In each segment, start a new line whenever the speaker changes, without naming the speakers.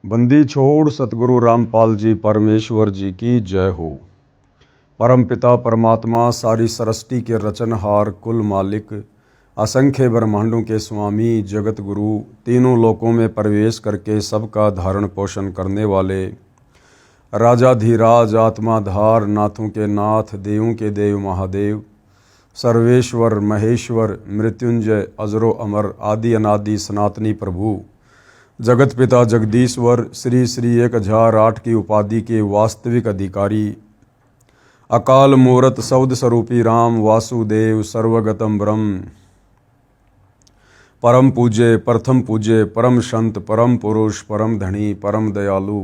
बंदी छोड़ सतगुरु रामपाल जी परमेश्वर जी की जय हो। परम पिता परमात्मा सारी सृष्टि के रचनहार कुल मालिक असंख्य ब्रह्मांडों के स्वामी जगत गुरु तीनों लोकों में प्रवेश करके सबका धारण पोषण करने वाले राजाधिराज आत्माधार नाथों के नाथ देवों के देव महादेव सर्वेश्वर महेश्वर मृत्युंजय अजरो अमर आदि अनादि सनातनी प्रभु जगत पिता जगदीश्वर श्री श्री 1008 की उपाधि के वास्तविक अधिकारी अकाल मूरत सौद स्वरूपी राम वासुदेव सर्वगतम ब्रह्म परम पूज्य प्रथम पूज्य परम संत परम पुरुष परम धनी परम दयालु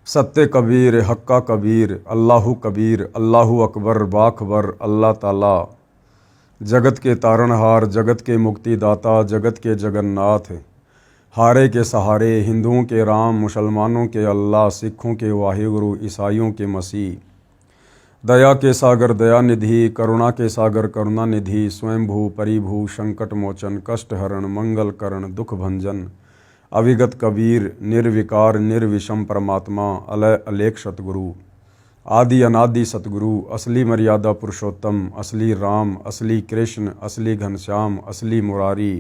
सत्य कबीर हक्का कबीर अल्लाहु कबीर अल्लाहु अकबर बाखबर अल्लाह ताला जगत के तारणहार जगत के मुक्तिदाता जगत के जगन्नाथ हारे के सहारे हिंदुओं के राम मुसलमानों के अल्लाह सिखों के वाहिगुरु ईसाइयों के मसीह दया के सागर दया निधि करुणा के सागर करुणा निधि स्वयंभू परिभू संकट मोचन कष्ट हरण मंगल करण दुख भंजन अविगत कबीर निर्विकार निर्विषम परमात्मा अलय अलेख सतगुरु आदि अनादि सतगुरु असली मर्यादा पुरुषोत्तम असली राम असली कृष्ण असली घनश्याम असली मुरारी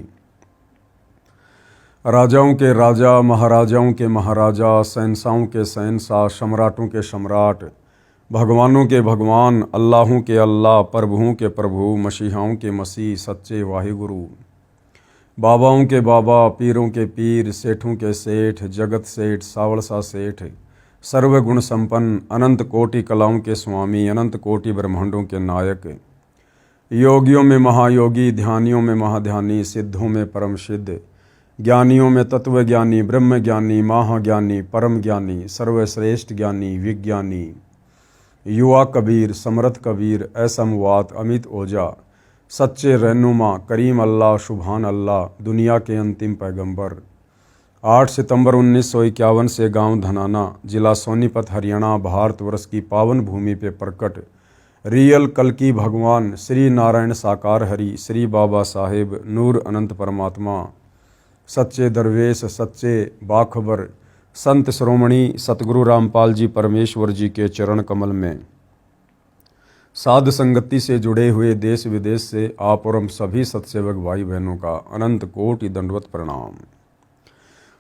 राजाओं के राजा महाराजाओं के महाराजा शहंशाहों के शहंशाह सम्राटों के सम्राट भगवानों के भगवान अल्लाहों के अल्लाह प्रभुओं के प्रभु मसीहाओं के मसीह सच्चे वाहिगुरु बाबाओं के बाबा पीरों के पीर सेठों के सेठ जगत सेठ सावड़सा सेठ सर्वगुण संपन्न अनंत कोटि कलाओं के स्वामी अनंत कोटि ब्रह्मांडों के नायक योगियों में महायोगी ध्यानियों में महाध्यानी सिद्धों में परम सिद्ध ज्ञानियों में तत्व ज्ञानी ब्रह्म ज्ञानी महाज्ञानी परम ज्ञानी सर्वश्रेष्ठ ज्ञानी विज्ञानी युवा कबीर समर्थ कबीर असमवात अमित ओझा सच्चे रहनुमा करीम अल्लाह सुभान अल्लाह दुनिया के अंतिम पैगंबर 8 सितंबर 1951 से गांव धनाना जिला सोनीपत हरियाणा भारतवर्ष की पावन भूमि पे प्रकट रियल कल्कि भगवान श्री नारायण साकार हरि श्री बाबा साहेब नूर अनंत परमात्मा सच्चे दरवेश सच्चे बाखबर संत श्रोमणी सतगुरु रामपाल जी परमेश्वर जी के चरण कमल में साध संगति से जुड़े हुए देश विदेश से आप और हम सभी सत्सेवक भाई बहनों का अनंत कोटि दंडवत प्रणाम।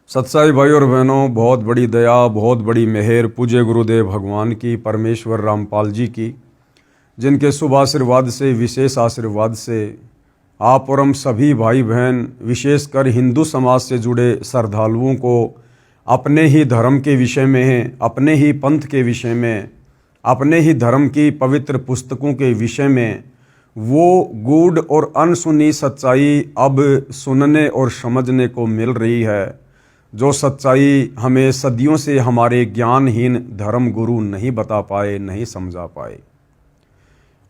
सत्साई भाई और बहनों, बहुत बड़ी दया बहुत बड़ी मेहर पूज्य गुरुदेव भगवान की परमेश्वर रामपाल जी की, जिनके शुभ आशीर्वाद से विशेष आशीर्वाद से आप और हम सभी भाई बहन विशेषकर हिंदू समाज से जुड़े श्रद्धालुओं को अपने ही धर्म के विषय में अपने ही पंथ के विषय में अपने ही धर्म की पवित्र पुस्तकों के विषय में वो गूढ़ और अनसुनी सच्चाई अब सुनने और समझने को मिल रही है, जो सच्चाई हमें सदियों से हमारे ज्ञानहीन धर्म गुरु नहीं बता पाए नहीं समझा पाए।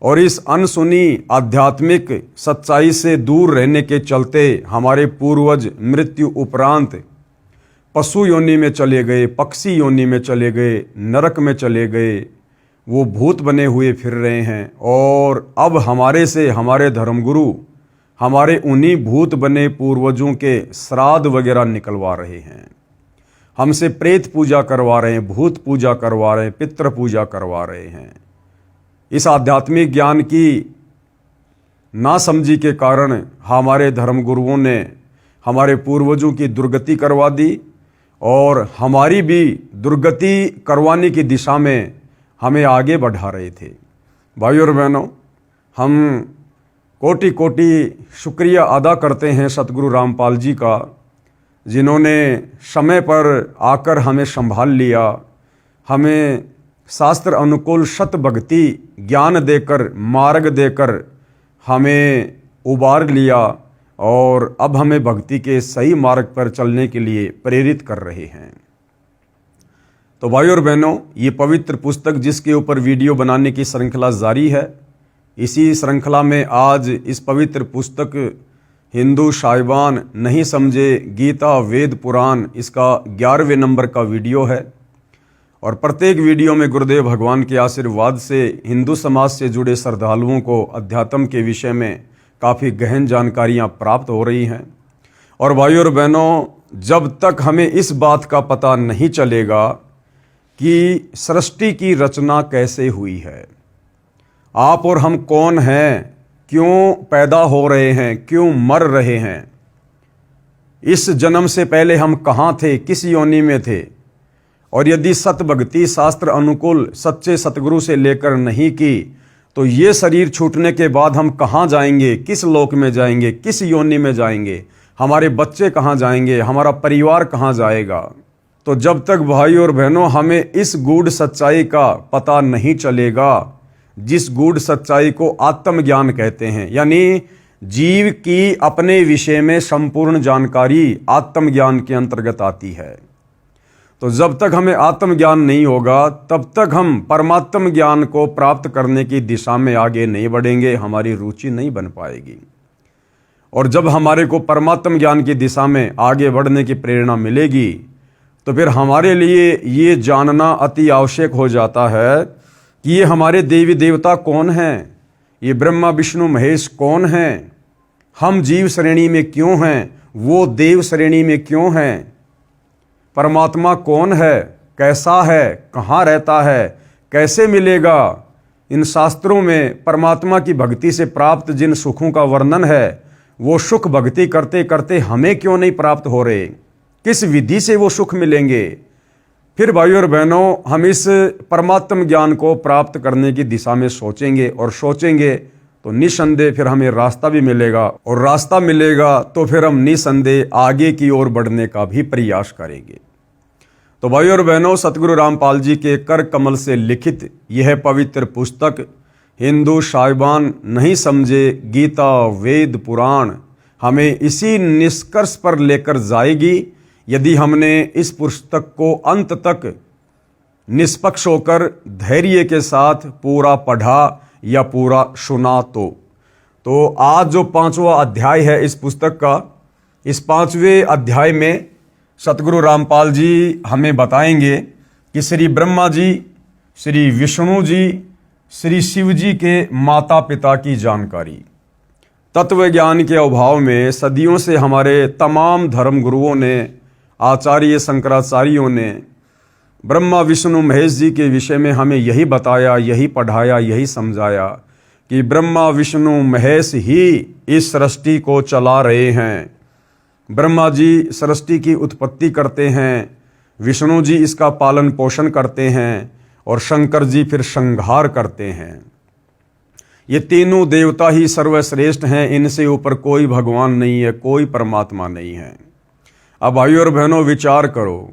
और इस अनसुनी आध्यात्मिक सच्चाई से दूर रहने के चलते हमारे पूर्वज मृत्यु उपरांत पशु योनि में चले गए, पक्षी योनि में चले गए, नरक में चले गए, वो भूत बने हुए फिर रहे हैं। और अब हमारे से हमारे धर्मगुरु हमारे उन्हीं भूत बने पूर्वजों के श्राद्ध वगैरह निकलवा रहे हैं, हमसे प्रेत पूजा करवा रहे हैं, भूत पूजा करवा रहे हैं, पितृ पूजा करवा रहे हैं। इस आध्यात्मिक ज्ञान की नासमझी के कारण हमारे धर्मगुरुओं ने हमारे पूर्वजों की दुर्गति करवा दी और हमारी भी दुर्गति करवाने की दिशा में हमें आगे बढ़ा रहे थे। भाइयों और बहनों, हम कोटि कोटि शुक्रिया अदा करते हैं सतगुरु रामपाल जी का, जिन्होंने समय पर आकर हमें संभाल लिया, हमें शास्त्र अनुकूल सत भक्ति ज्ञान देकर मार्ग देकर हमें उबार लिया और अब हमें भक्ति के सही मार्ग पर चलने के लिए प्रेरित कर रहे हैं। तो भाइयों और बहनों, ये पवित्र पुस्तक जिसके ऊपर वीडियो बनाने की श्रृंखला जारी है, इसी श्रृंखला में आज इस पवित्र पुस्तक हिंदू साहिबान नहीं समझे गीता वेद पुराण, इसका 11वें नंबर का वीडियो है। और प्रत्येक वीडियो में गुरुदेव भगवान के आशीर्वाद से हिंदू समाज से जुड़े श्रद्धालुओं को अध्यात्म के विषय में काफ़ी गहन जानकारियाँ प्राप्त हो रही हैं। और भाइयों और बहनों, जब तक हमें इस बात का पता नहीं चलेगा कि सृष्टि की रचना कैसे हुई है, आप और हम कौन हैं, क्यों पैदा हो रहे हैं, क्यों मर रहे हैं, इस जन्म से पहले हम कहाँ थे, किस योनि में थे, और यदि सत भक्ति शास्त्र अनुकूल सच्चे सतगुरु से लेकर नहीं की तो ये शरीर छूटने के बाद हम कहाँ जाएंगे, किस लोक में जाएंगे, किस योनि में जाएंगे, हमारे बच्चे कहाँ जाएंगे, हमारा परिवार कहाँ जाएगा। तो जब तक भाई और बहनों हमें इस गूढ़ सच्चाई का पता नहीं चलेगा, जिस गूढ़ सच्चाई को आत्मज्ञान कहते हैं, यानी जीव की अपने विषय में संपूर्ण जानकारी आत्मज्ञान के अंतर्गत आती है, तो जब तक हमें आत्मज्ञान नहीं होगा तब तक हम परमात्म ज्ञान को प्राप्त करने की दिशा में आगे नहीं बढ़ेंगे, हमारी रुचि नहीं बन पाएगी। और जब हमारे को परमात्म ज्ञान की दिशा में आगे बढ़ने की प्रेरणा मिलेगी तो फिर हमारे लिए ये जानना अति आवश्यक हो जाता है कि ये हमारे देवी देवता कौन हैं, ये ब्रह्मा विष्णु महेश कौन हैं, हम जीव श्रेणी में क्यों हैं, वो देव श्रेणी में क्यों हैं, परमात्मा कौन है, कैसा है, कहाँ रहता है, कैसे मिलेगा। इन शास्त्रों में परमात्मा की भक्ति से प्राप्त जिन सुखों का वर्णन है वो सुख भक्ति करते करते हमें क्यों नहीं प्राप्त हो रहे, किस विधि से वो सुख मिलेंगे। फिर भाइयों और बहनों हम इस परमात्म ज्ञान को प्राप्त करने की दिशा में सोचेंगे और सोचेंगे तो निसंदेह फिर हमें रास्ता भी मिलेगा, और रास्ता मिलेगा तो फिर हम निसंदेह आगे की ओर बढ़ने का भी प्रयास करेंगे। तो भाइयों और बहनों, सतगुरु रामपाल जी के कर कमल से लिखित यह पवित्र पुस्तक हिंदू साहिबान नहीं समझे गीता वेद पुराण हमें इसी निष्कर्ष पर लेकर जाएगी यदि हमने इस पुस्तक को अंत तक निष्पक्ष होकर धैर्य के साथ पूरा पढ़ा या पूरा सुना। तो आज जो 5वां अध्याय है इस पुस्तक का, इस 5वें अध्याय में सतगुरु रामपाल जी हमें बताएंगे कि श्री ब्रह्मा जी, श्री विष्णु जी, श्री शिव जी के माता पिता की जानकारी। तत्व ज्ञान के अभाव में सदियों से हमारे तमाम धर्म गुरुओं ने, आचार्य शंकराचार्यों ने ब्रह्मा विष्णु महेश जी के विषय में हमें यही बताया, यही पढ़ाया, यही समझाया कि ब्रह्मा विष्णु महेश ही इस सृष्टि को चला रहे हैं। ब्रह्मा जी सृष्टि की उत्पत्ति करते हैं, विष्णु जी इसका पालन पोषण करते हैं और शंकर जी फिर संहार करते हैं। ये तीनों देवता ही सर्वश्रेष्ठ हैं, इनसे ऊपर कोई भगवान नहीं है, कोई परमात्मा नहीं है। अब भाइयों और बहनों विचार करो,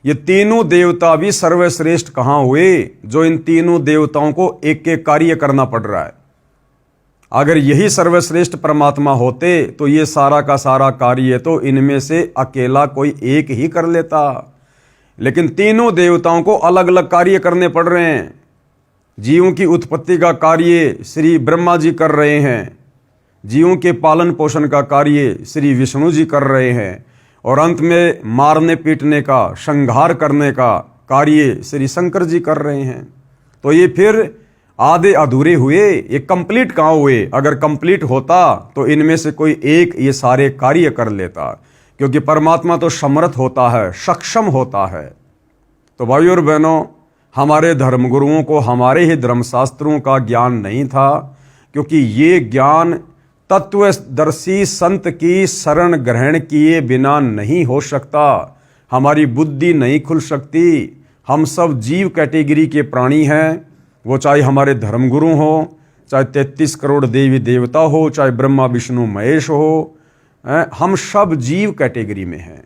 ये तीनों देवता भी सर्वश्रेष्ठ कहाँ हुए जो इन तीनों देवताओं को एक एक कार्य करना पड़ रहा है। अगर यही सर्वश्रेष्ठ परमात्मा होते तो ये सारा का सारा कार्य तो इनमें से अकेला कोई एक ही कर लेता, लेकिन तीनों देवताओं को अलग अलग कार्य करने पड़ रहे हैं। जीवों की उत्पत्ति का कार्य श्री ब्रह्मा जी कर रहे हैं, जीवों के पालन पोषण का कार्य श्री विष्णु जी कर रहे हैं, और अंत में मारने पीटने का, संहार करने का कार्य श्री शंकर जी कर रहे हैं। तो ये फिर आधे अधूरे हुए, ये कंप्लीट कहाँ हुए। अगर कंप्लीट होता तो इनमें से कोई एक ये सारे कार्य कर लेता, क्योंकि परमात्मा तो समर्थ होता है, सक्षम होता है। तो भाइयों और बहनों, हमारे धर्मगुरुओं को हमारे ही धर्मशास्त्रों का ज्ञान नहीं था, क्योंकि ये ज्ञान तत्वदर्शी संत की शरण ग्रहण किए बिना नहीं हो सकता। हमारी बुद्धि नहीं खुल सकती। हम सब जीव कैटेगरी के प्राणी हैं, वो चाहे हमारे धर्मगुरु हो, चाहे 33 करोड़ देवी देवता हो, चाहे ब्रह्मा विष्णु महेश हो, हम सब जीव कैटेगरी में हैं।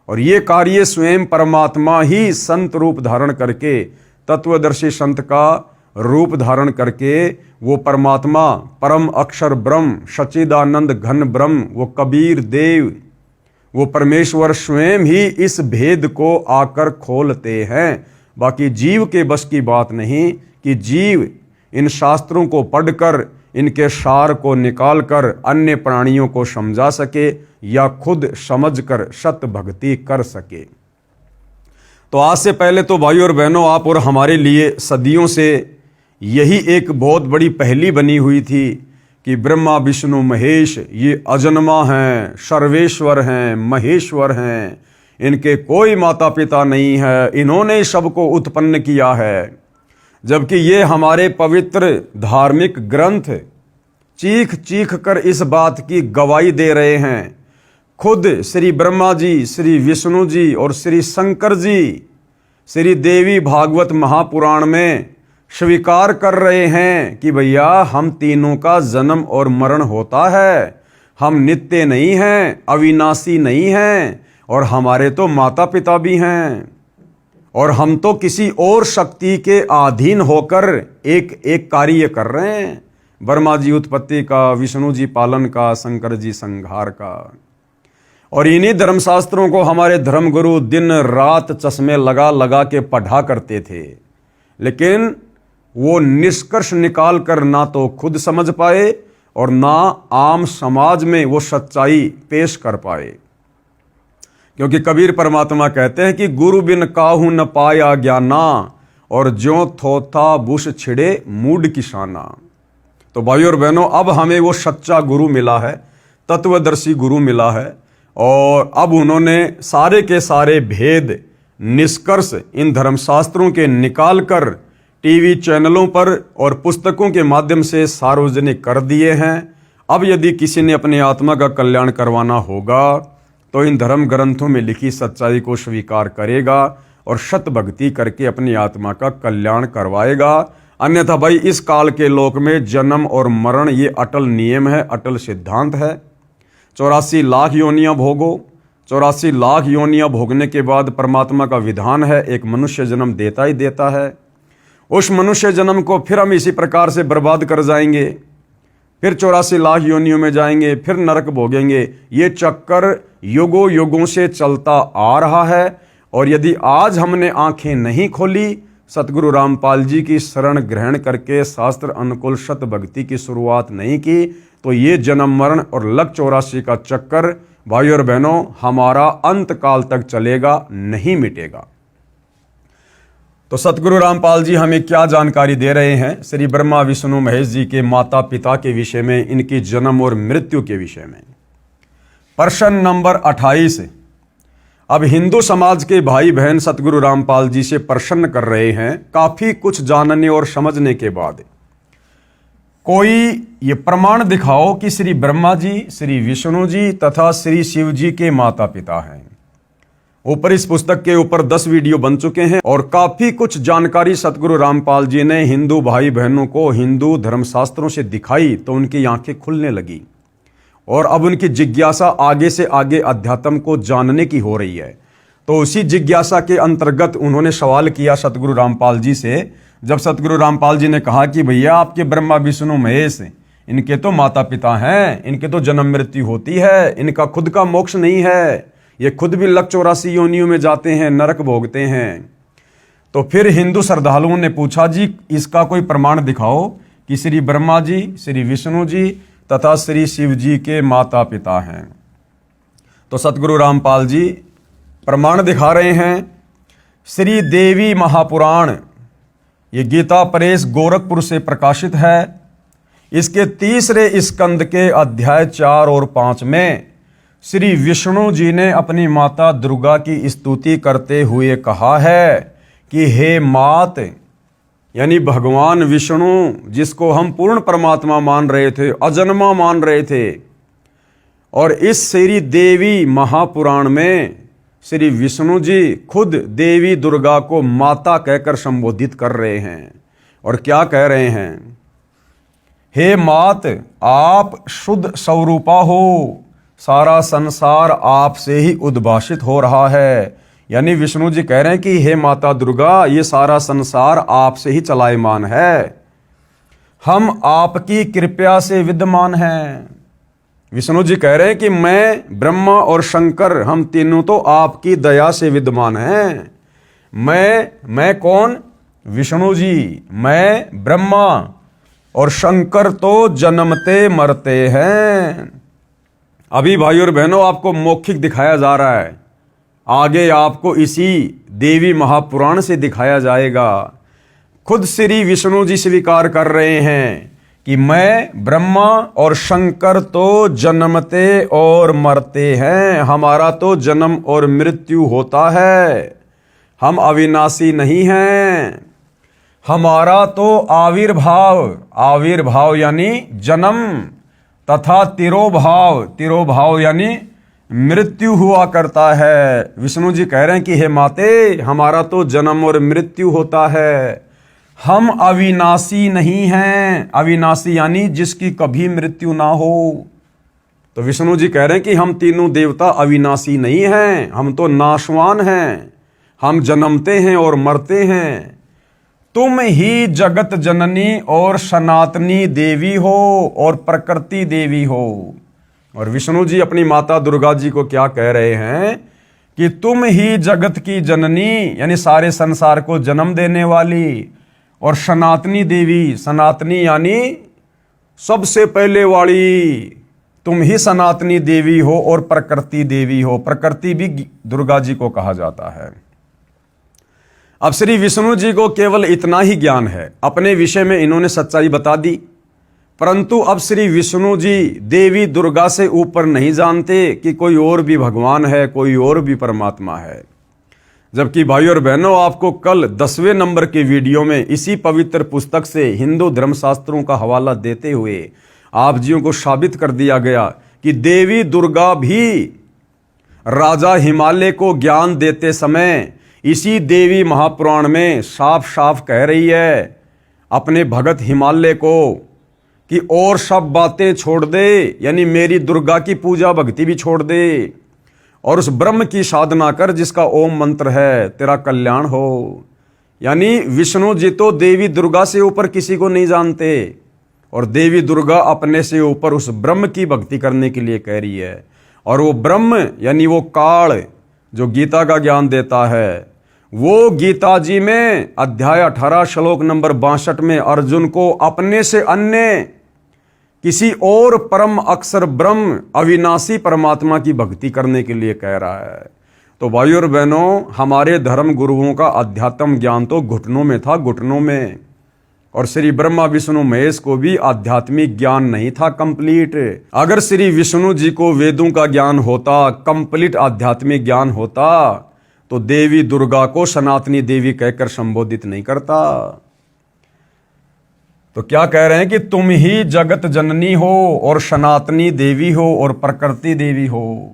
और ये कार्य स्वयं परमात्मा ही संत रूप धारण करके, तत्वदर्शी संत का रूप धारण करके, वो परमात्मा परम अक्षर ब्रह्म, सच्चिदानंद घन ब्रह्म, वो कबीर देव, वो परमेश्वर स्वयं ही इस भेद को आकर खोलते हैं। बाकी जीव के बस की बात नहीं कि जीव इन शास्त्रों को पढ़कर इनके सार को निकालकर अन्य प्राणियों को समझा सके या खुद समझकर सत भक्ति कर सके। तो आज से पहले तो भाइयों और बहनों, आप और हमारे लिए सदियों से यही एक बहुत बड़ी पहेली बनी हुई थी कि ब्रह्मा विष्णु महेश ये अजन्मा हैं, सर्वेश्वर हैं, महेश्वर हैं, इनके कोई माता पिता नहीं है, इन्होंने सबको उत्पन्न किया है। जबकि ये हमारे पवित्र धार्मिक ग्रंथ चीख चीख कर इस बात की गवाही दे रहे हैं। खुद श्री ब्रह्मा जी, श्री विष्णु जी और श्री शंकर जी श्री देवी भागवत महापुराण में स्वीकार कर रहे हैं कि भैया हम तीनों का जन्म और मरण होता है, हम नित्य नहीं हैं, अविनाशी नहीं हैं, और हमारे तो माता पिता भी हैं, और हम तो किसी और शक्ति के अधीन होकर एक एक कार्य कर रहे हैं। ब्रह्मा जी उत्पत्ति का, विष्णु जी पालन का, शंकर जी संहार का। और इन्हीं धर्मशास्त्रों को हमारे धर्मगुरु दिन रात चश्मे लगा लगा के पढ़ा करते थे, लेकिन वो निष्कर्ष निकाल कर ना तो खुद समझ पाए और ना आम समाज में वो सच्चाई पेश कर पाए। क्योंकि कबीर परमात्मा कहते हैं कि गुरु बिन काहू न पाया ज्ञाना, और ज्यों थोथा बुश छिड़े मूड किसाना। तो भाइयों और बहनों, अब हमें वो सच्चा गुरु मिला है, तत्वदर्शी गुरु मिला है, और अब उन्होंने सारे के सारे भेद निष्कर्ष इन धर्मशास्त्रों के निकाल कर टीवी चैनलों पर और पुस्तकों के माध्यम से सार्वजनिक कर दिए हैं। अब यदि किसी ने अपनी आत्मा का कल्याण करवाना होगा तो इन धर्म ग्रंथों में लिखी सच्चाई को स्वीकार करेगा और सत भक्ति करके अपनी आत्मा का कल्याण करवाएगा। अन्यथा भाई इस काल के लोक में जन्म और मरण ये अटल नियम है, अटल सिद्धांत है। 84 लाख योनियां भोगो, 84 लाख योनियां भोगने के बाद परमात्मा का विधान है एक मनुष्य जन्म देता ही देता है। उस मनुष्य जन्म को फिर हम इसी प्रकार से बर्बाद कर जाएंगे, फिर 84 लाख योनियों में जाएंगे, फिर नरक भोगेंगे। ये चक्कर युगों युगों से चलता आ रहा है। और यदि आज हमने आंखें नहीं खोली, सतगुरु रामपाल जी की शरण ग्रहण करके शास्त्र अनुकूल सत भक्ति की शुरुआत नहीं की, तो ये जन्म मरण और लक 84 का चक्कर भाई और बहनों हमारा अंत काल तक चलेगा, नहीं मिटेगा। तो सतगुरु रामपाल जी हमें क्या जानकारी दे रहे हैं श्री ब्रह्मा विष्णु महेश जी के माता पिता के विषय में, इनकी जन्म और मृत्यु के विषय में। प्रश्न नंबर 28। अब हिंदू समाज के भाई बहन सतगुरु रामपाल जी से प्रश्न कर रहे हैं, काफी कुछ जानने और समझने के बाद, कोई ये प्रमाण दिखाओ कि श्री ब्रह्मा जी, श्री विष्णु जी तथा श्री शिव जी के माता पिता हैं। ऊपर इस पुस्तक के ऊपर 10 वीडियो बन चुके हैं और काफी कुछ जानकारी सतगुरु रामपाल जी ने हिंदू भाई बहनों को हिंदू धर्मशास्त्रों से दिखाई, तो उनकी आंखें खुलने लगी और अब उनकी जिज्ञासा आगे से आगे अध्यात्म को जानने की हो रही है। तो उसी जिज्ञासा के अंतर्गत उन्होंने सवाल किया सतगुरु रामपाल जी से। जब सतगुरु रामपाल जी ने कहा कि भैया आपके ब्रह्मा विष्णु महेश, इनके तो माता पिता हैं, इनके तो जन्म मृत्यु होती है, इनका खुद का मोक्ष नहीं है, ये खुद भी लक 84 योनियों में जाते हैं, नरक भोगते हैं। तो फिर हिंदू श्रद्धालुओं ने पूछा, जी इसका कोई प्रमाण दिखाओ कि श्री ब्रह्मा जी, श्री विष्णु जी तथा श्री शिव जी के माता पिता हैं। तो सतगुरु रामपाल जी प्रमाण दिखा रहे हैं। श्री देवी महापुराण, ये गीता प्रेस गोरखपुर से प्रकाशित है। इसके 3रे स्कंद के अध्याय 4 और 5 में श्री विष्णु जी ने अपनी माता दुर्गा की स्तुति करते हुए कहा है कि हे मात, यानी भगवान विष्णु जिसको हम पूर्ण परमात्मा मान रहे थे, अजन्मा मान रहे थे, और इस श्री देवी महापुराण में श्री विष्णु जी खुद देवी दुर्गा को माता कहकर संबोधित कर रहे हैं। और क्या कह रहे हैं? हे मात, आप शुद्ध स्वरूपा हो, सारा संसार आपसे ही उद्भाषित हो रहा है। यानी विष्णु जी कह रहे हैं कि हे माता दुर्गा, ये सारा संसार आपसे ही चलायमान है, हम आपकी कृपा से विद्यमान हैं। विष्णु जी कह रहे हैं कि मैं, ब्रह्मा और शंकर, हम तीनों तो आपकी दया से विद्यमान हैं। मैं कौन? विष्णु जी। मैं ब्रह्मा और शंकर तो जन्मते मरते हैं। अभी भाई और बहनों आपको मौखिक दिखाया जा रहा है, आगे आपको इसी देवी महापुराण से दिखाया जाएगा। खुद श्री विष्णु जी स्वीकार कर रहे हैं कि मैं ब्रह्मा और शंकर तो जन्मते और मरते हैं, हमारा तो जन्म और मृत्यु होता है, हम अविनाशी नहीं हैं। हमारा तो आविर्भाव यानी जन्म तथा तिरोभाव यानी मृत्यु हुआ करता है। विष्णु जी कह रहे हैं कि हे माते, हमारा तो जन्म और मृत्यु होता है, हम अविनाशी नहीं हैं। अविनाशी यानी जिसकी कभी मृत्यु ना हो। तो विष्णु जी कह रहे हैं कि हम तीनों देवता अविनाशी नहीं हैं, हम तो नाशवान हैं, हम जन्मते हैं और मरते हैं। तुम ही जगत जननी और सनातनी देवी हो और प्रकृति देवी हो। और विष्णु जी अपनी माता दुर्गा जी को क्या कह रहे हैं कि तुम ही जगत की जननी यानी सारे संसार को जन्म देने वाली, और सनातनी देवी, सनातनी यानी सबसे पहले वाली, तुम ही सनातनी देवी हो और प्रकृति देवी हो। प्रकृति भी दुर्गा जी को कहा जाता है। अब श्री विष्णु जी को केवल इतना ही ज्ञान है, अपने विषय में इन्होंने सच्चाई बता दी, परंतु अब श्री विष्णु जी देवी दुर्गा से ऊपर नहीं जानते कि कोई और भी भगवान है, कोई और भी परमात्मा है। जबकि भाई और बहनों, आपको कल 10वें नंबर के वीडियो में इसी पवित्र पुस्तक से हिंदू धर्मशास्त्रों का हवाला देते हुए आप जियों को साबित कर दिया गया कि देवी दुर्गा भी राजा हिमालय को ज्ञान देते समय इसी देवी महापुराण में साफ साफ कह रही है अपने भगत हिमालय को कि और सब बातें छोड़ दे, यानी मेरी दुर्गा की पूजा भक्ति भी छोड़ दे और उस ब्रह्म की साधना कर जिसका ओम मंत्र है, तेरा कल्याण हो। यानी विष्णु जी तो देवी दुर्गा से ऊपर किसी को नहीं जानते और देवी दुर्गा अपने से ऊपर उस ब्रह्म की भक्ति करने के लिए कह रही है। और वो ब्रह्म यानी वो काल जो गीता का ज्ञान देता है, वो गीता जी में अध्याय 18 श्लोक नंबर 62 में अर्जुन को अपने से अन्य किसी और परम अक्षर ब्रह्म अविनाशी परमात्मा की भक्ति करने के लिए कह रहा है। तो भाई और बहनों, हमारे धर्म गुरुओं का अध्यात्म ज्ञान तो घुटनों में था, घुटनों में। और श्री ब्रह्मा विष्णु महेश को भी आध्यात्मिक ज्ञान नहीं था कंप्लीट। अगर श्री विष्णु जी को वेदों का ज्ञान होता, कंप्लीट आध्यात्मिक ज्ञान होता, तो देवी दुर्गा को सनातनी देवी कहकर संबोधित नहीं करता। तो क्या कह रहे हैं कि तुम ही जगत जननी हो और सनातनी देवी हो और प्रकृति देवी हो।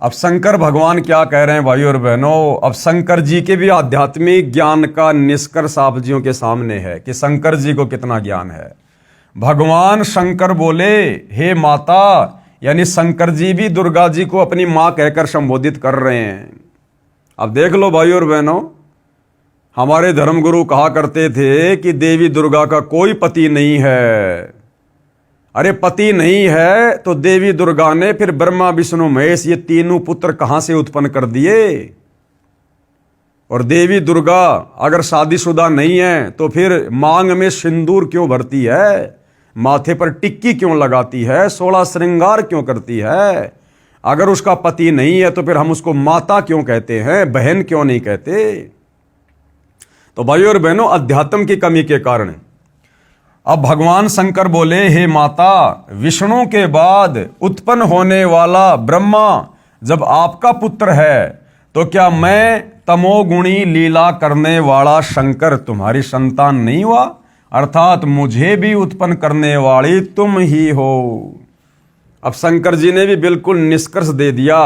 अब शंकर भगवान क्या कह रहे हैं भाई और बहनों, अब शंकर जी के भी आध्यात्मिक ज्ञान का निष्कर्ष आप जियों के सामने है कि शंकर जी को कितना ज्ञान है। भगवान शंकर बोले, हे माता, यानी शंकर जी भी दुर्गा जी को अपनी मां कहकर संबोधित कर रहे हैं। अब देख लो भाई और बहनों, हमारे धर्मगुरु कहा करते थे कि देवी दुर्गा का कोई पति नहीं है। अरे पति नहीं है तो देवी दुर्गा ने फिर ब्रह्मा विष्णु महेश ये तीनों पुत्र कहां से उत्पन्न कर दिए। और देवी दुर्गा अगर शादीशुदा नहीं है तो फिर मांग में सिंदूर क्यों भरती है, माथे पर टिक्की क्यों लगाती है, 16 श्रृंगार क्यों करती है। अगर उसका पति नहीं है तो फिर हम उसको माता क्यों कहते हैं, बहन क्यों नहीं कहते। तो भाइयों और बहनों, अध्यात्म की कमी के कारण अब भगवान शंकर बोले, हे माता, विष्णु के बाद उत्पन्न होने वाला ब्रह्मा जब आपका पुत्र है तो क्या मैं तमोगुणी लीला करने वाला शंकर तुम्हारी संतान नहीं हुआ, अर्थात मुझे भी उत्पन्न करने वाली तुम ही हो। अब शंकर जी ने भी बिल्कुल निष्कर्ष दे दिया।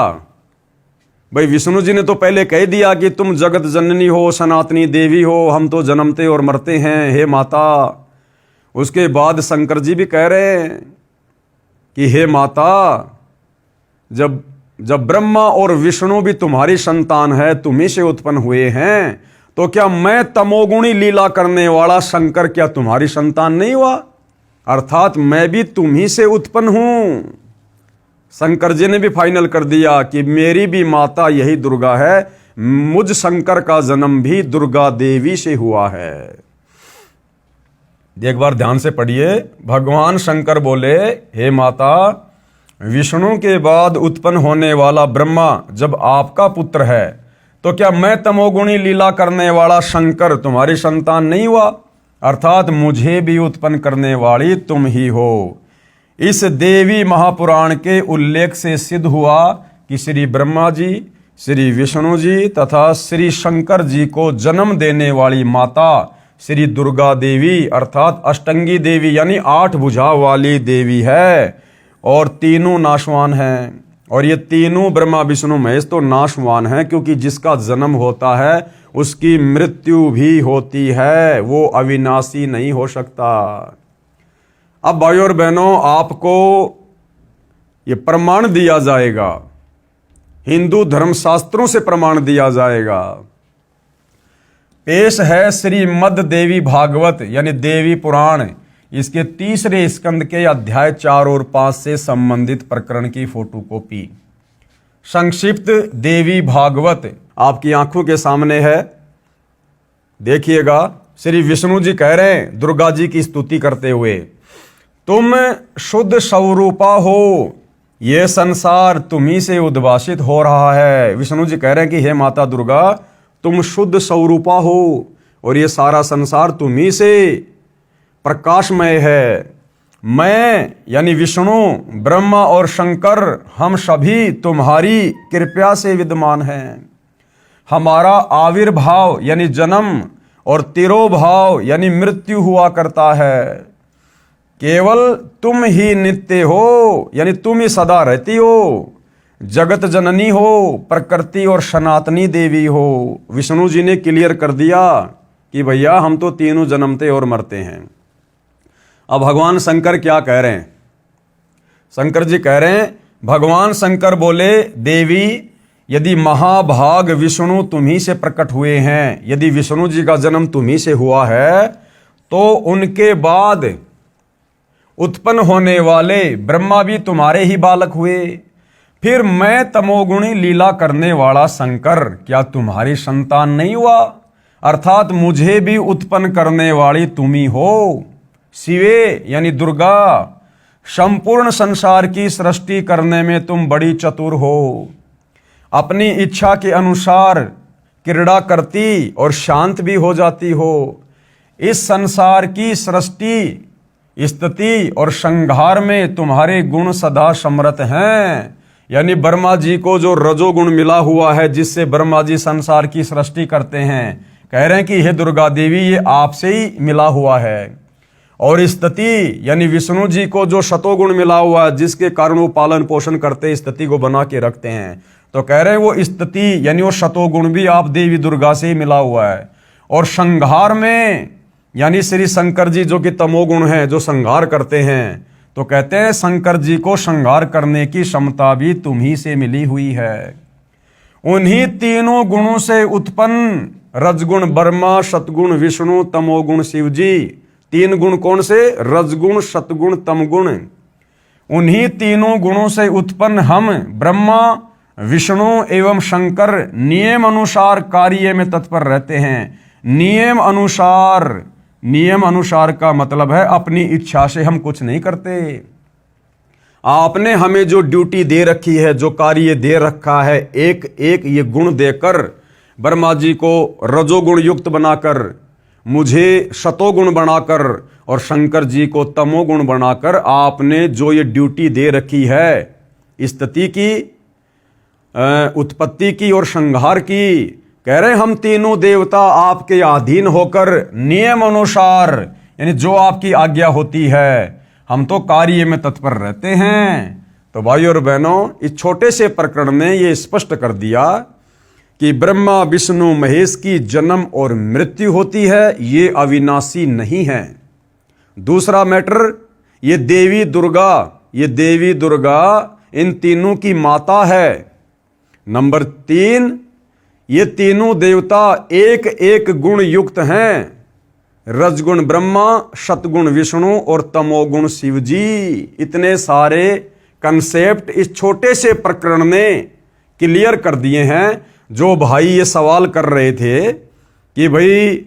भाई विष्णु जी ने तो पहले कह दिया कि तुम जगत जननी हो, सनातनी देवी हो, हम तो जन्मते और मरते हैं, हे माता। उसके बाद शंकर जी भी कह रहे हैं कि हे माता, जब ब्रह्मा और विष्णु भी तुम्हारी संतान है, तुम्ही से उत्पन्न हुए हैं, तो क्या मैं तमोगुणी लीला करने वाला शंकर क्या तुम्हारी संतान नहीं हुआ, अर्थात मैं भी तुम्ही से उत्पन्न हूं। शंकर जी ने भी फाइनल कर दिया कि मेरी भी माता यही दुर्गा है, मुझ शंकर का जन्म भी दुर्गा देवी से हुआ है। एक बार ध्यान से पढ़िए। भगवान शंकर बोले, हे माता, विष्णु के बाद उत्पन्न होने वाला ब्रह्मा जब आपका पुत्र है तो क्या मैं तमोगुणी लीला करने वाला शंकर तुम्हारी संतान नहीं हुआ, अर्थात मुझे भी उत्पन्न करने वाली तुम ही हो। इस देवी महापुराण के उल्लेख से सिद्ध हुआ कि श्री ब्रह्मा जी, श्री विष्णु जी तथा श्री शंकर जी को जन्म देने वाली माता श्री दुर्गा देवी अर्थात अष्टंगी देवी यानी 8 भुजा वाली देवी है और तीनों नाशवान हैं। और ये तीनों ब्रह्मा विष्णु महेश तो नाशवान हैं, क्योंकि जिसका जन्म होता है उसकी मृत्यु भी होती है, वो अविनाशी नहीं हो सकता। अब भाइयों और बहनों, आपको ये प्रमाण दिया जाएगा, हिंदू धर्मशास्त्रों से प्रमाण दिया जाएगा। पेश है श्रीमद् देवी भागवत यानी देवी पुराण, इसके 3रे स्कंद के अध्याय 4 और 5 से संबंधित प्रकरण की फोटोकॉपी। संक्षिप्त देवी भागवत आपकी आंखों के सामने है, देखिएगा। श्री विष्णु जी कह रहे हैं दुर्गा जी की स्तुति करते हुए, तुम शुद्ध स्वरूपा हो, ये संसार तुम्ही से उद्भासित हो रहा है। विष्णु जी कह रहे हैं कि हे माता दुर्गा, तुम शुद्ध स्वरूपा हो और ये सारा संसार तुम्ही से प्रकाशमय है। मैं यानी विष्णु, ब्रह्मा और शंकर हम सभी तुम्हारी कृपा से विद्यमान हैं। हमारा आविर्भाव यानी जन्म और तिरोभाव यानी मृत्यु हुआ करता है। केवल तुम ही नित्य हो यानी तुम ही सदा रहती हो, जगत जननी हो, प्रकृति और सनातनी देवी हो। विष्णु जी ने क्लियर कर दिया कि भैया हम तो तीनों जन्मते और मरते हैं। अब भगवान शंकर क्या कह रहे हैं? शंकर जी कह रहे हैं, भगवान शंकर बोले, देवी यदि महाभाग विष्णु तुम्ही से प्रकट हुए हैं, यदि विष्णु जी का जन्म तुम्ही से हुआ है, तो उनके बाद उत्पन्न होने वाले ब्रह्मा भी तुम्हारे ही बालक हुए। फिर मैं तमोगुणी लीला करने वाला शंकर क्या तुम्हारी संतान नहीं हुआ? अर्थात मुझे भी उत्पन्न करने वाली तुम ही हो। शिवे यानी दुर्गा, संपूर्ण संसार की सृष्टि करने में तुम बड़ी चतुर हो। अपनी इच्छा के अनुसार क्रीड़ा करती और शांत भी हो जाती हो। इस संसार की सृष्टि, स्थिति और संहार में तुम्हारे गुण सदा समृत हैं। यानी ब्रह्मा जी को जो रजोगुण मिला हुआ है, जिससे ब्रह्मा जी संसार की सृष्टि करते हैं, कह रहे हैं कि हे दुर्गा देवी, ये आपसे ही मिला हुआ है। और स्थिति यानी विष्णु जी को जो शतोगुण मिला हुआ है, जिसके कारण वो पालन पोषण करते, स्थिति को बना के रखते हैं, तो कह रहे हैं वो स्थिति यानी वो शतोगुण भी आप देवी दुर्गा से ही मिला हुआ है। और संहार में यानी श्री शंकर जी जो कि तमोगुण हैं, जो संहार करते हैं, तो कहते हैं शंकर जी को संहार करने की क्षमता भी तुम्ही से मिली हुई है। उन्हीं तीनों गुणों से उत्पन्न रजगुण ब्रह्मा, सतगुण विष्णु, तमोगुण शिव जी। 3 गुण कौन से? रजगुण, सतगुण, तमगुण। उन्हीं तीनों गुणों से उत्पन्न हम ब्रह्मा, विष्णु एवं शंकर नियम अनुसार कार्य में तत्पर रहते हैं। नियम अनुसार, नियम अनुसार का मतलब है अपनी इच्छा से हम कुछ नहीं करते। आपने हमें जो ड्यूटी दे रखी है, जो कार्य दे रखा है, एक एक ये गुण देकर ब्रह्मा जी को रजोगुण युक्त बनाकर, मुझे शतोगुण बनाकर और शंकर जी को तमोगुण बनाकर आपने जो ये ड्यूटी दे रखी है, स्थिति की, उत्पत्ति की और संहार की, कह रहे हम तीनों देवता आपके अधीन होकर नियम अनुसार यानी जो आपकी आज्ञा होती है, हम तो कार्य में तत्पर रहते हैं। तो भाइयों और बहनों, इस छोटे से प्रकरण ने ये स्पष्ट कर दिया कि ब्रह्मा विष्णु महेश की जन्म और मृत्यु होती है, ये अविनाशी नहीं है। दूसरा मैटर, ये देवी दुर्गा इन तीनों की माता है। नंबर 3, ये तीनों देवता एक एक गुण युक्त हैं। रजगुण ब्रह्मा, सतगुण विष्णु और तमोगुण शिव जी। इतने सारे कंसेप्ट इस छोटे से प्रकरण ने क्लियर कर दिए हैं। जो भाई ये सवाल कर रहे थे कि भाई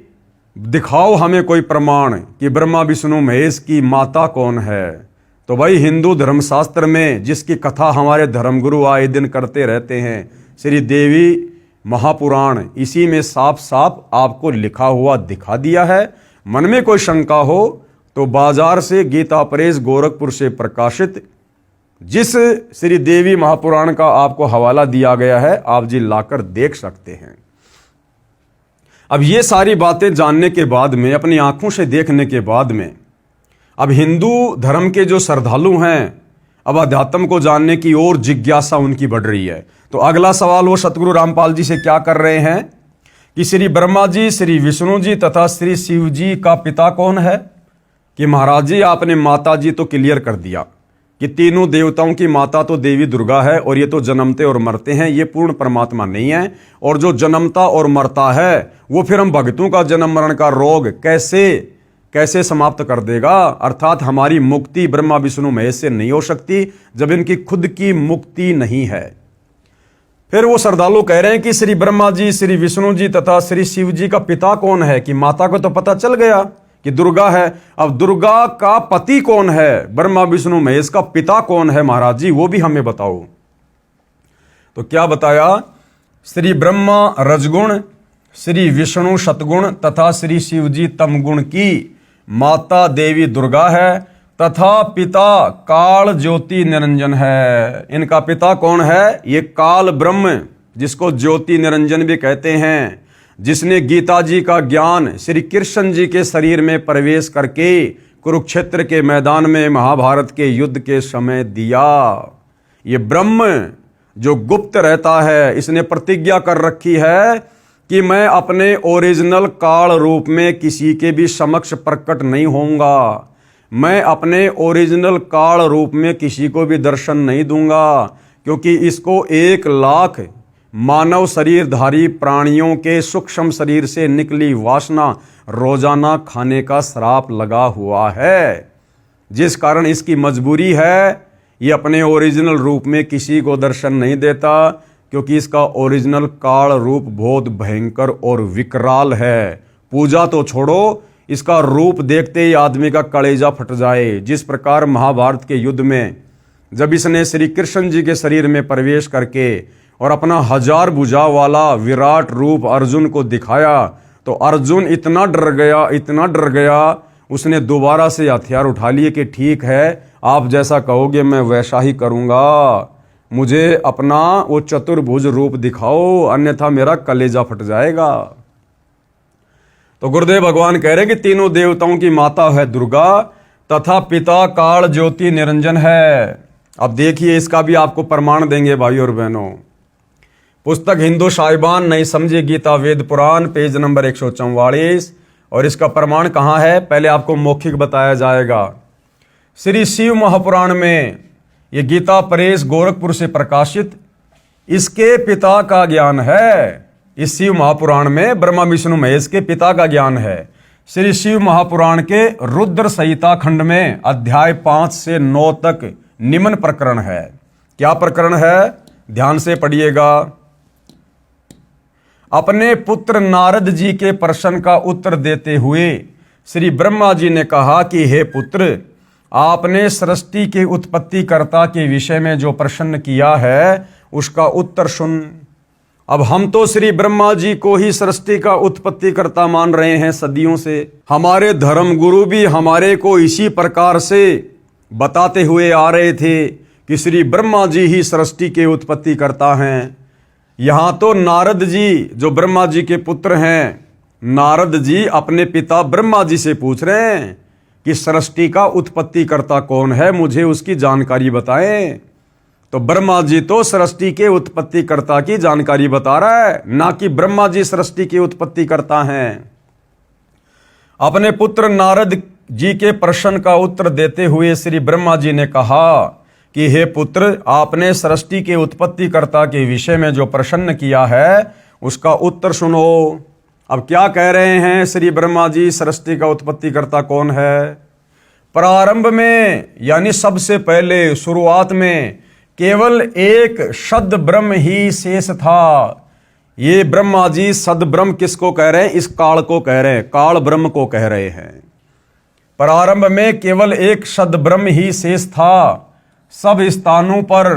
दिखाओ हमें कोई प्रमाण कि ब्रह्मा विष्णु महेश की माता कौन है, तो भाई हिंदू धर्मशास्त्र में जिसकी कथा हमारे धर्मगुरु आए दिन करते रहते हैं, श्री देवी महापुराण, इसी में साफ साफ आपको लिखा हुआ दिखा दिया है। मन में कोई शंका हो तो बाजार से गीता प्रेस गोरखपुर से प्रकाशित जिस श्री देवी महापुराण का आपको हवाला दिया गया है, आप जी लाकर देख सकते हैं। अब ये सारी बातें जानने के बाद में, अपनी आंखों से देखने के बाद में, अब हिंदू धर्म के जो श्रद्धालु हैं, अब अध्यात्म को जानने की ओर जिज्ञासा उनकी बढ़ रही है। तो अगला सवाल वो सतगुरु रामपाल जी से क्या कर रहे हैं कि श्री ब्रह्मा जी, श्री विष्णु जी तथा श्री शिव जी का पिता कौन है? कि महाराज जी आपने माता जी तो क्लियर कर दिया कि तीनों देवताओं की माता तो देवी दुर्गा है और ये तो जन्मते और मरते हैं, ये पूर्ण परमात्मा नहीं है। और जो जन्मता और मरता है वो फिर हम भक्तों का जन्म मरण का रोग कैसे समाप्त कर देगा? अर्थात हमारी मुक्ति ब्रह्मा विष्णु महेश से नहीं हो सकती जब इनकी खुद की मुक्ति नहीं है। फिर वो श्रद्धालु कह रहे हैं कि श्री ब्रह्मा जी, श्री विष्णु जी तथा श्री शिव जी का पिता कौन है? कि माता को तो पता चल गया कि दुर्गा है, अब दुर्गा का पति कौन है? ब्रह्मा विष्णु महेश का पिता कौन है महाराज जी, वो भी हमें बताओ। तो क्या बताया? श्री ब्रह्मा रजगुण, श्री विष्णु सतगुण तथा श्री शिव जी तमगुण की माता देवी दुर्गा है तथा पिता काल ज्योति निरंजन है। इनका पिता कौन है? ये काल ब्रह्म, जिसको ज्योति निरंजन भी कहते हैं, जिसने गीता जी का ज्ञान श्री कृष्ण जी के शरीर में प्रवेश करके कुरुक्षेत्र के मैदान में महाभारत के युद्ध के समय दिया। ये ब्रह्म जो गुप्त रहता है, इसने प्रतिज्ञा कर रखी है कि मैं अपने ओरिजिनल काल रूप में किसी के भी समक्ष प्रकट नहीं होऊंगा, मैं अपने ओरिजिनल काल रूप में किसी को भी दर्शन नहीं दूंगा, क्योंकि इसको 1,00,000 मानव शरीरधारी प्राणियों के सूक्ष्म शरीर से निकली वासना रोजाना खाने का श्राप लगा हुआ है, जिस कारण इसकी मजबूरी है ये अपने ओरिजिनल रूप में किसी को दर्शन नहीं देता, क्योंकि इसका ओरिजिनल काल रूप बहुत भयंकर और विकराल है। पूजा तो छोड़ो, इसका रूप देखते ही आदमी का कलेजा फट जाए। जिस प्रकार महाभारत के युद्ध में जब इसने श्री कृष्ण जी के शरीर में प्रवेश करके और अपना 1000 भुजा वाला विराट रूप अर्जुन को दिखाया, तो अर्जुन इतना डर गया, उसने दोबारा से हथियार उठा लिए कि ठीक है, आप जैसा कहोगे मैं वैसा ही करूँगा, मुझे अपना वो चतुर्भुज रूप दिखाओ, अन्यथा मेरा कलेजा फट जाएगा। तो गुरुदेव भगवान कह रहे कि तीनों देवताओं की माता है दुर्गा तथा पिता काल ज्योति निरंजन है। अब देखिए, इसका भी आपको प्रमाण देंगे भाई और बहनों। पुस्तक हिंदू साहिबान नहीं समझे गीता वेद पुराण, पेज नंबर 144। और इसका प्रमाण कहाँ है? पहले आपको मौखिक बताया जाएगा। श्री शिव महापुराण में, ये गीता प्रेस गोरखपुर से प्रकाशित, इसके पिता का ज्ञान है। इस शिव महापुराण में ब्रह्मा विष्णु महेश के पिता का ज्ञान है। श्री शिव महापुराण के रुद्र संहिता खंड में अध्याय 5 से 9 तक निम्न प्रकरण है। क्या प्रकरण है? ध्यान से पढ़िएगा। अपने पुत्र नारद जी के प्रश्न का उत्तर देते हुए श्री ब्रह्मा जी ने कहा कि हे पुत्र, आपने सृष्टि के उत्पत्तिकर्ता के विषय में जो प्रश्न किया है उसका उत्तर सुन। अब हम तो श्री ब्रह्मा जी को ही सृष्टि का उत्पत्तिकर्ता मान रहे हैं सदियों से। हमारे धर्म गुरु भी हमारे को इसी प्रकार से बताते हुए आ रहे थे कि श्री ब्रह्मा जी ही सृष्टि के उत्पत्तिकर्ता हैं। यहाँ तो नारद जी जो ब्रह्मा जी के पुत्र हैं, नारद जी अपने पिता ब्रह्मा जी से पूछ रहे हैं कि सृष्टि का उत्पत्तिकर्ता कौन है, मुझे उसकी जानकारी बताएं। तो ब्रह्मा जी तो सृष्टि के उत्पत्तिकर्ता की जानकारी बता रहा है, ना कि ब्रह्मा जी सृष्टि के उत्पत्तिकर्ता हैं। अपने पुत्र नारद जी के प्रश्न का उत्तर देते हुए श्री ब्रह्मा जी ने कहा कि हे पुत्र, आपने सृष्टि के उत्पत्तिकर्ता के विषय में जो प्रश्न किया है उसका उत्तर सुनो। अब क्या कह रहे हैं श्री ब्रह्मा जी, सृष्टि का उत्पत्तिकर्ता कौन है? प्रारंभ में, यानी सबसे पहले शुरुआत में केवल एक सद ब्रह्म ही शेष था। ये ब्रह्मा जी सद ब्रह्म किसको कह रहे हैं? इस काल को कह रहे हैं, काल ब्रह्म को कह रहे हैं। प्रारंभ में केवल एक सद ब्रह्म ही शेष था, सब स्थानों पर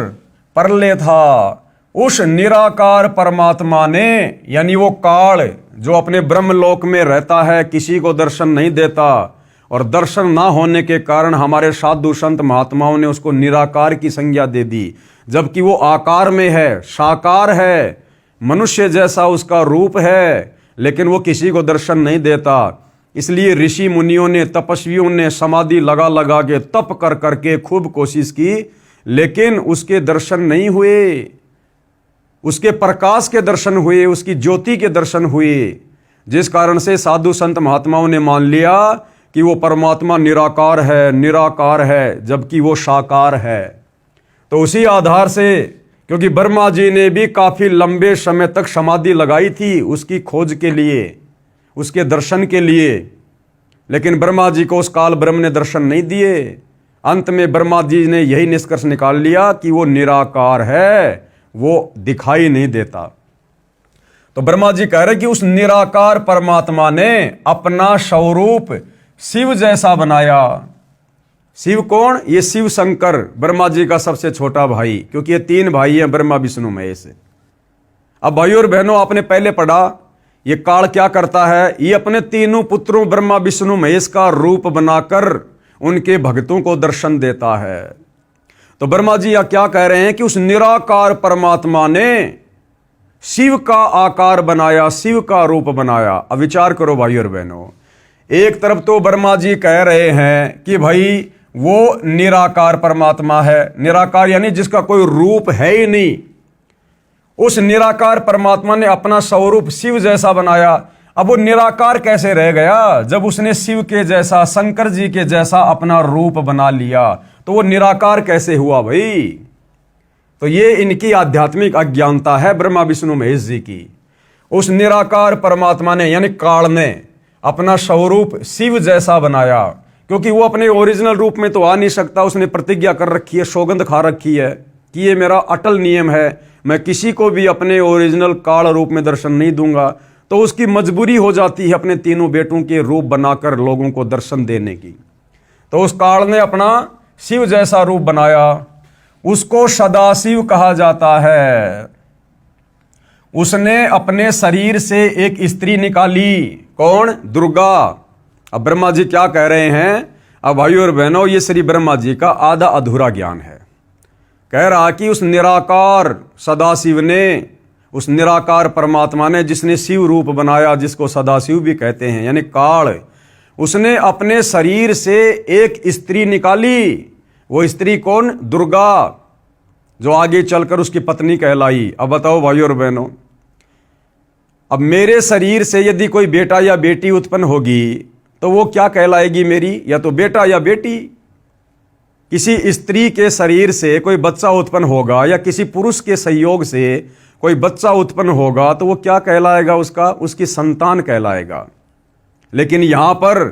प्रलय था। उस निराकार परमात्मा ने, यानी वो काल जो अपने ब्रह्मलोक में रहता है, किसी को दर्शन नहीं देता, और दर्शन ना होने के कारण हमारे साधु संत महात्माओं ने उसको निराकार की संज्ञा दे दी, जबकि वो आकार में है, साकार है, मनुष्य जैसा उसका रूप है, लेकिन वो किसी को दर्शन नहीं देता। इसलिए ऋषि मुनियों ने, तपस्वियों ने समाधि लगा लगा के, तप कर करके खूब कोशिश की, लेकिन उसके दर्शन नहीं हुए। उसके प्रकाश के दर्शन हुए, उसकी ज्योति के दर्शन हुए, जिस कारण से साधु संत महात्माओं ने मान लिया कि वो परमात्मा निराकार है, निराकार है, जबकि वो साकार है। तो उसी आधार से, क्योंकि ब्रह्मा जी ने भी काफी लंबे समय तक समाधि लगाई थी उसकी खोज के लिए, उसके दर्शन के लिए, लेकिन ब्रह्मा जी को उस काल ब्रह्म ने दर्शन नहीं दिए। अंत में ब्रह्मा जी ने यही निष्कर्ष निकाल लिया कि वो निराकार है, वो दिखाई नहीं देता। तो ब्रह्मा जी कह रहे कि उस निराकार परमात्मा ने अपना स्वरूप शिव जैसा बनाया। शिव कौन? ये शिव शंकर, ब्रह्मा जी का सबसे छोटा भाई, क्योंकि ये 3 भाई हैं, ब्रह्मा विष्णु महेश। अब भाइयों और बहनों, आपने पहले पढ़ा ये काल क्या करता है, ये अपने तीनों पुत्रों ब्रह्मा विष्णु महेश का रूप बनाकर उनके भक्तों को दर्शन देता है। तो ब्रह्मा जी या क्या कह रहे हैं कि उस निराकार परमात्मा ने शिव का आकार बनाया, शिव का रूप बनाया। अब विचार करो भाइयों और बहनों, एक तरफ तो ब्रह्मा जी कह रहे हैं कि भाई वो निराकार परमात्मा है, निराकार यानी जिसका कोई रूप है ही नहीं। उस निराकार परमात्मा ने अपना स्वरूप शिव जैसा बनाया। अब वो निराकार कैसे रह गया जब उसने शिव के जैसा, शंकर जी के जैसा अपना रूप बना लिया? तो वो निराकार कैसे हुआ भाई? तो ये इनकी आध्यात्मिक अज्ञानता है ब्रह्मा विष्णु महेश जी की। उस निराकार परमात्मा ने, यानी काल ने, अपना स्वरूप शिव जैसा बनाया, क्योंकि वो अपने ओरिजिनल रूप में तो आ नहीं सकता। उसने प्रतिज्ञा कर रखी है, सौगंध खा रखी है कि ये मेरा अटल नियम है, मैं किसी को भी अपने ओरिजिनल काल रूप में दर्शन नहीं दूंगा। तो उसकी मजबूरी हो जाती है अपने तीनों बेटों के रूप बनाकर लोगों को दर्शन देने की। तो उस काल ने अपना शिव जैसा रूप बनाया, उसको सदाशिव कहा जाता है। उसने अपने शरीर से एक स्त्री निकाली, कौन? दुर्गा। अब ब्रह्मा जी क्या कह रहे हैं? अब भाइयों और बहनों, ये श्री ब्रह्मा जी का आधा अधूरा ज्ञान है। कह रहा कि उस निराकार सदाशिव ने, उस निराकार परमात्मा ने, जिसने शिव रूप बनाया, जिसको सदाशिव भी कहते हैं, यानी काल, उसने अपने शरीर से एक स्त्री निकाली। वो स्त्री कौन? दुर्गा, जो आगे चलकर उसकी पत्नी कहलाई। अब बताओ भाइयों और बहनों, अब मेरे शरीर से यदि कोई बेटा या बेटी उत्पन्न होगी तो वो क्या कहलाएगी मेरी? या तो बेटा या बेटी। किसी स्त्री के शरीर से कोई बच्चा उत्पन्न होगा या किसी पुरुष के संयोग से कोई बच्चा उत्पन्न होगा तो वो क्या कहलाएगा? उसकी संतान कहलाएगा। लेकिन यहां पर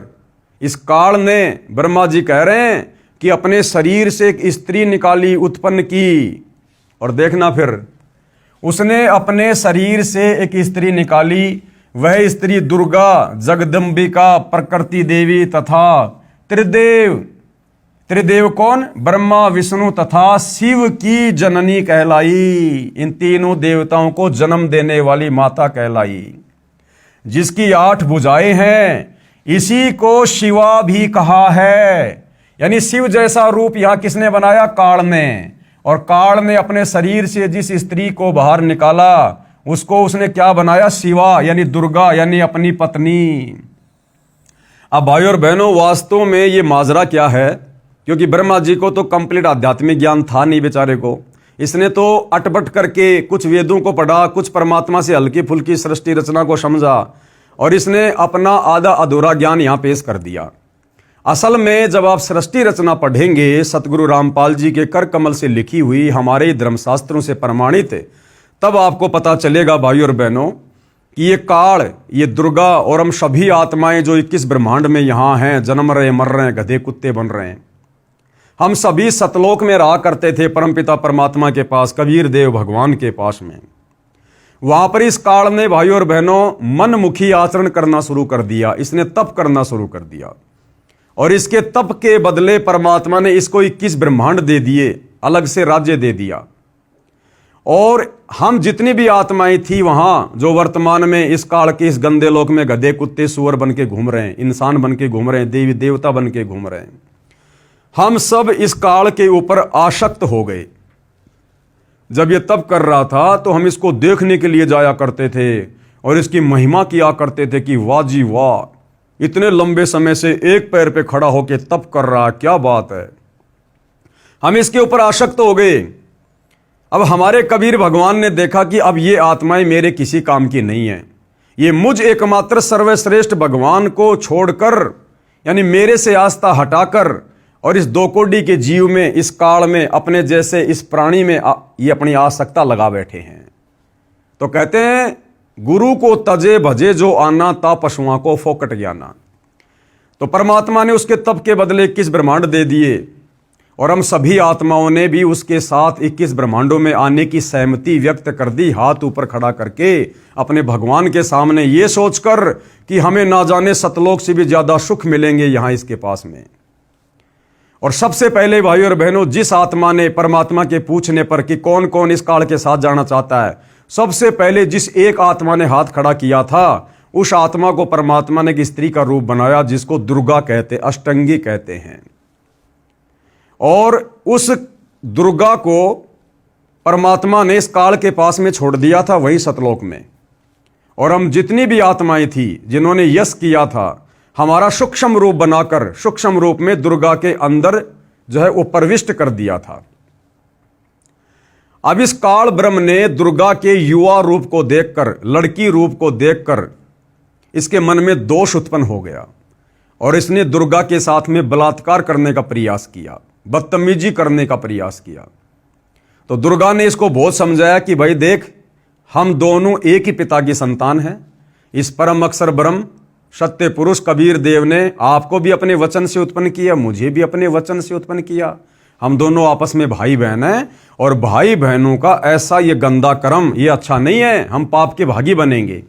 इस काल ने, ब्रह्मा जी कह रहे हैं कि अपने शरीर से एक स्त्री निकाली, उत्पन्न की। और देखना फिर, उसने अपने शरीर से एक स्त्री निकाली, वह स्त्री दुर्गा, जगदम्बिका, प्रकृति देवी तथा त्रिदेव। त्रिदेव कौन? ब्रह्मा विष्णु तथा शिव की जननी कहलाई। इन तीनों देवताओं को जन्म देने वाली माता कहलाई, जिसकी 8 भुजाएं हैं। इसी को शिवा भी कहा है। यानी शिव जैसा रूप यहां किसने बनाया? काल ने। और काल ने अपने शरीर से जिस स्त्री को बाहर निकाला, उसको उसने क्या बनाया? शिवा, यानी दुर्गा, यानी अपनी पत्नी। अब भाइयों और बहनों, वास्तव में ये माजरा क्या है? क्योंकि ब्रह्मा जी को तो कंप्लीट आध्यात्मिक ज्ञान था नहीं बेचारे को। इसने तो अटपट करके कुछ वेदों को पढ़ा, कुछ परमात्मा से हल्की फुल्की सृष्टि रचना को समझा, और इसने अपना आधा अधूरा ज्ञान यहां पेश कर दिया। असल में जब आप सृष्टि रचना पढ़ेंगे, सतगुरु रामपाल जी के कर कमल से लिखी हुई, हमारे धर्मशास्त्रों से प्रमाणित, तब आपको पता चलेगा भाइयों और बहनों कि ये काल, ये दुर्गा और हम सभी आत्माएं जो 21 ब्रह्मांड में यहाँ हैं, जन्म रहे, मर रहे हैं, गधे कुत्ते बन रहे हैं, हम सभी सतलोक में रहा करते थे परमपिता परमात्मा के पास, कबीर देव भगवान के पास में। वहां पर इस काल ने भाइयों और बहनों मनमुखी आचरण करना शुरू कर दिया। इसने तप करना शुरू कर दिया, और इसके तप के बदले परमात्मा ने इसको 21 ब्रह्मांड दे दिए, अलग से राज्य दे दिया। और हम जितनी भी आत्माएं थी वहां, जो वर्तमान में इस काल के इस गंदे लोक में गधे कुत्ते सूअर बन के घूम रहे हैं, इंसान बन के घूम रहे हैं, देवी देवता बन के घूम रहे हैं, हम सब इस काल के ऊपर आसक्त हो गए। जब ये तप कर रहा था तो हम इसको देखने के लिए जाया करते थे और इसकी महिमा किया करते थे कि वाह जी वाह, इतने लंबे समय से एक पैर पे खड़ा होकर तप कर रहा, क्या बात है। हम इसके ऊपर आसक्त हो गए। अब हमारे कबीर भगवान ने देखा कि अब ये आत्माएं मेरे किसी काम की नहीं है, ये मुझ एकमात्र सर्वश्रेष्ठ भगवान को छोड़कर, यानी मेरे से आस्था हटाकर और इस दो कोडी के जीव में, इस काल में, अपने जैसे इस प्राणी में ये अपनी आसक्ता लगा बैठे हैं। तो कहते हैं गुरु को तजे भजे जो आना, ता पशुओं को फोकट ज्ञाना। तो परमात्मा ने उसके तप के बदले 21 ब्रह्मांड दे दिए और हम सभी आत्माओं ने भी उसके साथ 21 ब्रह्मांडों में आने की सहमति व्यक्त कर दी, हाथ ऊपर खड़ा करके अपने भगवान के सामने, ये सोचकर कि हमें ना जाने सतलोक से भी ज्यादा सुख मिलेंगे यहां इसके पास में। और सबसे पहले भाई और बहनों, जिस आत्मा ने परमात्मा के पूछने पर कि कौन कौन इस काल के साथ जाना चाहता है, सबसे पहले जिस एक आत्मा ने हाथ खड़ा किया था, उस आत्मा को परमात्मा ने एक स्त्री का रूप बनाया जिसको दुर्गा कहते, अष्टंगी कहते हैं। और उस दुर्गा को परमात्मा ने इस काल के पास में छोड़ दिया था, वही सतलोक में। और हम जितनी भी आत्माएं थी जिन्होंने यश किया था, हमारा सूक्ष्म रूप बनाकर सूक्ष्म रूप में दुर्गा के अंदर जो है वो प्रविष्ट कर दिया था। अब इस काल ब्रह्म ने दुर्गा के युवा रूप को देखकर, लड़की रूप को देखकर इसके मन में दोष उत्पन्न हो गया और इसने दुर्गा के साथ में बलात्कार करने का प्रयास किया, बदतमीजी करने का प्रयास किया। तो दुर्गा ने इसको बहुत समझाया कि भाई देख, हम दोनों एक ही पिता की संतान हैं। इस परम अक्षर ब्रह्म सत्य पुरुष कबीर देव ने आपको भी अपने वचन से उत्पन्न किया, मुझे भी अपने वचन से उत्पन्न किया। हम दोनों आपस में भाई बहन हैं और भाई बहनों का ऐसा ये गंदा कर्म ये अच्छा नहीं है, हम पाप के भागी बनेंगे।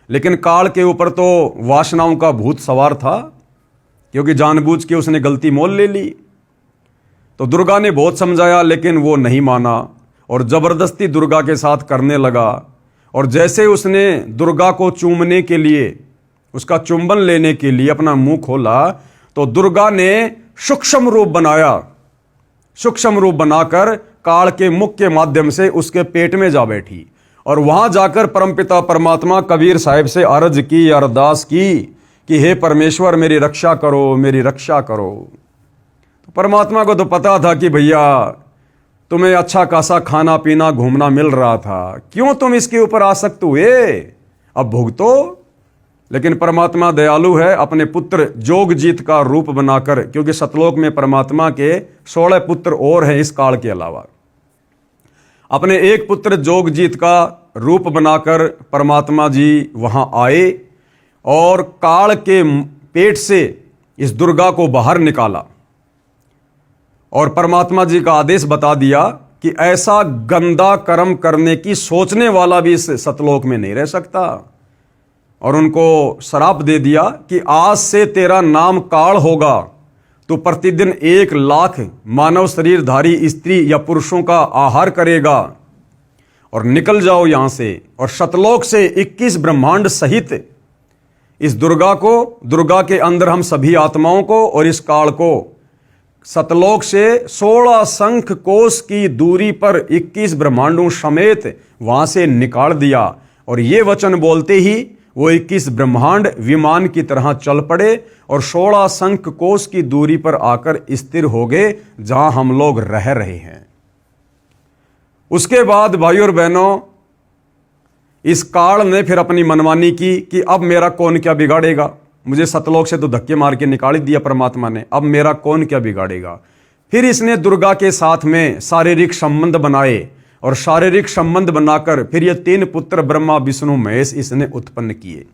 लेकिन काल के ऊपर तो वासनाओं का भूत सवार था, क्योंकि जानबूझ के उसने गलती मोल ले ली। तो दुर्गा ने बहुत समझाया लेकिन वो नहीं माना और जबरदस्ती दुर्गा के साथ करने लगा। और जैसे उसने दुर्गा को चूमने के लिए, उसका चुंबन लेने के लिए अपना मुंह खोला, तो दुर्गा ने सूक्ष्म रूप बनाया, सूक्ष्म रूप बनाकर काल के मुख के माध्यम से उसके पेट में जा बैठी और वहां जाकर परमपिता परमात्मा कबीर साहिब से अर्ज की, अरदास की कि हे परमेश्वर मेरी रक्षा करो, मेरी रक्षा करो। तो परमात्मा को तो पता था कि भैया तुम्हें अच्छा खासा खाना पीना घूमना मिल रहा था, क्यों तुम इसके ऊपर आसक्त हुए, अब भुगतो। लेकिन परमात्मा दयालु है, अपने पुत्र जोगजीत का रूप बनाकर, क्योंकि सतलोक में परमात्मा के 16 पुत्र और हैं इस काल के अलावा, अपने एक पुत्र जोगजीत का रूप बनाकर परमात्मा जी वहां आए और काल के पेट से इस दुर्गा को बाहर निकाला और परमात्मा जी का आदेश बता दिया कि ऐसा गंदा कर्म करने की सोचने वाला भी इस सतलोक में नहीं रह सकता। और उनको श्राप दे दिया कि आज से तेरा नाम काल होगा, तो प्रतिदिन 1 लाख मानव शरीरधारी स्त्री या पुरुषों का आहार करेगा और निकल जाओ यहां से। और सतलोक से 21 ब्रह्मांड सहित इस दुर्गा को, दुर्गा के अंदर हम सभी आत्माओं को और इस काल को सतलोक से 16 शंख कोश की दूरी पर 21 ब्रह्मांडों समेत वहां से निकाल दिया। और ये वचन बोलते ही वो 21 ब्रह्मांड विमान की तरह चल पड़े और 16 शंख कोश की दूरी पर आकर स्थिर हो गए जहां हम लोग रह रहे हैं। उसके बाद भाइयों और बहनों, इस काल ने फिर अपनी मनमानी की कि अब मेरा कौन क्या बिगाड़ेगा, मुझे सतलोक से तो धक्के मार के निकाल ही दिया परमात्मा ने, अब मेरा कौन क्या बिगाड़ेगा। फिर इसने दुर्गा के साथ में शारीरिक संबंध बनाए और शारीरिक संबंध बनाकर फिर ये 3 पुत्र ब्रह्मा विष्णु महेश इसने उत्पन्न किए।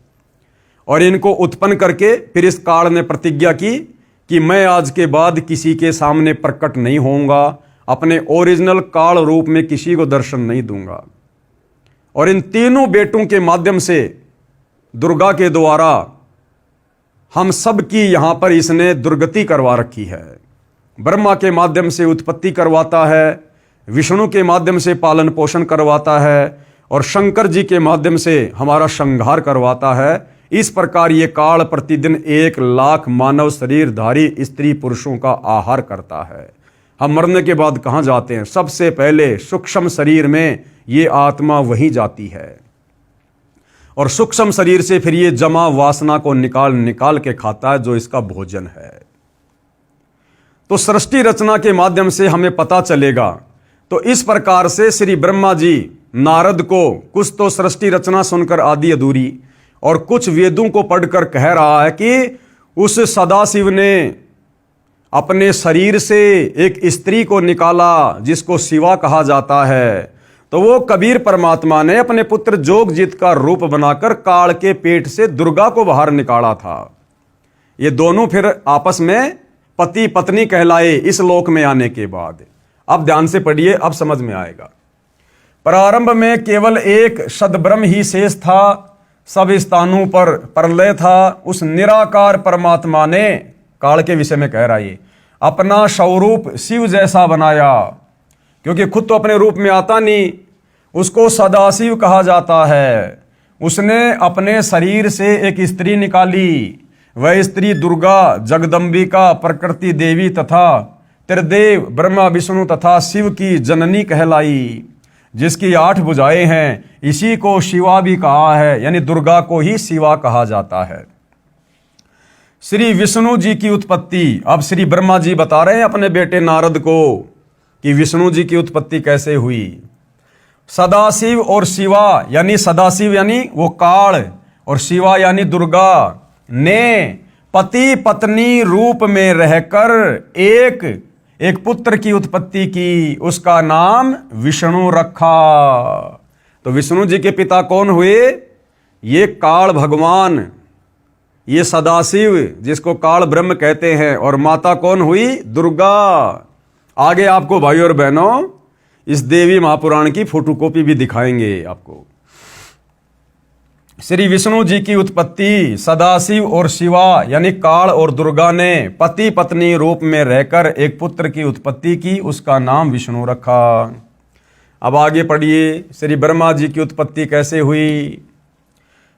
और इनको उत्पन्न करके फिर इस काल ने प्रतिज्ञा की कि मैं आज के बाद किसी के सामने प्रकट नहीं होऊंगा, अपने ओरिजिनल काल रूप में किसी को दर्शन नहीं दूंगा। और इन तीनों बेटों के माध्यम से दुर्गा के द्वारा हम सब की यहां पर इसने दुर्गति करवा रखी है। ब्रह्मा के माध्यम से उत्पत्ति करवाता है, विष्णु के माध्यम से पालन पोषण करवाता है और शंकर जी के माध्यम से हमारा संहार करवाता है। इस प्रकार ये काल प्रतिदिन 1 लाख मानव शरीरधारी स्त्री पुरुषों का आहार करता है। हम मरने के बाद कहाँ जाते हैं? सबसे पहले सूक्ष्म शरीर में ये आत्मा वहीं जाती है और सूक्ष्म शरीर से फिर ये जमा वासना को निकाल के खाता है, जो इसका भोजन है। तो सृष्टि रचना के माध्यम से हमें पता चलेगा। तो इस प्रकार से श्री ब्रह्मा जी नारद को कुछ तो सृष्टि रचना सुनकर आधी अधूरी और कुछ वेदों को पढ़कर कह रहा है कि उस सदाशिव ने अपने शरीर से एक स्त्री को निकाला जिसको शिवा कहा जाता है। तो वो कबीर परमात्मा ने अपने पुत्र जोगजीत का रूप बनाकर काल के पेट से दुर्गा को बाहर निकाला था। ये दोनों फिर आपस में पति पत्नी कहलाए इस लोक में आने के बाद। अब ध्यान से पढ़िए, अब समझ में आएगा। प्रारंभ में केवल एक सद्ब्रह्म ही शेष था, सब स्थानों पर प्रलय था। उस निराकार परमात्मा ने, काल के विषय में कह रहा है, अपना स्वरूप शिव जैसा बनाया, क्योंकि खुद तो अपने रूप में आता नहीं, उसको सदाशिव कहा जाता है। उसने अपने शरीर से एक स्त्री निकाली, वह स्त्री दुर्गा, जगदम्बिका, प्रकृति देवी तथा त्रिदेव ब्रह्मा विष्णु तथा शिव की जननी कहलाई, जिसकी 8 भुजाएं हैं। इसी को शिवा भी कहा है, यानी दुर्गा को ही शिवा कहा जाता है। श्री विष्णु जी की उत्पत्ति, अब श्री ब्रह्मा जी बता रहे हैं अपने बेटे नारद को कि विष्णु जी की उत्पत्ति कैसे हुई। सदाशिव और शिवा, यानी सदाशिव यानी वो काल और शिवा यानी दुर्गा ने पति पत्नी रूप में रहकर एक पुत्र की उत्पत्ति की, उसका नाम विष्णु रखा। तो विष्णु जी के पिता कौन हुए? ये काल भगवान, ये सदाशिव जिसको काल ब्रह्म कहते हैं, और माता कौन हुई? दुर्गा। आगे आपको भाई और बहनों इस देवी महापुराण की फोटोकॉपी भी दिखाएंगे आपको। श्री विष्णु जी की उत्पत्ति सदाशिव और शिवा यानी काल और दुर्गा ने पति पत्नी रूप में रहकर एक पुत्र की उत्पत्ति की, उसका नाम विष्णु रखा। अब आगे पढ़िए, श्री ब्रह्मा जी की उत्पत्ति कैसे हुई।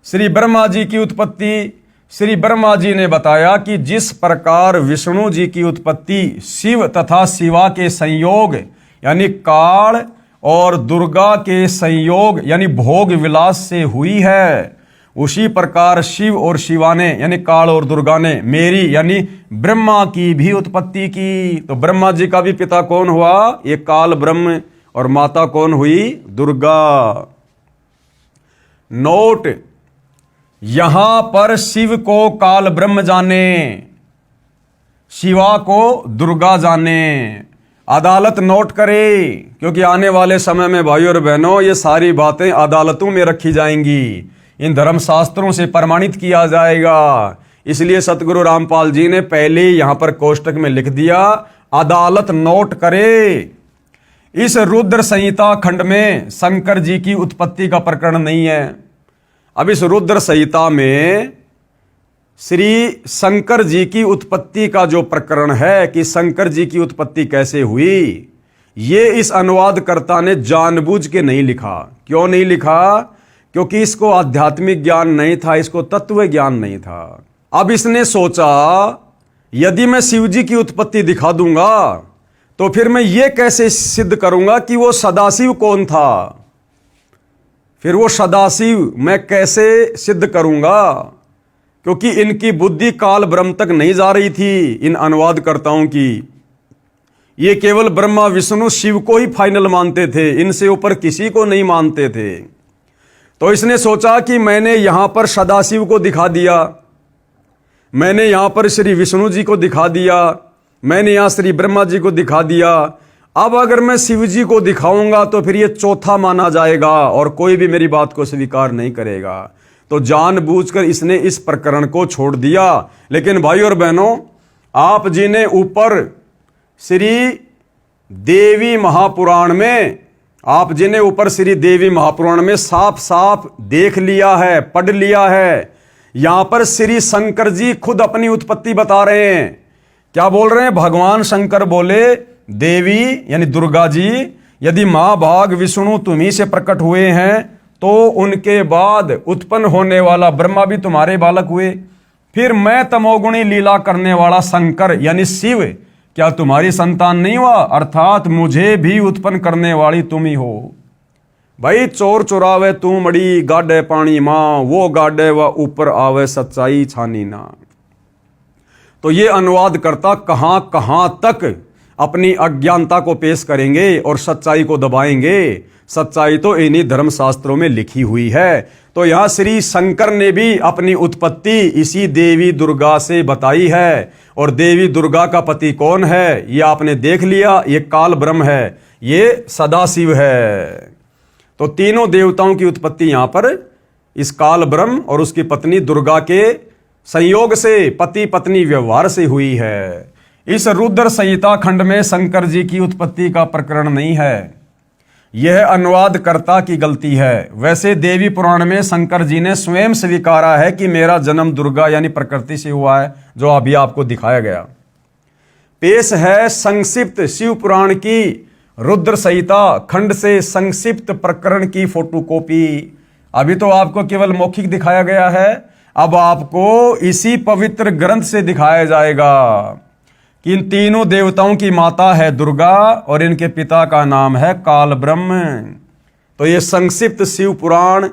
श्री ब्रह्मा जी की उत्पत्ति, श्री ब्रह्मा जी ने बताया कि जिस प्रकार विष्णु जी की उत्पत्ति शिव तथा शिवा के संयोग यानी काल और दुर्गा के संयोग यानी भोग विलास से हुई है, उसी प्रकार शिव और शिवा ने यानी काल और दुर्गा ने मेरी यानी ब्रह्मा की भी उत्पत्ति की। तो ब्रह्मा जी का भी पिता कौन हुआ? ये काल ब्रह्म, और माता कौन हुई? दुर्गा। नोट, यहां पर शिव को काल ब्रह्म जाने, शिवा को दुर्गा जाने। अदालत नोट करे, क्योंकि आने वाले समय में भाई और बहनों ये सारी बातें अदालतों में रखी जाएंगी, इन धर्म शास्त्रों से प्रमाणित किया जाएगा। इसलिए सतगुरु रामपाल जी ने पहले यहां पर कोष्टक में लिख दिया, अदालत नोट करे। इस रुद्र संहिता खंड में शंकर जी की उत्पत्ति का प्रकरण नहीं है। अब इस रुद्र संहिता में श्री शंकर जी की उत्पत्ति का जो प्रकरण है कि शंकर जी की उत्पत्ति कैसे हुई, ये इस अनुवादकर्ता ने जानबूझ के नहीं लिखा। क्यों नहीं लिखा? क्योंकि इसको आध्यात्मिक ज्ञान नहीं था, इसको तत्व ज्ञान नहीं था। अब इसने सोचा यदि मैं शिव जी की उत्पत्ति दिखा दूंगा तो फिर मैं ये कैसे सिद्ध करूंगा कि वो सदाशिव कौन था, फिर वो सदाशिव मैं कैसे सिद्ध करूंगा, क्योंकि इनकी बुद्धि काल ब्रह्म तक नहीं जा रही थी। इन अनुवादकर्ताओं की ये केवल ब्रह्मा विष्णु शिव को ही फाइनल मानते थे, इनसे ऊपर किसी को नहीं मानते थे। तो इसने सोचा कि मैंने यहां पर सदाशिव को दिखा दिया, मैंने यहां पर श्री विष्णु जी को दिखा दिया, मैंने यहां श्री ब्रह्मा जी को दिखा दिया। अब अगर मैं शिव जी को दिखाऊंगा तो फिर ये चौथा माना जाएगा और कोई भी मेरी बात को स्वीकार नहीं करेगा। तो जानबूझकर इसने इस प्रकरण को छोड़ दिया। लेकिन भाई और बहनों, आप जी ने ऊपर श्री देवी महापुराण में, आप जी ने ऊपर श्री देवी महापुराण में साफ साफ देख लिया है, पढ़ लिया है। यहां पर श्री शंकर जी खुद अपनी उत्पत्ति बता रहे हैं। क्या बोल रहे हैं? भगवान शंकर बोले देवी यानी दुर्गा जी यदि महाभाग विष्णु तुम्ही से प्रकट हुए हैं तो उनके बाद उत्पन्न होने वाला ब्रह्मा भी तुम्हारे बालक हुए। फिर मैं तमोगुणी लीला करने वाला शंकर यानी शिव क्या तुम्हारी संतान नहीं हुआ? अर्थात मुझे भी उत्पन्न करने वाली तुम ही हो। भाई चोर चुरावे तू मड़ी, गाडे पानी मां, वो गाडे व ऊपर आवे, सच्चाई छानी ना। तो ये अनुवाद करता कहां कहां तक अपनी अज्ञानता को पेश करेंगे और सच्चाई को दबाएंगे। सच्चाई तो इन्हीं धर्मशास्त्रों में लिखी हुई है। तो यहां श्री शंकर ने भी अपनी उत्पत्ति इसी देवी दुर्गा से बताई है। और देवी दुर्गा का पति कौन है ये आपने देख लिया, ये काल ब्रह्म है, ये सदाशिव है। तो तीनों देवताओं की उत्पत्ति यहां पर इस काल ब्रह्म और उसकी पत्नी दुर्गा के संयोग से, पति पत्नी व्यवहार से हुई है। इस रुद्र संहिता खंड में शंकर जी की उत्पत्ति का प्रकरण नहीं है, यह अनुवादकर्ता की गलती है। वैसे देवी पुराण में शंकर जी ने स्वयं स्वीकारा है कि मेरा जन्म दुर्गा यानी प्रकृति से हुआ है, जो अभी आपको दिखाया गया। पेश है संक्षिप्त शिव पुराण की रुद्र संहिता खंड से संक्षिप्त प्रकरण की फोटोकॉपी। अभी तो आपको केवल मौखिक दिखाया गया है, अब आपको इसी पवित्र ग्रंथ से दिखाया जाएगा कि इन तीनों देवताओं की माता है दुर्गा और इनके पिता का नाम है काल ब्रह्म। तो ये संक्षिप्त शिव पुराण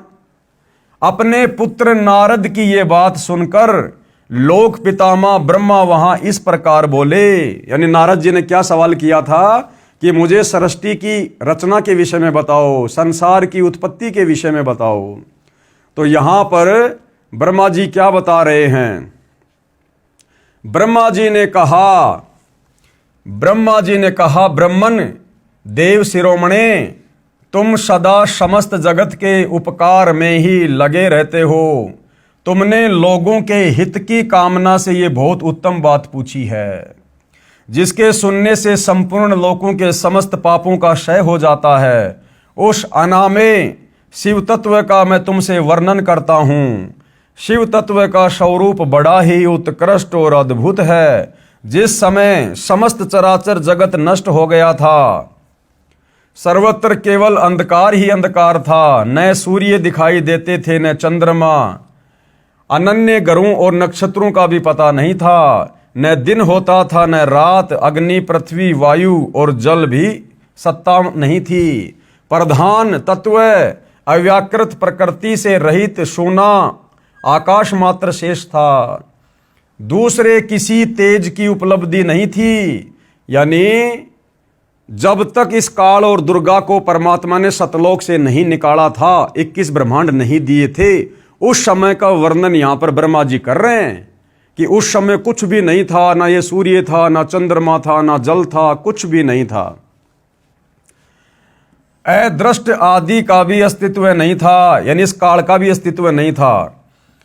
अपने पुत्र नारद की ये बात सुनकर लोक पितामह ब्रह्मा वहां इस प्रकार बोले, यानी नारद जी ने क्या सवाल किया था कि मुझे सृष्टि की रचना के विषय में बताओ, संसार की उत्पत्ति के विषय में बताओ। तो यहां पर ब्रह्मा जी क्या बता रहे हैं? ब्रह्मा जी ने कहा ब्रह्मन देव शिरोमणे, तुम सदा समस्त जगत के उपकार में ही लगे रहते हो। तुमने लोगों के हित की कामना से ये बहुत उत्तम बात पूछी है, जिसके सुनने से संपूर्ण लोगों के समस्त पापों का क्षय हो जाता है। उस अनामे शिव तत्व का मैं तुमसे वर्णन करता हूँ। शिव तत्व का स्वरूप बड़ा ही उत्कृष्ट और अद्भुत है। जिस समय समस्त चराचर जगत नष्ट हो गया था, सर्वत्र केवल अंधकार ही अंधकार था, न सूर्य दिखाई देते थे न चंद्रमा, अनन्य ग्रहों और नक्षत्रों का भी पता नहीं था, न दिन होता था न रात, अग्नि पृथ्वी वायु और जल भी सत्ता नहीं थी। प्रधान तत्व अव्याकृत प्रकृति से रहित सोना आकाश मात्र शेष था। दूसरे किसी तेज की उपलब्धि नहीं थी। यानी जब तक इस काल और दुर्गा को परमात्मा ने सतलोक से नहीं निकाला था, 21 ब्रह्मांड नहीं दिए थे, उस समय का वर्णन यहां पर ब्रह्मा जी कर रहे हैं कि उस समय कुछ भी नहीं था, ना ये सूर्य था, ना चंद्रमा था, ना जल था, कुछ भी नहीं था। अदृष्ट आदि का भी अस्तित्व नहीं था, यानी इस काल का भी अस्तित्व नहीं था।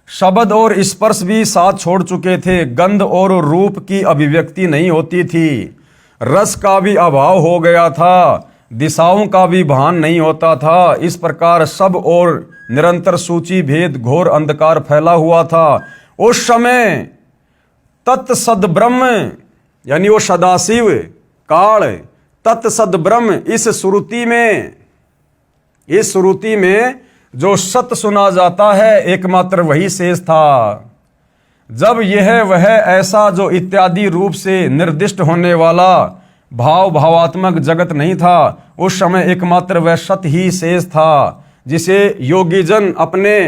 शब्द और स्पर्श भी साथ छोड़ चुके थे। गंध और रूप की अभिव्यक्ति नहीं होती थी। रस का भी अभाव हो गया था। दिशाओं का भी भान नहीं होता था। इस प्रकार सब और निरंतर सूची भेद घोर अंधकार फैला हुआ था। उस समय तत्सद ब्रह्म, यानी वो सदाशिव काल तत्सद ब्रह्म, इस श्रुति में जो सत्य सुना जाता है एकमात्र वही शेष था। जब यह वह ऐसा जो इत्यादि रूप से निर्दिष्ट होने वाला भावात्मक जगत नहीं था, उस समय एकमात्र वह सत्य ही शेष था, जिसे योगी जन अपने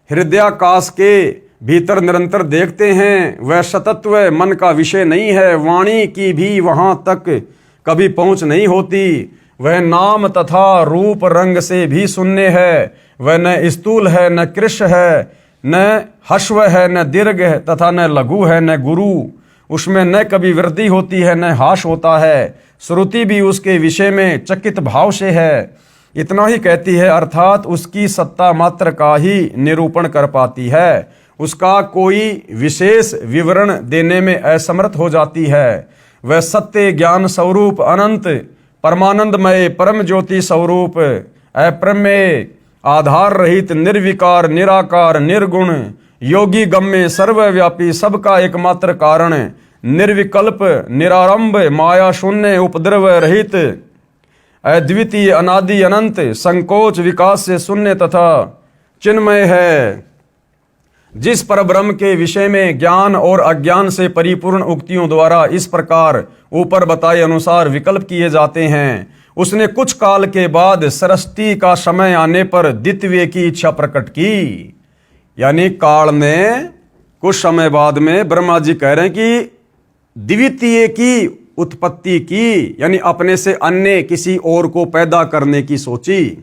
हृदयाकाश के भीतर निरंतर देखते हैं। वह सतत्व मन का विषय नहीं है। वाणी की भी वहां तक कभी पहुंच नहीं होती। वह नाम तथा रूप रंग से भी शून्य है। वह न स्थूल है, न कृश है, न हश्व है, न दीर्घ है तथा न लघु है, न गुरु। उसमें न कभी वृद्धि होती है, न हास होता है। श्रुति भी उसके विषय में चकित भाव से है। इतना ही कहती है, अर्थात उसकी सत्ता मात्र का ही निरूपण कर पाती है। उसका कोई विशेष विवरण देने में असमर्थ हो जाती है। वह सत्य ज्ञान स्वरूप अनंत परमानंदमय परम ज्योति स्वरूप अप्रमेय आधार रहित निर्विकार निराकार निर्गुण योगी गम्य सर्वव्यापी सबका एकमात्र कारण निर्विकल्प निरारंभ माया शून्य उपद्रव रहित अद्वितीय, अनादि, अनंत, संकोच विकास से शून्य तथा चिन्मय है। जिस परब्रह्म के विषय में ज्ञान और अज्ञान से परिपूर्ण उक्तियों द्वारा इस प्रकार ऊपर बताए अनुसार विकल्प किए जाते हैं, उसने कुछ काल के बाद सृष्टि का समय आने पर द्वितीय की इच्छा प्रकट की। यानी काल ने कुछ समय बाद में ब्रह्मा जी कह रहे हैं कि द्वितीय की उत्पत्ति की, यानी अपने से अन्य किसी और को पैदा करने की सोची।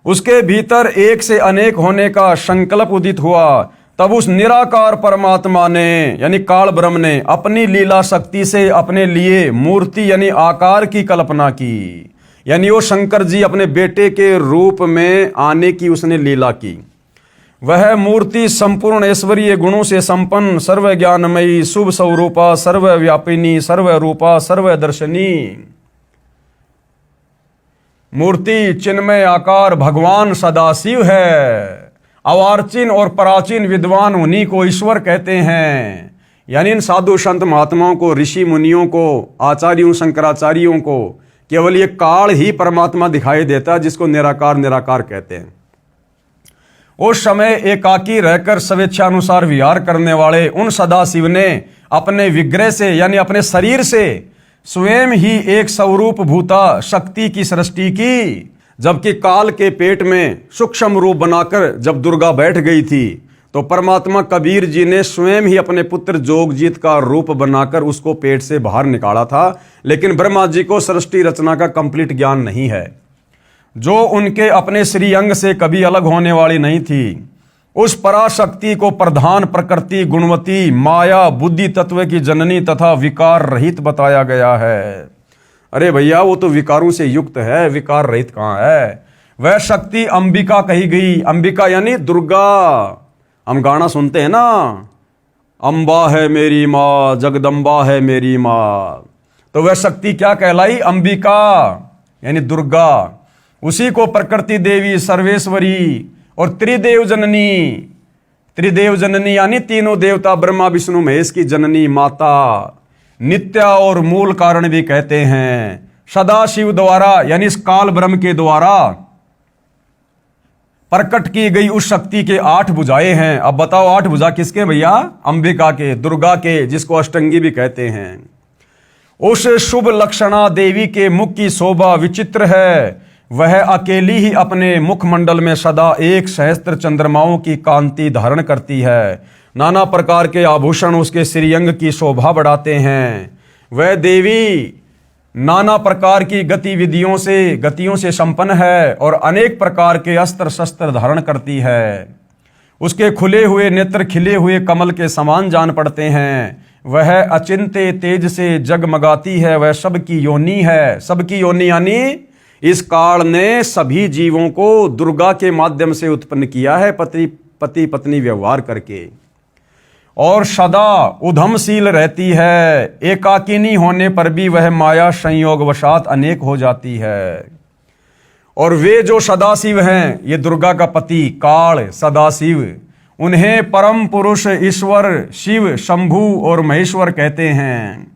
उसके भीतर एक से अनेक होने का संकल्प उदित हुआ। तब उस निराकार परमात्मा ने यानी काल ब्रह्म ने अपनी लीला शक्ति से अपने लिए मूर्ति यानी आकार की कल्पना की। यानी वो शंकर जी अपने बेटे के रूप में आने की उसने लीला की। वह मूर्ति संपूर्ण ऐश्वर्य गुणों से संपन्न, सर्व ज्ञानमयी, शुभ स्वरूपा, सर्वव्यापिनी, सर्वरूपा, सर्वदर्शनी मूर्ति चिन्मय आकार भगवान सदाशिव है। अवार्चिन और प्राचीन विद्वान उन्हीं को ईश्वर कहते हैं। यानी इन साधु संत महात्माओं को, ऋषि मुनियों को, आचार्यों शंकराचार्यों को केवल ये काल ही परमात्मा दिखाई देता है, जिसको निराकार निराकार कहते हैं। उस समय एकाकी रहकर स्वेच्छानुसार विहार करने वाले उन सदाशिव ने अपने विग्रह से यानी अपने शरीर से स्वयं ही एक स्वरूप भूता शक्ति की सृष्टि की। जबकि काल के पेट में सूक्ष्म रूप बनाकर जब दुर्गा बैठ गई थी, तो परमात्मा कबीर जी ने स्वयं ही अपने पुत्र जोगजीत का रूप बनाकर उसको पेट से बाहर निकाला था। लेकिन ब्रह्मा जी को सृष्टि रचना का कंप्लीट ज्ञान नहीं है, जो उनके अपने श्रीअंग से कभी अलग होने वाली नहीं थी। उस पराशक्ति को प्रधान प्रकृति, गुणवती, माया, बुद्धि तत्व की जननी तथा विकार रहित बताया गया है। अरे भैया, वो तो विकारों से युक्त है, विकार रहित कहाँ है? वह शक्ति अंबिका कही गई। अंबिका यानी दुर्गा। हम गाना सुनते हैं ना, अम्बा है मेरी माँ, जगदम्बा है मेरी माँ। तो वह शक्ति क्या कहलाई? अंबिका यानी दुर्गा। उसी को प्रकृति देवी, सर्वेश्वरी और त्रिदेव जननी, त्रिदेव जननी यानी तीनों देवता ब्रह्मा विष्णु महेश की जननी माता, नित्या और मूल कारण भी कहते हैं। सदाशिव द्वारा यानी इस काल ब्रह्म के द्वारा प्रकट की गई उस शक्ति के 8 भुजाएं हैं। अब बताओ 8 भुजा किसके भैया? अंबिका के, दुर्गा के, जिसको अष्टंगी भी कहते हैं। उस शुभ लक्षणा देवी के मुख की शोभा विचित्र है। वह अकेली ही अपने मुखमंडल में सदा 1 सहस्त्र चंद्रमाओं की कांति धारण करती है। नाना प्रकार के आभूषण उसके श्रीअंग की शोभा बढ़ाते हैं। वह देवी नाना प्रकार की गतियों से संपन्न है और अनेक प्रकार के अस्त्र शस्त्र धारण करती है। उसके खुले हुए नेत्र खिले हुए कमल के समान जान पड़ते हैं। वह अचिंत्य तेज से जगमगाती है। वह सबकी योनि है। सबकी योनि यानी इस काल ने सभी जीवों को दुर्गा के माध्यम से उत्पन्न किया है, पति पत्नी व्यवहार करके, और सदा उधमशील रहती है। एकाकिनी होने पर भी वह माया संयोगवशात अनेक हो जाती है। और वे जो सदाशिव हैं, ये दुर्गा का पति काल सदाशिव, उन्हें परम पुरुष ईश्वर शिव, शंभु और महेश्वर कहते हैं।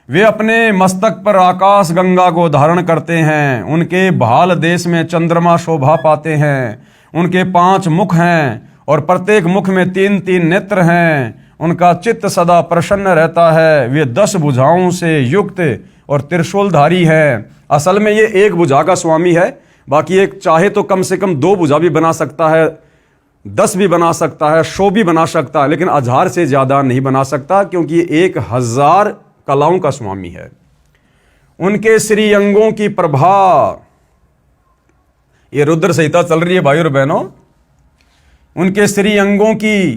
वे अपने मस्तक पर आकाश गंगा को धारण करते हैं। उनके भाल देश में चंद्रमा शोभा पाते हैं। उनके 5 मुख हैं और प्रत्येक मुख में 3-3 नेत्र हैं। उनका चित्त सदा प्रसन्न रहता है। वे 10 भुजाओं से युक्त और त्रिशूलधारी हैं। असल में ये 1 भुजा का स्वामी है, बाकी एक चाहे तो कम से कम 2 भुजा भी बना सकता है, 10 भी बना सकता है, 100 भी बना सकता है, लेकिन 1000 से ज्यादा नहीं बना सकता, क्योंकि ये 1000 कलाओं का स्वामी है। उनके श्रीअंगों की प्रभा, ये रुद्र संहिता चल रही है भाई और बहनों, उनके श्रीअंगों की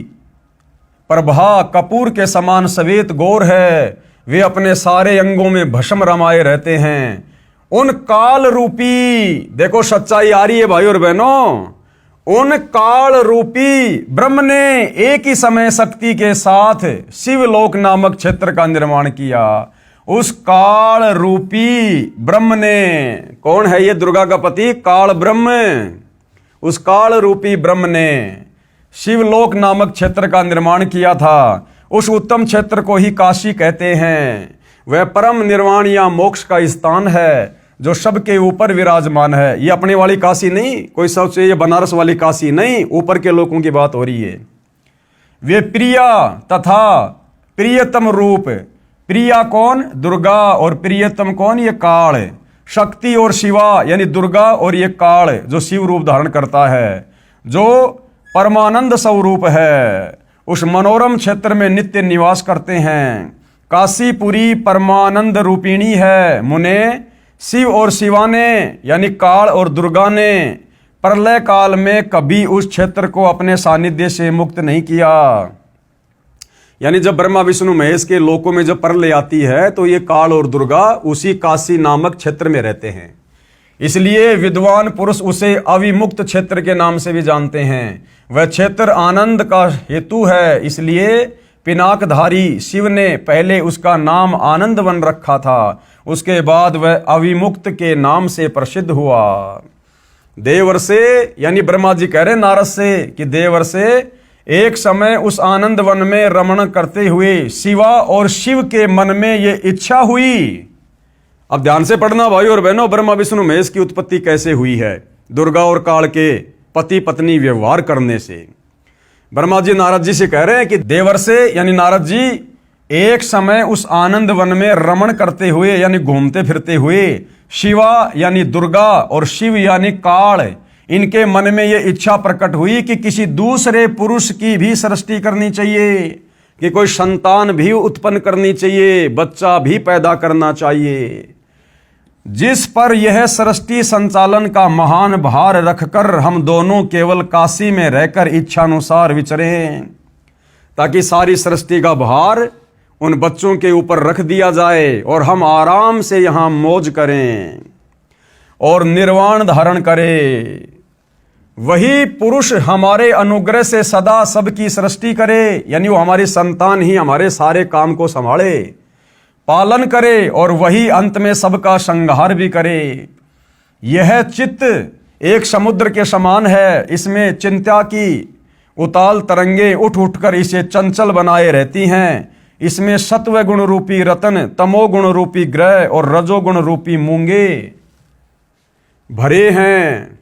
प्रभा कपूर के समान श्वेत गौर है। वे अपने सारे अंगों में भस्म रमाए रहते हैं। उन काल रूपी, देखो सच्चाई आ रही है भाई और बहनों, उन काल रूपी ब्रह्म ने एक ही समय शक्ति के साथ शिवलोक नामक क्षेत्र का निर्माण किया। उस काल रूपी ब्रह्म ने, कौन है ये? दुर्गा का पति काल ब्रह्म। उस काल रूपी ब्रह्म ने शिवलोक नामक क्षेत्र का निर्माण किया था। उस उत्तम क्षेत्र को ही काशी कहते हैं। वह परम निर्वाण या मोक्ष का स्थान है, जो सबके ऊपर विराजमान है। ये अपने वाली काशी नहीं, कोई सोचे ये बनारस वाली काशी नहीं, ऊपर के लोगों की बात हो रही है। वे प्रिया तथा प्रियतम रूप, प्रिया कौन? दुर्गा, और प्रियतम कौन? ये काल। शक्ति और शिवा यानी दुर्गा और ये काल जो शिव रूप धारण करता है, जो परमानंद स्वरूप है, उस मनोरम क्षेत्र में नित्य निवास करते हैं। काशीपुरी परमानंद रूपिणी है मुने। शिव और शिवा ने यानी काल और दुर्गा ने प्रलय काल में कभी उस क्षेत्र को अपने सानिध्य से मुक्त नहीं किया। यानी जब ब्रह्मा विष्णु महेश के लोकों में जब प्रलय आती है तो ये काल और दुर्गा उसी काशी नामक क्षेत्र में रहते हैं। इसलिए विद्वान पुरुष उसे अविमुक्त क्षेत्र के नाम से भी जानते हैं। वह क्षेत्र आनंद का हेतु है, इसलिए पिनाकधारी शिव ने पहले उसका नाम आनंद वन रखा था, उसके बाद वह अविमुक्त के नाम से प्रसिद्ध हुआ। देवर्षे यानी ब्रह्मा जी कह रहे नारद से कि देवर्षे एक समय उस आनंद वन में रमण करते हुए शिवा और शिव के मन में ये इच्छा हुई। अब ध्यान से पढ़ना भाई और बहनों, ब्रह्मा विष्णु महेश की उत्पत्ति कैसे हुई है? दुर्गा और काल के पति पत्नी व्यवहार करने से। ब्रह्मा जी नारद जी से कह रहे हैं कि देवर्षे यानी नारद जी एक समय उस आनंद वन में रमण करते हुए यानी घूमते फिरते हुए शिवा यानी दुर्गा और शिव यानी काल, इनके मन में ये इच्छा प्रकट हुई कि किसी दूसरे पुरुष की भी सृष्टि करनी चाहिए, कि कोई संतान भी उत्पन्न करनी चाहिए, बच्चा भी पैदा करना चाहिए। जिस पर यह सृष्टि संचालन का महान भार रखकर हम दोनों केवल काशी में रहकर इच्छानुसार विचरें, ताकि सारी सृष्टि का भार उन बच्चों के ऊपर रख दिया जाए और हम आराम से यहां मौज करें और निर्वाण धारण करें। वही पुरुष हमारे अनुग्रह से सदा सबकी सृष्टि करे, यानी वो हमारी संतान ही हमारे सारे काम को संभाले, पालन करे और वही अंत में सबका संहार भी करे। यह चित्त एक समुद्र के समान है, इसमें चिंता की उताल तरंगे उठ उठकर इसे चंचल बनाए रहती हैं। इसमें सत्व गुण रूपी रतन, तमोगुण रूपी ग्रह और रजोगुण रूपी मूंगे भरे हैं।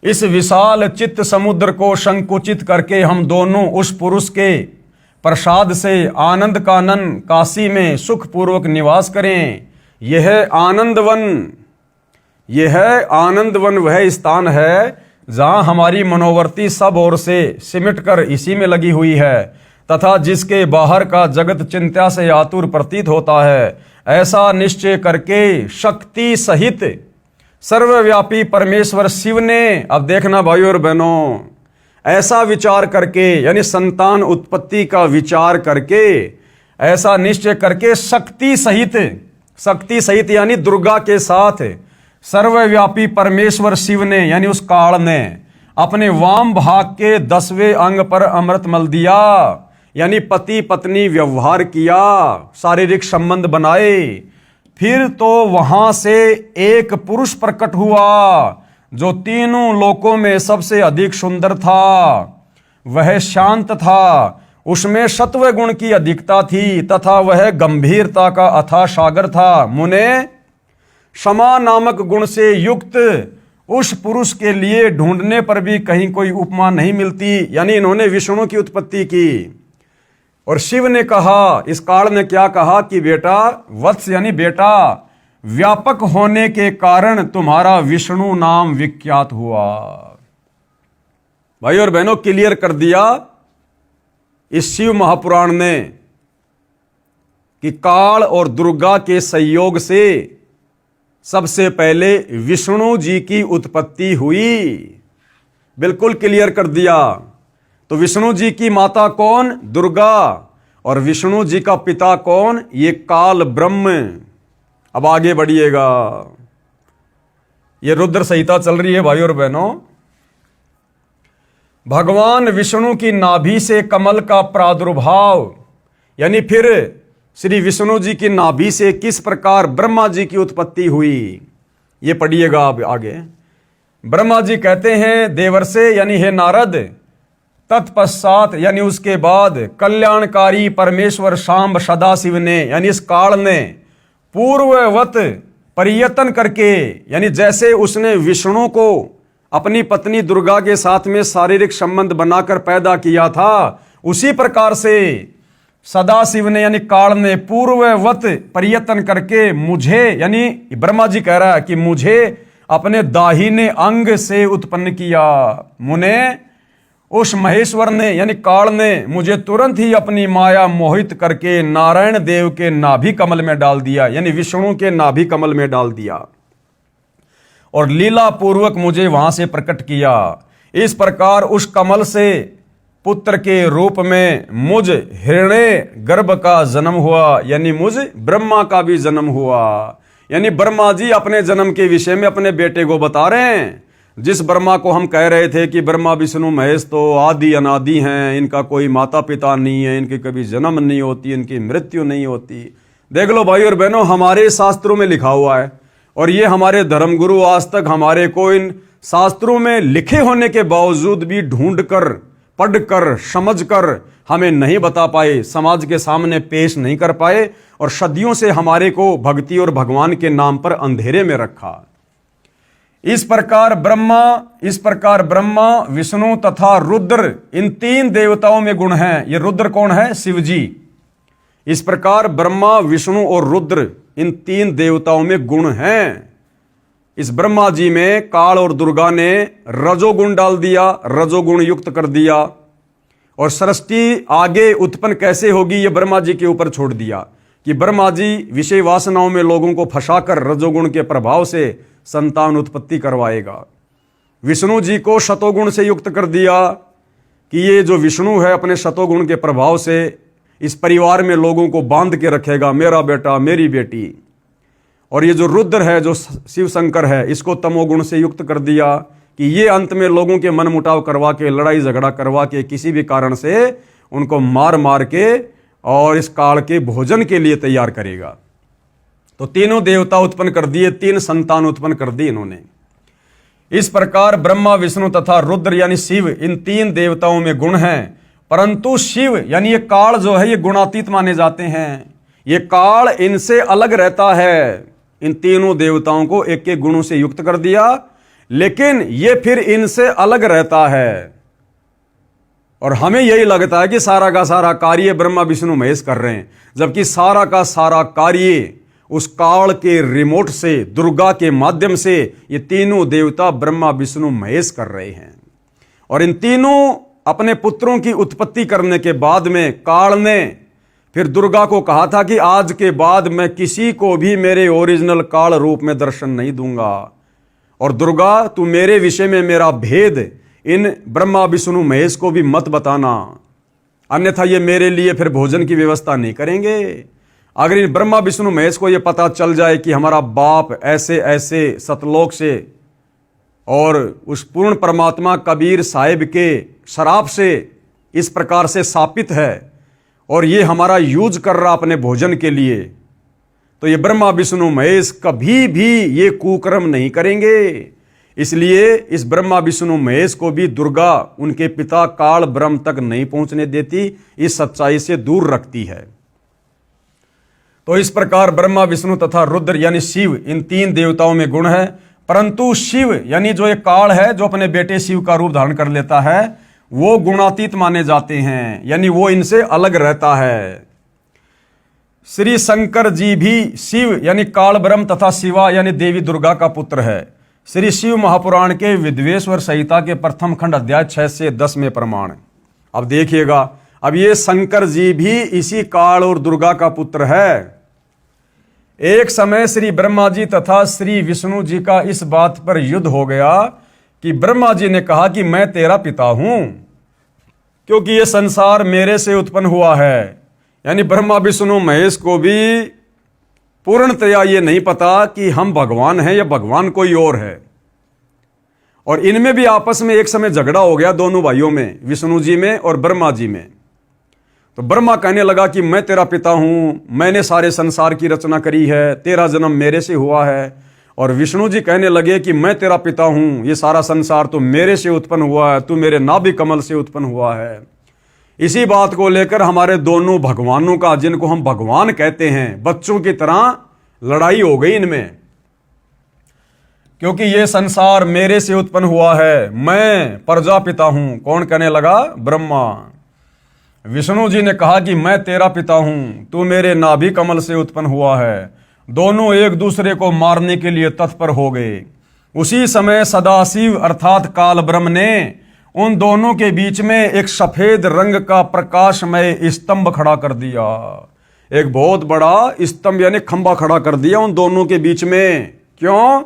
इस विशाल चित्त समुद्र को संकुचित करके हम दोनों उस पुरुष के प्रसाद से आनंद कानन काशी में सुखपूर्वक निवास करें। यह आनंद वन वह स्थान है जहां हमारी मनोवर्ती सब ओर से सिमट कर इसी में लगी हुई है, तथा जिसके बाहर का जगत चिंता से आतुर प्रतीत होता है। ऐसा निश्चय करके शक्ति सहित सर्वव्यापी परमेश्वर शिव ने, अब देखना भाइयों और बहनों, ऐसा विचार करके यानी संतान उत्पत्ति का विचार करके, ऐसा निश्चय करके शक्ति सहित यानी दुर्गा के साथ सर्वव्यापी परमेश्वर शिव ने यानी उस काल ने अपने वाम भाग के 10वें अंग पर अमृत मल दिया, यानी पति पत्नी व्यवहार किया, शारीरिक संबंध बनाए। फिर तो वहां से एक पुरुष प्रकट हुआ जो तीनों लोकों में सबसे अधिक सुंदर था। वह शांत था, उसमें सत्व गुण की अधिकता थी तथा वह गंभीरता का अथाह सागर था। मुने क्षमा नामक गुण से युक्त उस पुरुष के लिए ढूंढने पर भी कहीं कोई उपमा नहीं मिलती। यानी इन्होंने विष्णु की उत्पत्ति की और शिव ने कहा, इस काल ने क्या कहा कि बेटा, वत्स यानी बेटा, व्यापक होने के कारण तुम्हारा विष्णु नाम विख्यात हुआ। भाई और बहनों, क्लियर कर दिया इस शिव महापुराण ने कि काल और दुर्गा के संयोग से सबसे पहले विष्णु जी की उत्पत्ति हुई। बिल्कुल क्लियर कर दिया। तो विष्णु जी की माता कौन? दुर्गा। और विष्णु जी का पिता कौन? ये काल ब्रह्म। अब आगे बढ़िएगा, ये रुद्र संहिता चल रही है भाई और बहनों। भगवान विष्णु की नाभि से कमल का प्रादुर्भाव, यानी फिर श्री विष्णु जी की नाभि से किस प्रकार ब्रह्मा जी की उत्पत्ति हुई, ये पढ़िएगा आप आगे। ब्रह्मा जी कहते हैं, देवर्षे यानी हे नारद, तत्पश्चात यानी उसके बाद कल्याणकारी परमेश्वर शांब सदाशिव ने यानी इस काल ने पूर्ववत परियतन करके, यानी जैसे उसने विष्णु को अपनी पत्नी दुर्गा के साथ में शारीरिक संबंध बनाकर पैदा किया था, उसी प्रकार से सदाशिव ने यानी काल ने पूर्ववत परियतन करके मुझे, यानी ब्रह्मा जी कह रहा है कि मुझे अपने दाहिने अंग से उत्पन्न किया। मुने उस महेश्वर ने यानी काल ने मुझे तुरंत ही अपनी माया मोहित करके नारायण देव के नाभि कमल में डाल दिया, यानी विष्णु के नाभि कमल में डाल दिया और लीला पूर्वक मुझे वहां से प्रकट किया। इस प्रकार उस कमल से पुत्र के रूप में मुझ हिरण्य गर्भ का जन्म हुआ, यानी मुझ ब्रह्मा का भी जन्म हुआ। यानी ब्रह्मा जी अपने जन्म के विषय में अपने बेटे को बता रहे हैं। जिस ब्रह्मा को हम कह रहे थे कि ब्रह्मा विष्णु महेश तो आदि अनादि हैं, इनका कोई माता पिता नहीं है, इनकी कभी जन्म नहीं होती, इनकी मृत्यु नहीं होती। देख लो भाई और बहनों, हमारे शास्त्रों में लिखा हुआ है और ये हमारे धर्मगुरु आज तक हमारे को इन शास्त्रों में लिखे होने के बावजूद भी ढूंढकर, पढ़कर, समझकर हमें नहीं बता पाए, समाज के सामने पेश नहीं कर पाए और सदियों से हमारे को भक्ति और भगवान के नाम पर अंधेरे में रखा। इस प्रकार ब्रह्मा, विष्णु तथा रुद्र, इन तीन देवताओं में गुण हैं। ये रुद्र कौन है? शिव जी। इस प्रकार ब्रह्मा, विष्णु और रुद्र, इन तीन देवताओं में गुण हैं। इस ब्रह्मा जी में काल और दुर्गा ने रजोगुण डाल दिया, रजोगुण युक्त कर दिया और सृष्टि आगे उत्पन्न कैसे होगी ये ब्रह्मा जी के ऊपर छोड़ दिया कि ब्रह्मा जी विषय वासनाओं में लोगों को फंसाकर रजोगुण के प्रभाव से संतान उत्पत्ति करवाएगा। विष्णु जी को शतोगुण से युक्त कर दिया कि ये जो विष्णु है अपने शतोगुण के प्रभाव से इस परिवार में लोगों को बांध के रखेगा, मेरा बेटा, मेरी बेटी। और ये जो रुद्र है, जो शिव शंकर है, इसको तमोगुण से युक्त कर दिया कि ये अंत में लोगों के मन मुटाव करवा के, लड़ाई झगड़ा करवा के, किसी भी कारण से उनको मार मार के और इस काल के भोजन के लिए तैयार करेगा। तो तीनों देवता उत्पन्न कर दिए, तीन संतान उत्पन्न कर दी इन्होंने। इस प्रकार ब्रह्मा, विष्णु तथा रुद्र यानी शिव, इन तीन देवताओं में गुण हैं, परंतु शिव यानी ये काल जो है ये गुणातीत माने जाते हैं। ये काल इनसे अलग रहता है। इन तीनों देवताओं को एक एक गुणों से युक्त कर दिया, लेकिन ये फिर इनसे अलग रहता है और हमें यही लगता है कि सारा का सारा कार्य ब्रह्मा, विष्णु, महेश कर रहे हैं, जबकि सारा का सारा कार्य उस काल के रिमोट से, दुर्गा के माध्यम से ये तीनों देवता ब्रह्मा, विष्णु, महेश कर रहे हैं। और इन तीनों अपने पुत्रों की उत्पत्ति करने के बाद में काल ने फिर दुर्गा को कहा था कि आज के बाद मैं किसी को भी मेरे ओरिजिनल काल रूप में दर्शन नहीं दूंगा और दुर्गा तू मेरे विषय में मेरा भेद इन ब्रह्मा, विष्णु, महेश को भी मत बताना, अन्यथा ये मेरे लिए फिर भोजन की व्यवस्था नहीं करेंगे। अगर इन ब्रह्मा, विष्णु, महेश को ये पता चल जाए कि हमारा बाप ऐसे ऐसे सतलोक से और उस पूर्ण परमात्मा कबीर साहिब के शराब से इस प्रकार से शापित है और ये हमारा यूज कर रहा अपने भोजन के लिए, तो ये ब्रह्मा, विष्णु, महेश कभी भी ये कुकर्म नहीं करेंगे। इसलिए इस ब्रह्मा, विष्णु, महेश को भी दुर्गा उनके पिता काल ब्रह्म तक नहीं पहुंचने देती, इस सच्चाई से दूर रखती है। तो इस प्रकार ब्रह्मा, विष्णु तथा रुद्र यानी शिव, इन तीन देवताओं में गुण है, परंतु शिव यानी जो एक काल है जो अपने बेटे शिव का रूप धारण कर लेता है, वो गुणातीत माने जाते हैं, यानी वो इनसे अलग रहता है। श्री शंकर जी भी शिव यानी काल ब्रह्म तथा शिवा यानी देवी दुर्गा का पुत्र है। श्री शिव महापुराण के विद्वेश्वर संहिता के प्रथम खंड अध्याय 6 से 10 में प्रमाण। अब देखिएगा, अब ये शंकर जी भी इसी काल और दुर्गा का पुत्र है। एक समय श्री ब्रह्मा जी तथा श्री विष्णु जी का इस बात पर युद्ध हो गया कि ब्रह्मा जी ने कहा कि मैं तेरा पिता हूं क्योंकि ये संसार मेरे से उत्पन्न हुआ है। यानी ब्रह्मा, विष्णु, महेश को भी पूर्णतया ये नहीं पता कि हम भगवान हैं या भगवान कोई और है। और इनमें भी आपस में एक समय झगड़ा हो गया दोनों भाइयों में, विष्णु जी में और ब्रह्मा जी में। तो ब्रह्मा कहने लगा कि मैं तेरा पिता हूं, मैंने सारे संसार की रचना करी है, तेरा जन्म मेरे से हुआ है। और विष्णु जी कहने लगे कि मैं तेरा पिता हूं, ये सारा संसार तो मेरे से उत्पन्न हुआ है, तू मेरे नाभि कमल से उत्पन्न हुआ है। इसी बात को लेकर हमारे दोनों भगवानों का, जिनको हम भगवान कहते हैं, बच्चों की तरह लड़ाई हो गई इनमें। क्योंकि ये संसार मेरे से उत्पन्न हुआ है, मैं प्रजापिता हूं। कौन कहने लगा? ब्रह्मा। विष्णु जी ने कहा कि मैं तेरा पिता हूं, तू मेरे नाभि कमल से उत्पन्न हुआ है। दोनों एक दूसरे को मारने के लिए तत्पर हो गए। उसी समय सदाशिव अर्थात काल ब्रह्म ने उन दोनों के बीच में एक सफेद रंग का प्रकाशमय स्तंभ खड़ा कर दिया। एक बहुत बड़ा स्तंभ यानी खंबा खड़ा कर दिया उन दोनों के बीच में। क्यों?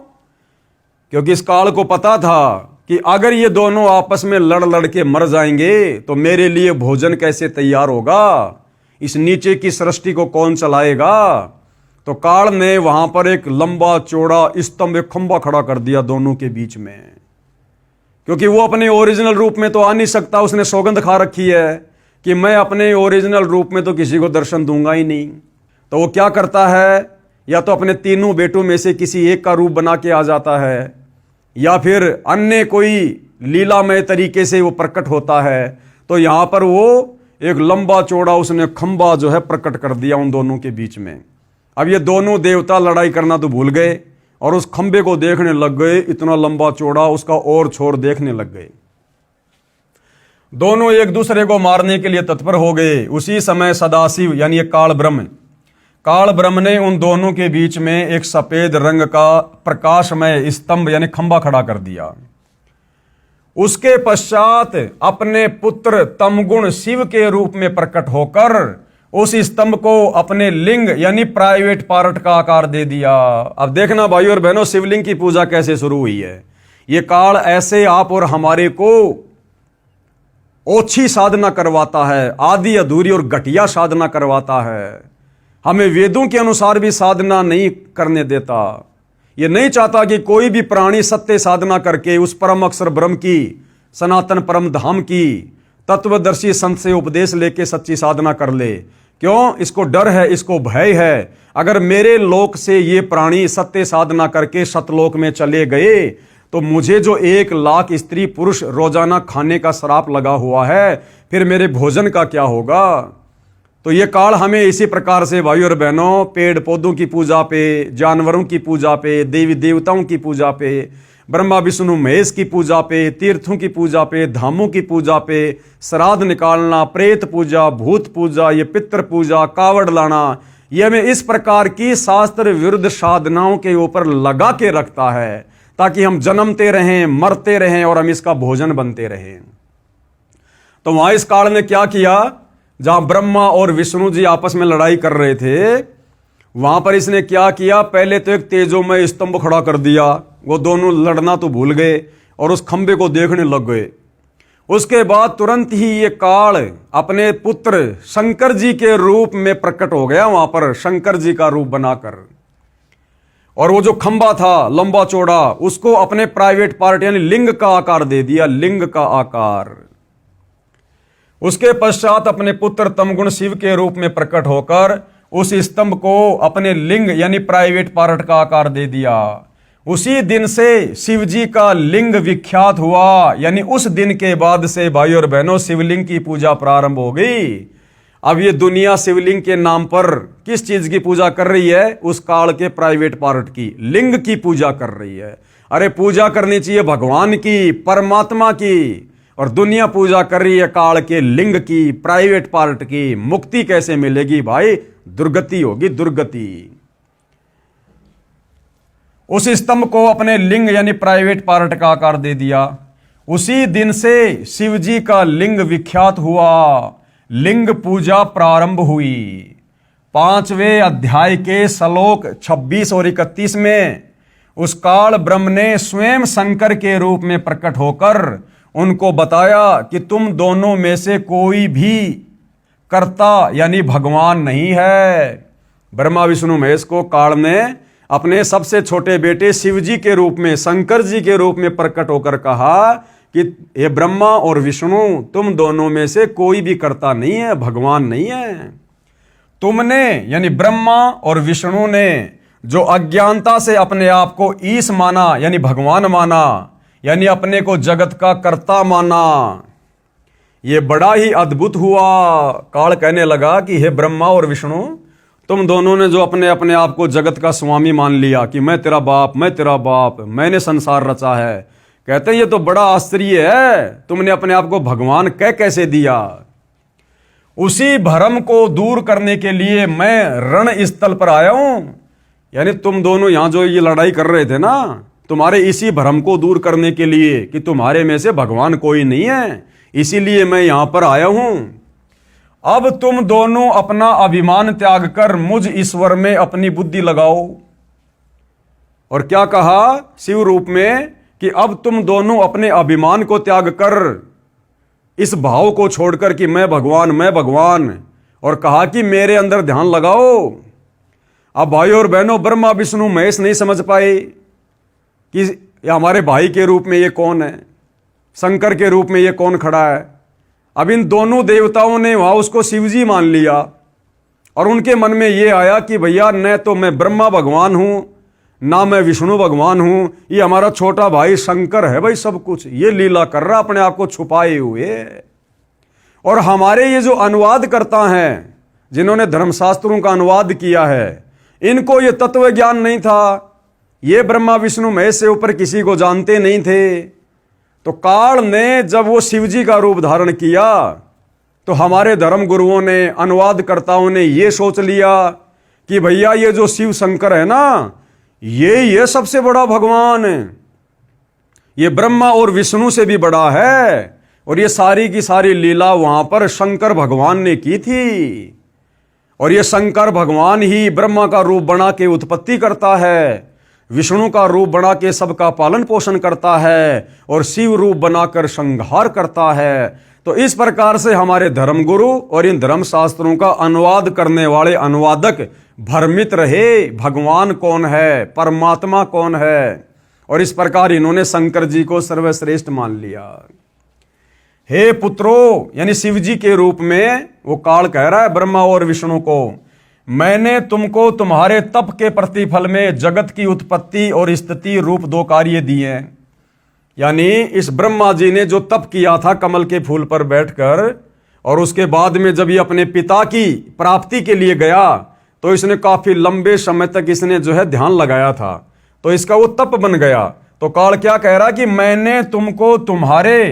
क्योंकि इस काल को पता था कि अगर ये दोनों आपस में लड़ लड़ के मर जाएंगे तो मेरे लिए भोजन कैसे तैयार होगा, इस नीचे की सृष्टि को कौन चलाएगा। तो काल ने वहां पर एक लंबा चौड़ा स्तंभ, एक खंबा खड़ा कर दिया दोनों के बीच में, क्योंकि वो अपने ओरिजिनल रूप में तो आ नहीं सकता। उसने सौगंध खा रखी है कि मैं अपने ओरिजिनल रूप में तो किसी को दर्शन दूंगा ही नहीं। तो वो क्या करता है, या तो अपने तीनों बेटों में से किसी एक का रूप बना के आ जाता है, या फिर अन्य कोई लीलामय तरीके से वो प्रकट होता है। तो यहां पर वो एक लंबा चौड़ा उसने खंबा जो है प्रकट कर दिया उन दोनों के बीच में। अब ये दोनों देवता लड़ाई करना तो भूल गए और उस खंबे को देखने लग गए, इतना लंबा चौड़ा, उसका और छोर देखने लग गए। दोनों एक दूसरे को मारने के लिए तत्पर हो गए। उसी समय सदाशिव यानी काल ब्रह्म ने उन दोनों के बीच में एक सफेद रंग का प्रकाशमय स्तंभ यानी खंबा खड़ा कर दिया। उसके पश्चात अपने पुत्र तमगुण शिव के रूप में प्रकट होकर उस स्तंभ को अपने लिंग यानी प्राइवेट पार्ट का आकार दे दिया। अब देखना भाई और बहनों, शिवलिंग की पूजा कैसे शुरू हुई है। ये काल ऐसे आप और हमारे को ओछी साधना करवाता है, आधी अधूरी और घटिया साधना करवाता है। हमें वेदों के अनुसार भी साधना नहीं करने देता। ये नहीं चाहता कि कोई भी प्राणी सत्य साधना करके उस परम अक्षर ब्रह्म की, सनातन परम धाम की तत्वदर्शी संत से उपदेश लेके सच्ची साधना कर ले। क्यों? इसको डर है, इसको भय है। अगर मेरे लोक से ये प्राणी सत्य साधना करके सतलोक में चले गए तो मुझे जो 1 लाख स्त्री पुरुष रोजाना खाने का श्राप लगा हुआ है, फिर मेरे भोजन का क्या होगा। तो ये काल हमें इसी प्रकार से भाई और बहनों पेड़ पौधों की पूजा पे, जानवरों की पूजा पे, देवी देवताओं की पूजा पे, ब्रह्मा विष्णु महेश की पूजा पे, तीर्थों की पूजा पे, धामों की पूजा पे, श्राद्ध निकालना, प्रेत पूजा, भूत पूजा, ये पितृ पूजा, कावड़ लाना, ये हमें इस प्रकार की शास्त्र विरुद्ध साधनाओं के ऊपर लगा के रखता है ताकि हम जन्मते रहें, मरते रहें और हम इसका भोजन बनते रहें। तो वहां इस काल ने क्या किया, जहां ब्रह्मा और विष्णु जी आपस में लड़ाई कर रहे थे, वहां पर इसने क्या किया, पहले तो एक तेजोमय स्तंभ खड़ा कर दिया। वो दोनों लड़ना तो भूल गए और उस खंबे को देखने लग गए। उसके बाद तुरंत ही ये काल अपने पुत्र शंकर जी के रूप में प्रकट हो गया वहां पर, शंकर जी का रूप बनाकर। और वो जो खंबा था लंबा चौड़ा, उसको अपने प्राइवेट पार्ट यानी लिंग का आकार दे दिया, लिंग का आकार। उसके पश्चात अपने पुत्र तमगुण शिव के रूप में प्रकट होकर उस स्तंभ को अपने लिंग यानी प्राइवेट पार्ट का आकार दे दिया। उसी दिन से शिव जी का लिंग विख्यात हुआ, यानी उस दिन के बाद से भाई और बहनों शिवलिंग की पूजा प्रारंभ हो गई। अब ये दुनिया शिवलिंग के नाम पर किस चीज की पूजा कर रही है? उस काल के प्राइवेट पार्ट की, लिंग की पूजा कर रही है। अरे पूजा करनी चाहिए भगवान की, परमात्मा की, और दुनिया पूजा कर रही है काल के लिंग की, प्राइवेट पार्ट की। मुक्ति कैसे मिलेगी भाई? दुर्गति होगी, दुर्गति। उस स्तंभ को अपने लिंग यानी प्राइवेट पार्ट का आकार दे दिया। उसी दिन से शिव जी का लिंग विख्यात हुआ, लिंग पूजा प्रारंभ हुई। 5वें अध्याय के श्लोक 26 और 31 में उस काल ब्रह्म ने स्वयं शंकर के रूप में प्रकट होकर उनको बताया कि तुम दोनों में से कोई भी कर्ता यानी भगवान नहीं है। ब्रह्मा विष्णु महेश को काल ने अपने सबसे छोटे बेटे शिव जी के रूप में, शंकर जी के रूप में प्रकट होकर कहा कि ये ब्रह्मा और विष्णु, तुम दोनों में से कोई भी कर्ता नहीं है, भगवान नहीं है। तुमने यानी ब्रह्मा और विष्णु ने जो अज्ञानता से अपने आप को ईश माना यानी भगवान माना, यानी अपने को जगत का कर्ता माना, ये बड़ा ही अद्भुत हुआ। काल कहने लगा कि हे ब्रह्मा और विष्णु, तुम दोनों ने जो अपने अपने आप को जगत का स्वामी मान लिया कि मैं तेरा बाप, मैंने संसार रचा है, कहते हैं ये तो बड़ा आश्चर्य है, तुमने अपने आप को भगवान कह कैसे दिया। उसी भ्रम को दूर करने के लिए मैं रण स्थल पर आया हूं। यानी तुम दोनों यहां जो ये लड़ाई कर रहे थे ना, तुम्हारे इसी भ्रम को दूर करने के लिए कि तुम्हारे में से भगवान कोई नहीं है, इसीलिए मैं यहां पर आया हूं। अब तुम दोनों अपना अभिमान त्याग कर मुझ ईश्वर में अपनी बुद्धि लगाओ। और क्या कहा शिव रूप में कि अब तुम दोनों अपने अभिमान को त्याग कर, इस भाव को छोड़कर कि मैं भगवान, और कहा कि मेरे अंदर ध्यान लगाओ। अब भाइयों और बहनों, ब्रह्मा विष्णु महेश नहीं समझ पाए कि ये हमारे भाई के रूप में ये कौन है, शंकर के रूप में ये कौन खड़ा है। अब इन दोनों देवताओं ने वहां उसको शिवजी मान लिया, और उनके मन में ये आया कि भैया न तो मैं ब्रह्मा भगवान हूं, ना मैं विष्णु भगवान हूं, ये हमारा छोटा भाई शंकर है भाई सब कुछ, ये लीला कर रहा अपने आप को छुपाए हुए। और हमारे ये जो अनुवाद करता है, जिन्होंने धर्मशास्त्रों का अनुवाद किया है, इनको ये तत्व ज्ञान नहीं था, ये ब्रह्मा विष्णु महेश से ऊपर किसी को जानते नहीं थे। तो काल ने जब वो शिवजी का रूप धारण किया, तो हमारे धर्म गुरुओं ने, अनुवादकर्ताओं ने ये सोच लिया कि भैया ये जो शिव शंकर है ना, ये सबसे बड़ा भगवान है, ये ब्रह्मा और विष्णु से भी बड़ा है, और ये सारी की सारी लीला वहां पर शंकर भगवान ने की थी। और ये शंकर भगवान ही ब्रह्मा का रूप बना के उत्पत्ति करता है, विष्णु का रूप बना के सबका पालन पोषण करता है, और शिव रूप बनाकर संहार करता है। तो इस प्रकार से हमारे धर्मगुरु और इन धर्म शास्त्रों का अनुवाद करने वाले अनुवादक भ्रमित रहे, भगवान कौन है, परमात्मा कौन है, और इस प्रकार इन्होंने शंकर जी को सर्वश्रेष्ठ मान लिया। हे पुत्रो, यानी शिव जी के रूप में वो काल कह रहा है ब्रह्मा और विष्णु को, मैंने तुमको तुम्हारे तप के प्रतिफल में जगत की उत्पत्ति और स्थिति रूप 2 कार्य दिए हैं। यानी इस ब्रह्मा जी ने जो तप किया था कमल के फूल पर बैठकर, और उसके बाद में जब ये अपने पिता की प्राप्ति के लिए गया, तो इसने काफी लंबे समय तक इसने जो है ध्यान लगाया था, तो इसका वो तप बन गया। तो काल क्या कह रहा कि मैंने तुमको तुम्हारे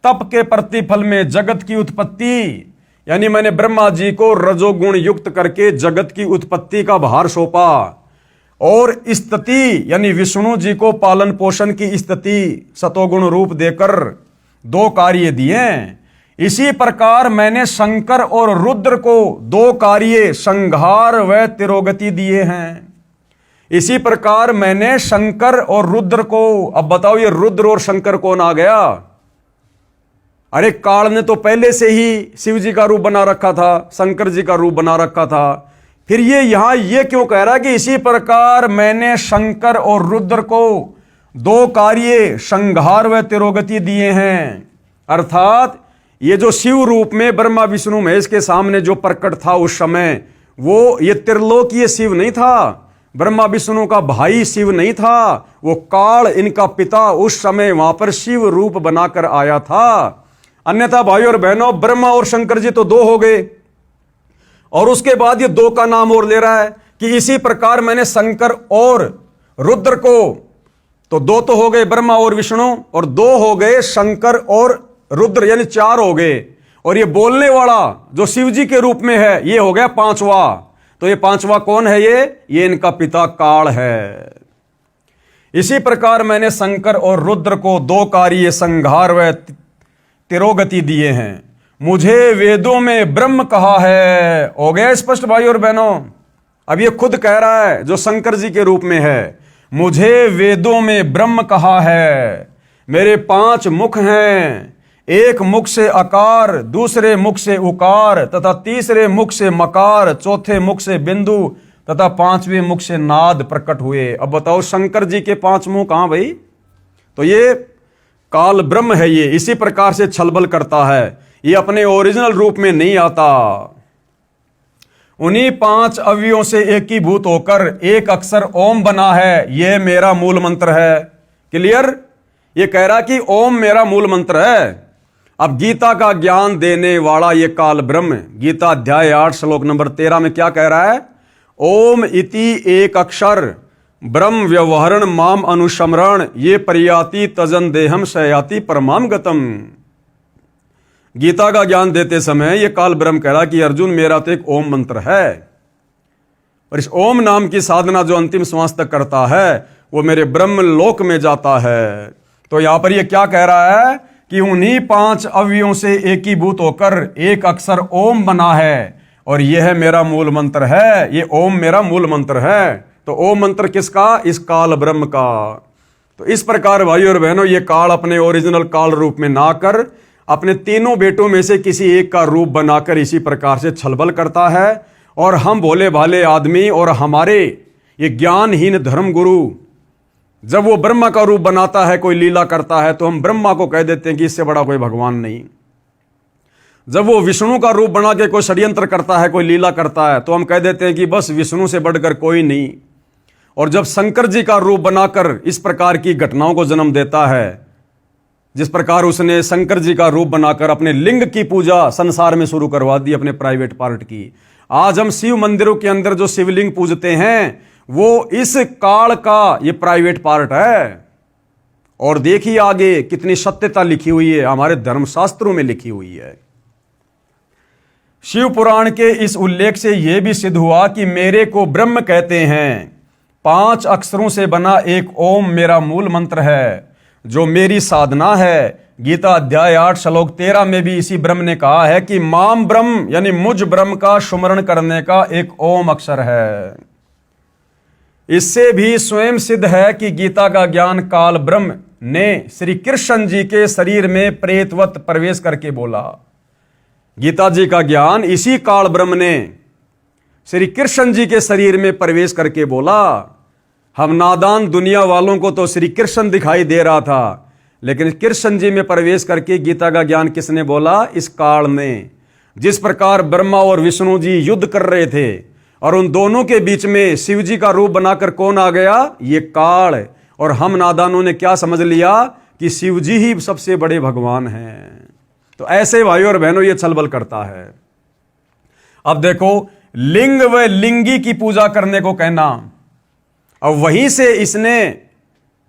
तप के प्रतिफल में जगत की उत्पत्ति, यानी मैंने ब्रह्मा जी को रजोगुण युक्त करके जगत की उत्पत्ति का भार सौंपा, और स्थिति यानी विष्णु जी को पालन पोषण की स्थिति सतोगुण रूप देकर 2 कार्य दिए। इसी प्रकार मैंने शंकर और रुद्र को 2 कार्य संहार व तिरोगति दिए हैं। इसी प्रकार मैंने शंकर और रुद्र को, अब बताओ ये रुद्र और शंकर कौन आ गया? अरे काल ने तो पहले से ही शिव जी का रूप बना रखा था, शंकर जी का रूप बना रखा था, फिर ये यहां ये क्यों कह रहा है कि इसी प्रकार मैंने शंकर और रुद्र को 2 कार्य संहार व तिरोगति दिए हैं। अर्थात ये जो शिव रूप में ब्रह्मा विष्णु महेश के सामने जो प्रकट था उस समय, वो ये त्रिलोकीय शिव नहीं था, ब्रह्मा विष्णु का भाई शिव नहीं था, वो काल इनका पिता उस समय वहां पर शिव रूप बनाकर आया था। अन्यथा भाइयों और बहनों, ब्रह्मा और शंकर जी तो 2 हो गए, और उसके बाद ये 2 का नाम और ले रहा है कि इसी प्रकार मैंने शंकर और रुद्र को, तो 2 तो हो गए ब्रह्मा और विष्णु, और 2 हो गए शंकर और रुद्र, यानी 4 हो गए। और ये बोलने वाला जो शिव जी के रूप में है, ये हो गया 5वां। तो ये 5वां कौन है? ये इनका पिता काल है। इसी प्रकार मैंने शंकर और रुद्र को 2 कार्य संहार व तिरोगति दिए हैं। मुझे वेदों में ब्रह्म कहा है। हो गया स्पष्ट भाई और बहनों? अब ये खुद कह रहा है जो शंकर जी के रूप में है, मुझे वेदों में ब्रह्म कहा है। मेरे 5 मुख हैं, एक मुख से अकार, दूसरे मुख से उकार, तथा तीसरे मुख से मकार, चौथे मुख से बिंदु, तथा 5वें मुख से नाद प्रकट हुए। अब बताओ शंकर जी के 5 मुख कहां भाई? तो ये काल ब्रह्म है, ये इसी प्रकार से छलबल करता है, ये अपने ओरिजिनल रूप में नहीं आता। उन्हीं 5 अवयवों से एकीभूत होकर एक अक्षर ओम बना है, यह मेरा मूल मंत्र है। क्लियर? ये कह रहा कि ओम मेरा मूल मंत्र है। अब गीता का ज्ञान देने वाला ये काल ब्रह्म, गीता अध्याय 8 श्लोक नंबर 13 में क्या कह रहा है? ओम इति एक अक्षर ब्रह्म व्यवहरण माम अनुशमरण ये प्रयाति तजन देहम शयाति परमाम गतम। गीता का ज्ञान देते समय ये काल ब्रह्म कह रहा कि अर्जुन मेरा तो एक ओम मंत्र है, और इस ओम नाम की साधना जो अंतिम श्वास तक करता है वो मेरे ब्रह्म लोक में जाता है। तो यहां पर ये क्या कह रहा है कि उन्हीं 5 अवयवों से एकीभूत होकर एक अक्षर ओम बना है, और यह है मेरा मूल मंत्र है। ये ओम मेरा मूल मंत्र है। तो ओम मंत्र किसका? इस काल ब्रह्म का। तो इस प्रकार भाइयों और बहनों, ये काल अपने ओरिजिनल काल रूप में ना कर अपने तीनों बेटों में से किसी एक का रूप बनाकर इसी प्रकार से छलबल करता है। और हम भोले भाले आदमी और हमारे ये ज्ञानहीन धर्म गुरु जब वो ब्रह्मा का रूप बनाता है, कोई लीला करता है, तो हम ब्रह्मा को कह देते हैं कि इससे बड़ा कोई भगवान नहीं। जब वो विष्णु का रूप बना के कोई षड्यंत्र करता है, कोई लीला करता है, तो हम कह देते हैं कि बस विष्णु से बढ़कर कोई नहीं। और जब शंकर जी का रूप बनाकर इस प्रकार की घटनाओं को जन्म देता है, जिस प्रकार उसने शंकर जी का रूप बनाकर अपने लिंग की पूजा संसार में शुरू करवा दी, अपने प्राइवेट पार्ट की। आज हम शिव मंदिरों के अंदर जो शिवलिंग पूजते हैं वो इस काल का ये प्राइवेट पार्ट है। और देखिए आगे कितनी सत्यता लिखी हुई है, हमारे धर्मशास्त्रों में लिखी हुई है। शिव पुराण के इस उल्लेख से यह भी सिद्ध हुआ कि मेरे को ब्रह्म कहते हैं। 5 अक्षरों से बना एक ओम मेरा मूल मंत्र है, जो मेरी साधना है। गीता अध्याय 8 श्लोक 13 में भी इसी ब्रह्म ने कहा है कि माम ब्रह्म यानी मुझ ब्रह्म का सुमरण करने का एक ओम अक्षर है। इससे भी स्वयं सिद्ध है कि गीता का ज्ञान काल ब्रह्म ने श्री कृष्ण जी के शरीर में प्रेतवत प्रवेश करके बोला। गीता जी का ज्ञान इसी काल ब्रह्म ने श्री कृष्ण जी के शरीर में प्रवेश करके बोला। हम नादान दुनिया वालों को तो श्री कृष्ण दिखाई दे रहा था, लेकिन कृष्ण जी में प्रवेश करके गीता का ज्ञान किसने बोला? इस काल ने। जिस प्रकार ब्रह्मा और विष्णु जी युद्ध कर रहे थे और उन दोनों के बीच में शिव जी का रूप बनाकर कौन आ गया? ये काल। और हम नादानों ने क्या समझ लिया कि शिव जी ही सबसे बड़े भगवान हैं। तो ऐसे भाइयों और बहनों ये छलबल करता है। अब देखो, लिंग व लिंगी की पूजा करने को कहना, अब वहीं से इसने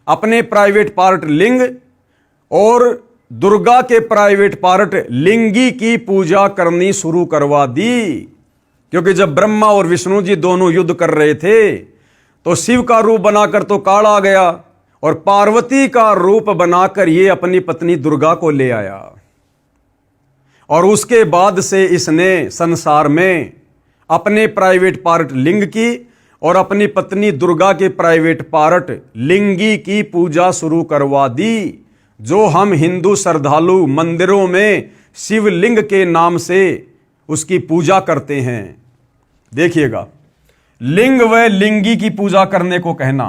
अपने प्राइवेट पार्ट लिंग और दुर्गा के प्राइवेट पार्ट लिंगी की पूजा करनी शुरू करवा दी। क्योंकि जब ब्रह्मा और विष्णु जी दोनों युद्ध कर रहे थे तो शिव का रूप बनाकर तो काल आ गया, और पार्वती का रूप बनाकर ये अपनी पत्नी दुर्गा को ले आया। और उसके बाद से इसने संसार में अपने प्राइवेट पार्ट लिंग की और अपनी पत्नी दुर्गा के प्राइवेट पार्ट लिंगी की पूजा शुरू करवा दी, जो हम हिंदू श्रद्धालु मंदिरों में शिवलिंग के नाम से उसकी पूजा करते हैं। देखिएगा, लिंग व लिंगी की पूजा करने को कहना,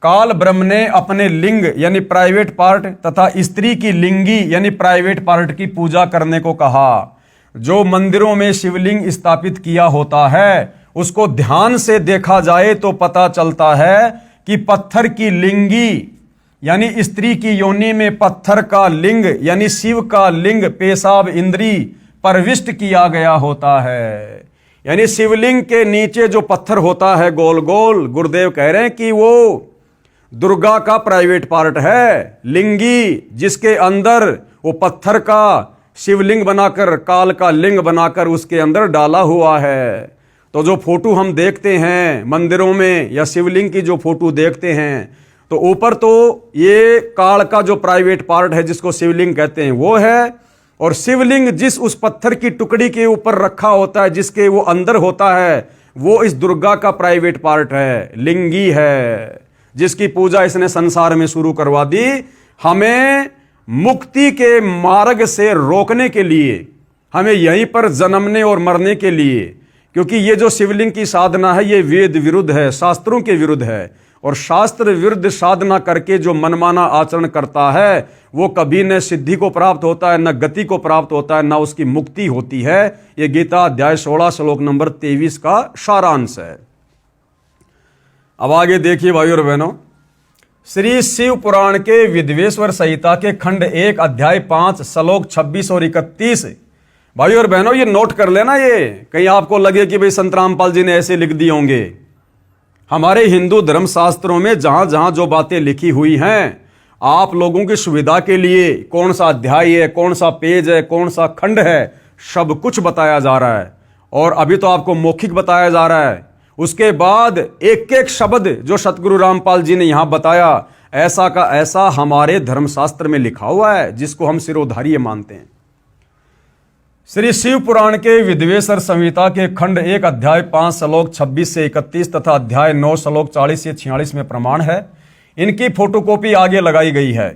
काल ब्रह्म ने अपने लिंग यानी प्राइवेट पार्ट तथा स्त्री की लिंगी यानी प्राइवेट पार्ट की पूजा करने को कहा। जो मंदिरों में शिवलिंग स्थापित किया होता है उसको ध्यान से देखा जाए तो पता चलता है कि पत्थर की लिंगी यानी स्त्री की योनि में पत्थर का लिंग यानी शिव का लिंग पेशाब इंद्री प्रविष्ट किया गया होता है। यानी शिवलिंग के नीचे जो पत्थर होता है गोल गोल, गुरुदेव कह रहे हैं कि वो दुर्गा का प्राइवेट पार्ट है। लिंगी जिसके अंदर वो पत्थर का शिवलिंग बनाकर, काल का लिंग बनाकर उसके अंदर डाला हुआ है। तो जो फोटो हम देखते हैं मंदिरों में या शिवलिंग की जो फोटो देखते हैं, तो ऊपर तो ये काल का जो प्राइवेट पार्ट है जिसको शिवलिंग कहते हैं वो है, और शिवलिंग जिस उस पत्थर की टुकड़ी के ऊपर रखा होता है जिसके वो अंदर होता है वो इस दुर्गा का प्राइवेट पार्ट है, लिंगी है, जिसकी पूजा इसने संसार में शुरू करवा दी। हमें मुक्ति के मार्ग से रोकने के लिए, हमें यहीं पर जन्मने और मरने के लिए, क्योंकि ये जो शिवलिंग की साधना है ये वेद विरुद्ध है, शास्त्रों के विरुद्ध है। और शास्त्र विरुद्ध साधना करके जो मनमाना आचरण करता है वो कभी न सिद्धि को प्राप्त होता है, न गति को प्राप्त होता है, न उसकी मुक्ति होती है। ये गीता अध्याय 16 श्लोक नंबर 23 का सारांश है। अब आगे देखिए भाइयों और बहनों, श्री शिव पुराण के विद्वेश्वर संहिता के खंड 1 अध्याय 5 श्लोक 26 और 31 भाई और बहनों ये नोट कर लेना, ये कहीं आपको लगे कि भाई संत रामपाल जी ने ऐसे लिख दिए होंगे। हमारे हिंदू धर्म शास्त्रों में जहां जहां जो बातें लिखी हुई हैं, आप लोगों की सुविधा के लिए कौन सा अध्याय है, कौन सा पेज है, कौन सा खंड है, सब कुछ बताया जा रहा है। और अभी तो आपको मौखिक बताया जा रहा है, उसके बाद एक एक शब्द जो सतगुरु रामपाल जी ने यहां बताया, ऐसा का ऐसा हमारे धर्मशास्त्र में लिखा हुआ है, जिसको हम सिरोधार्य मानते हैं। श्री शिव पुराण के विद्वेश्वर संहिता के खंड 1 अध्याय 5 श्लोक 26 से 31 तथा अध्याय 9 श्लोक 40 से 46 में प्रमाण है। इनकी फोटोकॉपी आगे लगाई गई है,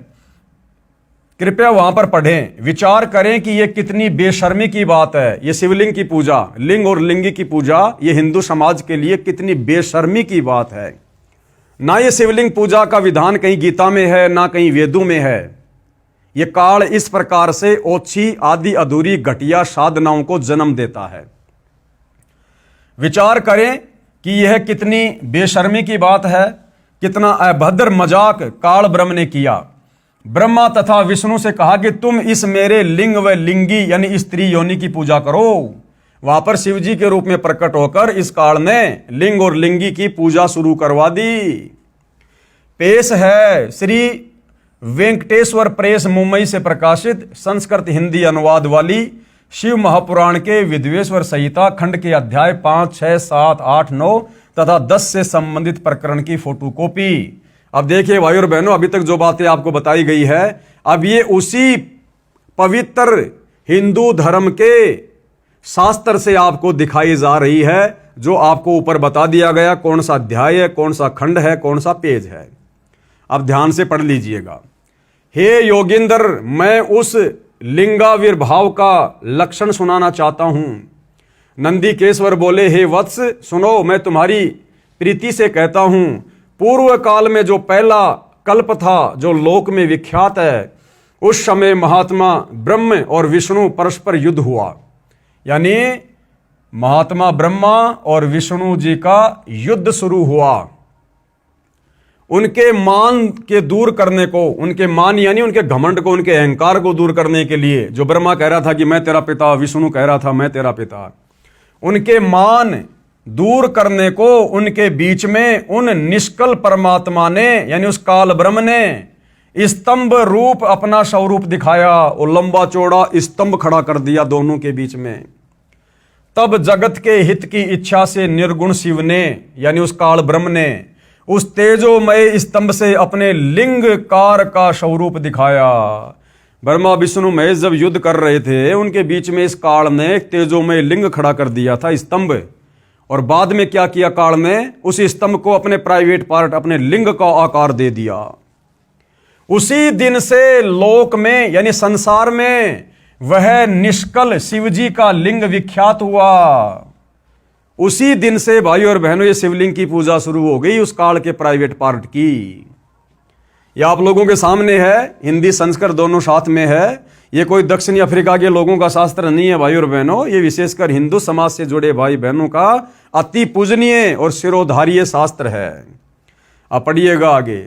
कृपया वहां पर पढ़ें, विचार करें कि यह कितनी बेशर्मी की बात है। यह शिवलिंग की पूजा, लिंग और लिंगी की पूजा, यह हिंदू समाज के लिए कितनी बेशर्मी की बात है। ना यह शिवलिंग पूजा का विधान कहीं गीता में है, ना कहीं वेदों में है। यह काल इस प्रकार से ओछी आदि अधूरी घटिया साधनाओं को जन्म देता है। विचार करें कि यह कितनी बेशर्मी की बात है, कितना अभद्र मजाक काल ब्रह्म ने किया। ब्रह्मा तथा विष्णु से कहा कि तुम इस मेरे लिंग व लिंगी यानी स्त्री योनि की पूजा करो। वहां पर शिव जी के रूप में प्रकट होकर इस काल ने लिंग और लिंगी की पूजा शुरू करवा दी। पेश है श्री वेंकटेश्वर प्रेस मुंबई से प्रकाशित संस्कृत हिंदी अनुवाद वाली शिव महापुराण के विद्वेश्वर संहिता खंड के अध्याय 5, 6, 7, 8, 9 तथा 10 से संबंधित प्रकरण की फोटोकॉपी। अब देखिए भाई और बहनों, अभी तक जो बातें आपको बताई गई है, अब ये उसी पवित्र हिंदू धर्म के शास्त्र से आपको दिखाई जा रही है, जो आपको ऊपर बता दिया गया, कौन सा अध्याय है, कौन सा खंड है, कौन सा पेज है। अब ध्यान से पढ़ लीजिएगा। हे योगिंद्र, मैं उस लिंगाविर्भाव का लक्षण सुनाना चाहता हूं। नंदीकेश्वर बोले, हे वत्स सुनो, मैं तुम्हारी प्रीति से कहता हूं, पूर्व काल में जो पहला कल्प था, जो लोक में विख्यात है, उस समय महात्मा ब्रह्म और विष्णु परस्पर युद्ध हुआ। यानी महात्मा ब्रह्मा और विष्णु जी का युद्ध शुरू हुआ। उनके मान के दूर करने को, उनके मान यानी उनके घमंड को, उनके अहंकार को दूर करने के लिए, जो ब्रह्मा कह रहा था कि मैं तेरा पिता, विष्णु कह रहा था मैं तेरा पिता, उनके मान दूर करने को उनके बीच में उन निष्कल परमात्मा ने यानी उस काल ब्रह्म ने स्तंभ रूप अपना स्वरूप दिखाया और लंबा चौड़ा स्तंभ खड़ा कर दिया दोनों के बीच में। तब जगत के हित की इच्छा से निर्गुण शिव ने यानी उस काल ब्रह्म ने उस तेजोमय स्तंभ से अपने लिंग कार का स्वरूप दिखाया। ब्रह्मा विष्णु महेश जब युद्ध कर रहे थे, उनके बीच में इस काल ने एक तेजोमय लिंग खड़ा कर दिया था, स्तंभ। और बाद में क्या किया काल ने, उस स्तंभ को अपने प्राइवेट पार्ट, अपने लिंग का आकार दे दिया। उसी दिन से लोक में यानी संसार में वह निष्कल शिवजी का लिंग विख्यात हुआ। उसी दिन से भाई और बहनों ये शिवलिंग की पूजा शुरू हो गई, उस काल के प्राइवेट पार्ट की। यह आप लोगों के सामने है, हिंदी संस्कृत दोनों साथ में है। ये कोई दक्षिणी अफ्रीका के लोगों का शास्त्र नहीं है भाई और बहनों, ये विशेषकर हिंदू समाज से जुड़े भाई बहनों का अति पूजनीय और शिरोधार्य शास्त्र है। अब पढ़िएगा आगे।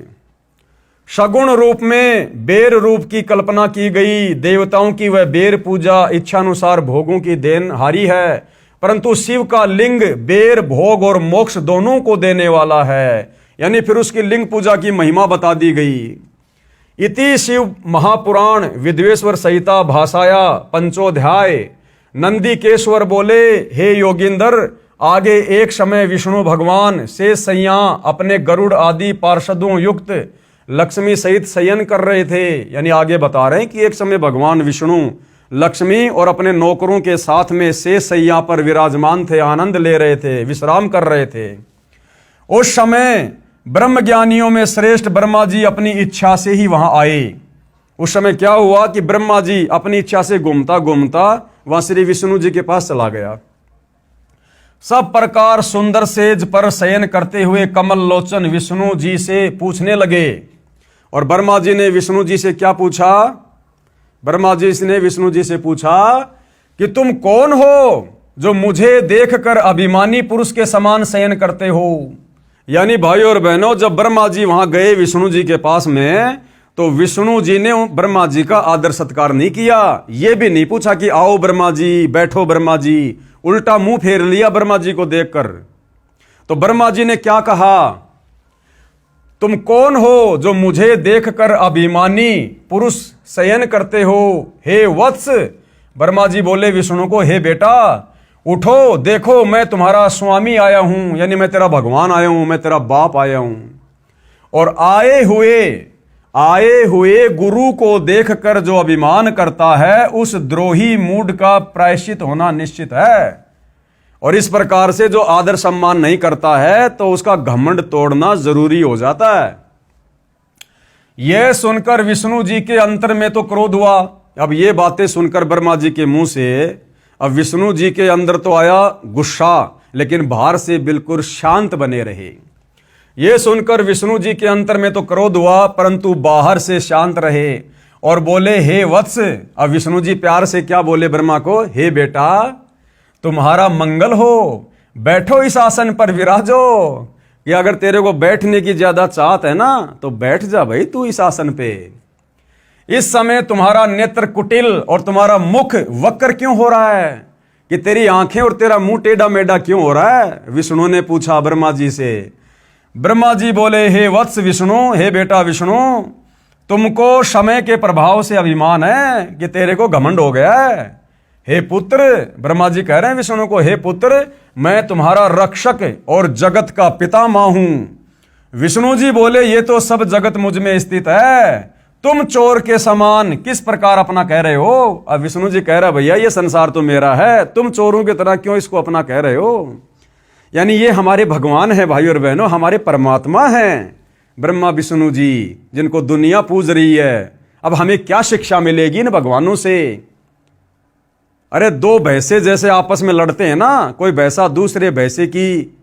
सगुण रूप में बेर रूप की कल्पना की गई। देवताओं की वह बेर पूजा इच्छानुसार भोगों की देनहारी है, परंतु शिव का लिंग बेर भोग और मोक्ष दोनों को देने वाला है। यानी फिर उसकी लिंग पूजा की महिमा बता दी गई। इति शिव महापुराण विद्वेश्वर संहिता भाषाया पंचोध्याय। नंदीकेश्वर बोले, हे योगिंदर, आगे एक समय विष्णु भगवान शेष सैया अपने गरुड़ आदि पार्षदों युक्त लक्ष्मी सहित शयन कर रहे थे। यानी आगे बता रहे हैं कि एक समय भगवान विष्णु लक्ष्मी और अपने नौकरों के साथ में शेष सैया पर विराजमान थे, आनंद ले रहे थे, विश्राम कर रहे थे। उस समय ब्रह्म ज्ञानियों में श्रेष्ठ ब्रह्मा जी अपनी इच्छा से ही वहां आए। उस समय क्या हुआ कि ब्रह्मा जी अपनी इच्छा से घूमता घूमता वहां श्री विष्णु जी के पास चला गया। सब प्रकार सुंदर सेज पर शयन करते हुए कमल लोचन विष्णु जी से पूछने लगे। और ब्रह्मा जी ने विष्णु जी से क्या पूछा? ब्रह्मा जी ने विष्णु जी से पूछा कि तुम कौन हो जो मुझे देखकर अभिमानी पुरुष के समान शयन करते हो। यानी भाई और बहनों, जब ब्रह्मा जी वहां गए विष्णु जी के पास में, तो विष्णु जी ने ब्रह्मा जी का आदर सत्कार नहीं किया, ये भी नहीं पूछा कि आओ ब्रह्मा जी, बैठो ब्रह्मा जी, उल्टा मुंह फेर लिया ब्रह्मा जी को देखकर। तो ब्रह्मा जी ने क्या कहा, तुम कौन हो जो मुझे देखकर अभिमानी पुरुष शयन करते हो, हे वत्स। ब्रह्मा जी बोले विष्णु को, हे बेटा उठो, देखो मैं तुम्हारा स्वामी आया हूं, यानी मैं तेरा भगवान आया हूं, मैं तेरा बाप आया हूं। और आए हुए गुरु को देखकर जो अभिमान करता है, उस द्रोही मूड का प्रायश्चित होना निश्चित है। और इस प्रकार से जो आदर सम्मान नहीं करता है तो उसका घमंड तोड़ना जरूरी हो जाता है। यह सुनकर विष्णु जी के अंतर में तो क्रोध हुआ। अब ये बातें सुनकर ब्रह्मा जी के मुंह से अब विष्णु जी के अंदर तो आया गुस्सा, लेकिन बाहर से बिल्कुल शांत बने रहे। ये सुनकर विष्णु जी के अंतर में तो क्रोध हुआ, परंतु बाहर से शांत रहे और बोले, हे वत्स। अब विष्णु जी प्यार से क्या बोले ब्रह्मा को, हे बेटा तुम्हारा मंगल हो, बैठो इस आसन पर विराजो। कि अगर तेरे को बैठने की ज्यादा चाहत है ना तो बैठ जा भाई तू इस आसन पे। इस समय तुम्हारा नेत्र कुटिल और तुम्हारा मुख वक्र क्यों हो रहा है, कि तेरी आंखें और तेरा मुंह टेढ़ा मेढ़ा क्यों हो रहा है, विष्णु ने पूछा ब्रह्मा जी से। ब्रह्मा जी बोले, हे वत्स विष्णु, हे बेटा विष्णु, तुमको समय के प्रभाव से अभिमान है कि तेरे को घमंड हो गया है। हे पुत्र, ब्रह्मा जी कह रहे हैं विष्णु को, हे पुत्र मैं तुम्हारा रक्षक और जगत का पितामह हूं। विष्णु जी बोले, ये तो सब जगत मुझ में स्थित है, तुम चोर के समान किस प्रकार अपना कह रहे हो। अब विष्णु जी कह रहे, भैया ये संसार तो मेरा है, तुम चोरों की तरह क्यों इसको अपना कह रहे हो। यानी ये हमारे भगवान है भाई और बहनों, हमारे परमात्मा हैं ब्रह्मा विष्णु जी, जिनको दुनिया पूज रही है। अब हमें क्या शिक्षा मिलेगी इन भगवानों से। अरे दो भैंसे जैसे आपस में लड़ते हैं ना, कोई भैंसा दूसरे भैंसे की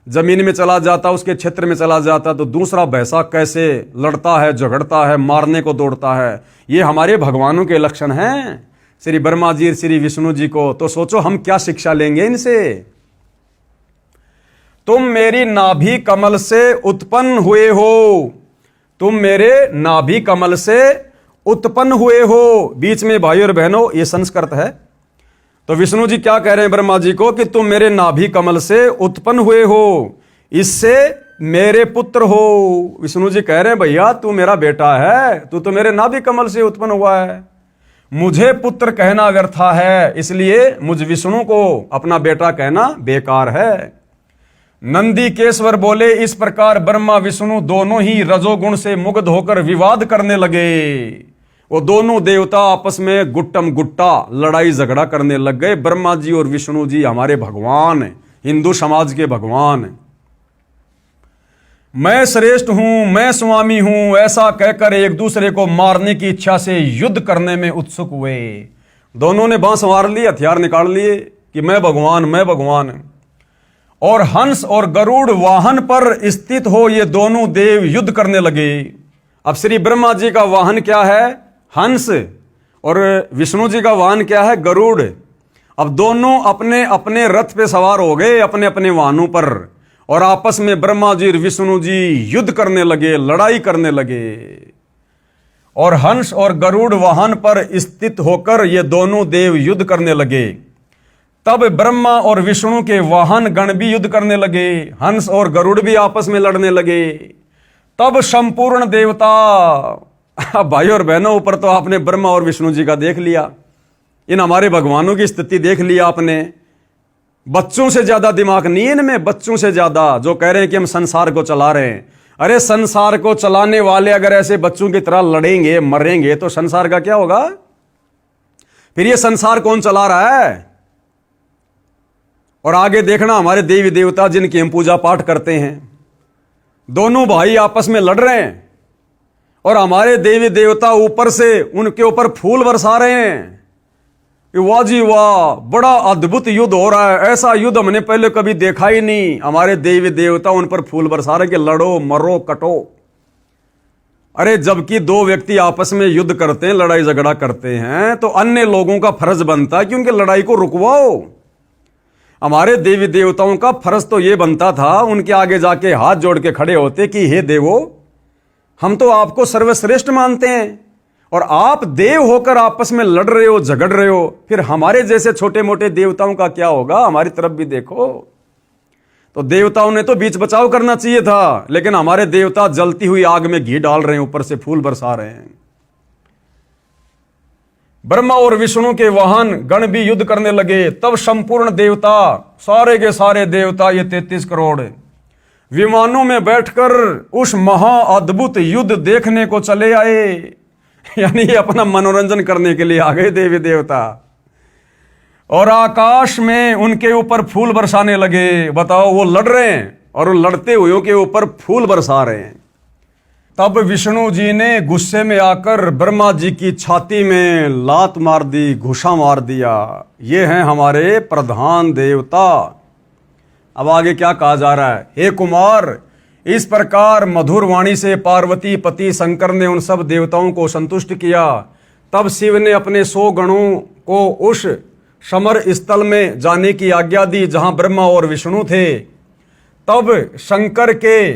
जमीन में चला जाता, उसके क्षेत्र में चला जाता, तो दूसरा भैंसा कैसे लड़ता है, झगड़ता है, मारने को दौड़ता है। ये हमारे भगवानों के लक्षण हैं, श्री ब्रह्मा जी श्री विष्णु जी को। तो सोचो हम क्या शिक्षा लेंगे इनसे। तुम मेरी नाभि कमल से उत्पन्न हुए हो, तुम मेरे नाभि कमल से उत्पन्न हुए हो। बीच में भाई और बहनों ये संस्कृत है। तो विष्णु जी क्या कह रहे हैं ब्रह्मा जी को, कि तुम मेरे नाभि कमल से उत्पन्न हुए हो, इससे मेरे पुत्र हो। विष्णु जी कह रहे हैं, भैया तू मेरा बेटा है, तू तो मेरे नाभि कमल से उत्पन्न हुआ है, मुझे पुत्र कहना व्यर्था है, इसलिए मुझ विष्णु को अपना बेटा कहना बेकार है। नंदी केश्वर बोले, इस प्रकार ब्रह्मा विष्णु दोनों ही रजोगुण से मुग्ध होकर विवाद करने लगे। वो दोनों देवता आपस में गुट्टम गुट्टा लड़ाई झगड़ा करने लग गए। ब्रह्मा जी और विष्णु जी हमारे भगवान, हिंदू समाज के भगवान। मैं श्रेष्ठ हूं, मैं स्वामी हूं, ऐसा कहकर एक दूसरे को मारने की इच्छा से युद्ध करने में उत्सुक हुए। दोनों ने बांस मार लिए, हथियार निकाल लिए कि मैं भगवान, मैं भगवान। और हंस और गरुड़ वाहन पर स्थित हो ये दोनों देव युद्ध करने लगे। अब श्री ब्रह्मा जी का वाहन क्या है, हंस, और विष्णु जी का वाहन क्या है, गरुड़। अब दोनों अपने अपने रथ पे सवार हो गए, अपने अपने वाहनों पर, और आपस में ब्रह्मा जी और विष्णु जी युद्ध करने लगे, लड़ाई करने लगे। और हंस और गरुड़ वाहन पर स्थित होकर ये दोनों देव युद्ध करने लगे। तब ब्रह्मा और विष्णु के वाहन गण भी युद्ध करने लगे, हंस और गरुड़ भी आपस में लड़ने लगे। तब संपूर्ण देवता, भाई और बहनों ऊपर तो आपने ब्रह्मा और विष्णु जी का देख लिया, इन हमारे भगवानों की स्थिति देख लिया आपने। बच्चों से ज्यादा दिमाग नहीं है इनमें, बच्चों से ज्यादा, जो कह रहे हैं कि हम संसार को चला रहे हैं। अरे संसार को चलाने वाले अगर ऐसे बच्चों की तरह लड़ेंगे मरेंगे तो संसार का क्या होगा। फिर ये संसार कौन चला रहा है। और आगे देखना, हमारे देवी देवता जिनकी हम पूजा पाठ करते हैं, दोनों भाई आपस में लड़ रहे हैं और हमारे देवी देवता ऊपर से उनके ऊपर फूल बरसा रहे हैं। वाह जी वाह, बड़ा अद्भुत युद्ध हो रहा है, ऐसा युद्ध हमने पहले कभी देखा ही नहीं। हमारे देवी देवता उन पर फूल बरसा रहे कि लड़ो मरो कटो। अरे जबकि दो व्यक्ति आपस में युद्ध करते हैं, लड़ाई झगड़ा करते हैं, तो अन्य लोगों का फर्ज बनता है कि उनकी लड़ाई को रुकवाओ। हमारे देवी देवताओं का फर्ज तो यह बनता था, उनके आगे जाके हाथ जोड़ के खड़े होते कि हे देवो, हम तो आपको सर्वश्रेष्ठ मानते हैं और आप देव होकर आपस में लड़ रहे हो, झगड़ रहे हो, फिर हमारे जैसे छोटे मोटे देवताओं का क्या होगा? हमारी तरफ भी देखो। तो देवताओं ने तो बीच बचाव करना चाहिए था, लेकिन हमारे देवता जलती हुई आग में घी डाल रहे हैं, ऊपर से फूल बरसा रहे हैं। ब्रह्मा और विष्णु के वाहन गण भी युद्ध करने लगे। तब संपूर्ण देवता, सारे के सारे देवता, ये 33 करोड़ विमानों में बैठकर उस महा अद्भुत युद्ध देखने को चले आए। यानी ये अपना मनोरंजन करने के लिए आ गए देवी देवता, और आकाश में उनके ऊपर फूल बरसाने लगे। बताओ, वो लड़ रहे हैं और वो लड़ते हुए के ऊपर फूल बरसा रहे हैं। तब विष्णु जी ने गुस्से में आकर ब्रह्मा जी की छाती में लात मार दी, घुसा मार दिया। ये हैं हमारे प्रधान देवता। अब आगे क्या कहा जा रहा है? हे कुमार, इस प्रकार मधुर वाणी से पार्वती पति शंकर ने उन सब देवताओं को संतुष्ट किया। तब शिव ने अपने 100 गणों को उस समर स्थल में जाने की आज्ञा दी जहां ब्रह्मा और विष्णु थे। तब शंकर के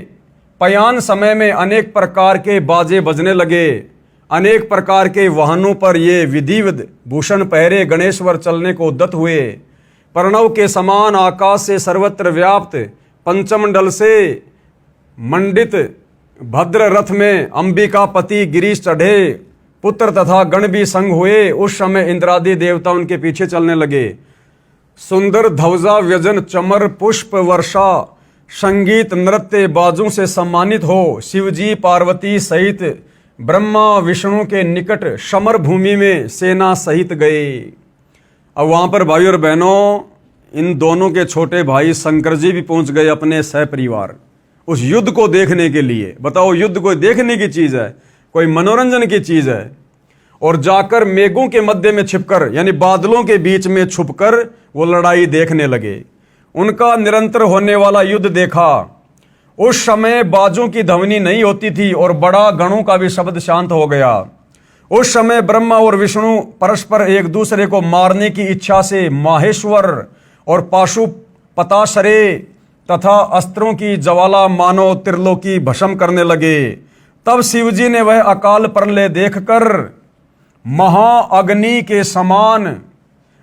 पयान समय में अनेक प्रकार के बाजे बजने लगे। अनेक प्रकार के वाहनों पर ये विधिवत भूषण पहरे गणेश्वर चलने को उद्यत हुए। प्रणव के समान आकाश से सर्वत्र व्याप्त पंचमंडल से मंडित भद्र रथ में अंबिका पति गिरीश चढ़े। पुत्र तथा गण भी संग हुए। उस समय इंद्रादि देवता उनके पीछे चलने लगे। सुंदर ध्वजा व्यजन चमर पुष्प वर्षा संगीत नृत्य बाजों से सम्मानित हो शिवजी पार्वती सहित ब्रह्मा विष्णु के निकट समर भूमि में सेना सहित गए। अब वहां पर भाई और बहनों, इन दोनों के छोटे भाई शंकर जी भी पहुंच गए अपने सहपरिवार उस युद्ध को देखने के लिए। बताओ, युद्ध कोई देखने की चीज है, कोई मनोरंजन की चीज है? और जाकर मेघों के मध्य में छिपकर, यानी बादलों के बीच में छुपकर वो लड़ाई देखने लगे। उनका निरंतर होने वाला युद्ध देखा। उस समय बाजों की ध्वनि नहीं होती थी और बड़ा गणों का भी शब्द शांत हो गया। उस समय ब्रह्मा और विष्णु परस्पर एक दूसरे को मारने की इच्छा से माहेश्वर और पाशुपताशरे तथा अस्त्रों की ज्वाला मानो त्रिलोकी भस्म करने लगे। तब शिवजी ने वह अकाल प्रलय देखकर महाअग्नि के समान,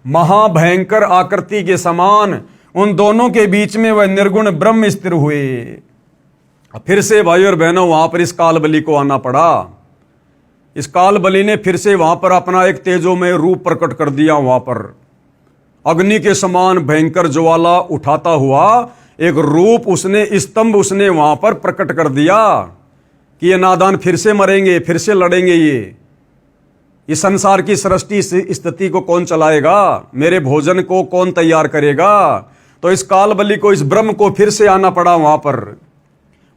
महाभयंकर आकृति के समान उन दोनों के बीच में वह निर्गुण ब्रह्म स्थिर हुए। फिर से भाई और बहनों, वहां पर इस काल बलि को आना पड़ा। इस काल बलि ने फिर से वहां पर अपना एक तेजोमय रूप प्रकट कर दिया। वहां पर अग्नि के समान भयंकर ज्वाला उठाता हुआ एक रूप उसने, स्तंभ उसने वहां पर प्रकट कर दिया कि ये नादान फिर से मरेंगे, फिर से लड़ेंगे। ये इस संसार की सृष्टि स्थिति को कौन चलाएगा? मेरे भोजन को कौन तैयार करेगा? तो इस काल बलि को, इस ब्रह्म को फिर से आना पड़ा वहां पर।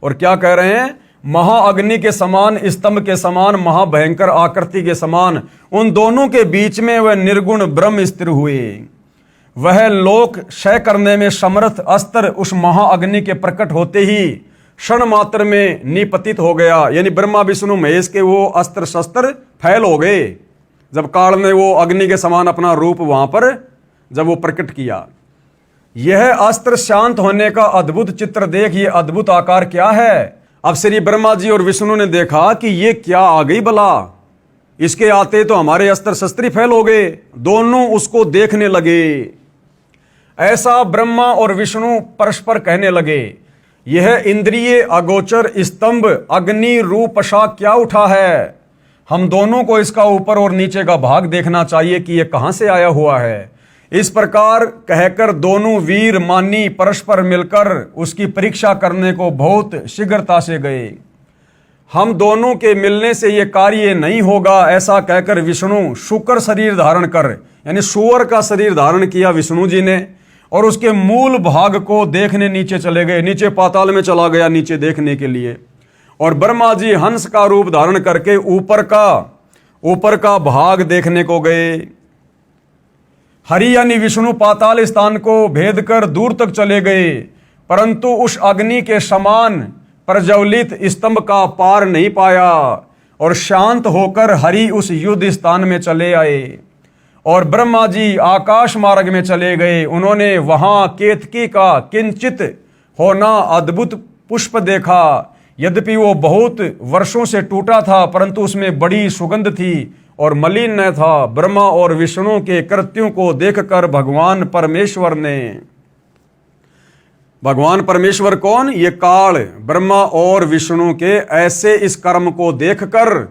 और क्या कह रहे हैं? महाअग्नि के समान, स्तंभ के समान, महाभयंकर आकृति के समान उन दोनों के बीच में वह निर्गुण ब्रह्म स्थिर हुए। वह लोक क्षय करने में समर्थ अस्त्र उस महाअग्नि के प्रकट होते ही क्षण मात्र में निपतित हो गया। यानी ब्रह्मा विष्णु महेश के वो अस्त्र शस्त्र फैल हो गए जब काल ने वो अग्नि के समान अपना रूप वहां पर जब वो प्रकट किया। यह अस्त्र शांत होने का अद्भुत चित्र देख, ये अद्भुत आकार क्या है? अब श्री ब्रह्मा जी और विष्णु ने देखा कि ये क्या आ गई बला, इसके आते तो हमारे अस्त्र शस्त्र फैल हो गए। दोनों उसको देखने लगे। ऐसा ब्रह्मा और विष्णु परस्पर कहने लगे, यह इंद्रिय अगोचर स्तंभ अग्नि रूपशा क्या उठा है? हम दोनों को इसका ऊपर और नीचे का भाग देखना चाहिए कि यह कहां से आया हुआ है। इस प्रकार कहकर दोनों वीर मानी परस्पर मिलकर उसकी परीक्षा करने को बहुत शीघ्रता से गए। हम दोनों के मिलने से यह कार्य नहीं होगा, ऐसा कहकर विष्णु शुकर शरीर धारण कर, यानी सुअर का शरीर धारण किया विष्णु जी ने, और उसके मूल भाग को देखने नीचे चले गए। नीचे पाताल में चला गया नीचे देखने के लिए। और ब्रह्मा जी हंस का रूप धारण करके ऊपर का भाग देखने को गए। हरि यानी विष्णु पाताल स्थान को भेद कर दूर तक चले गए, परंतु उस अग्नि के समान प्रज्वलित स्तंभ का पार नहीं पाया और शांत होकर हरि उस युद्ध स्थान में चले आए। और ब्रह्मा जी आकाश मार्ग में चले गए। उन्होंने वहां केतकी का किंचित होना अद्भुत पुष्प देखा। यद्यपि वो बहुत वर्षों से टूटा था, परंतु उसमें बड़ी सुगंध थी और मलिन न था। ब्रह्मा और विष्णु के कृत्यों को देखकर भगवान परमेश्वर कौन? ये काल, ब्रह्मा और विष्णु के ऐसे इस कर्म को देखकर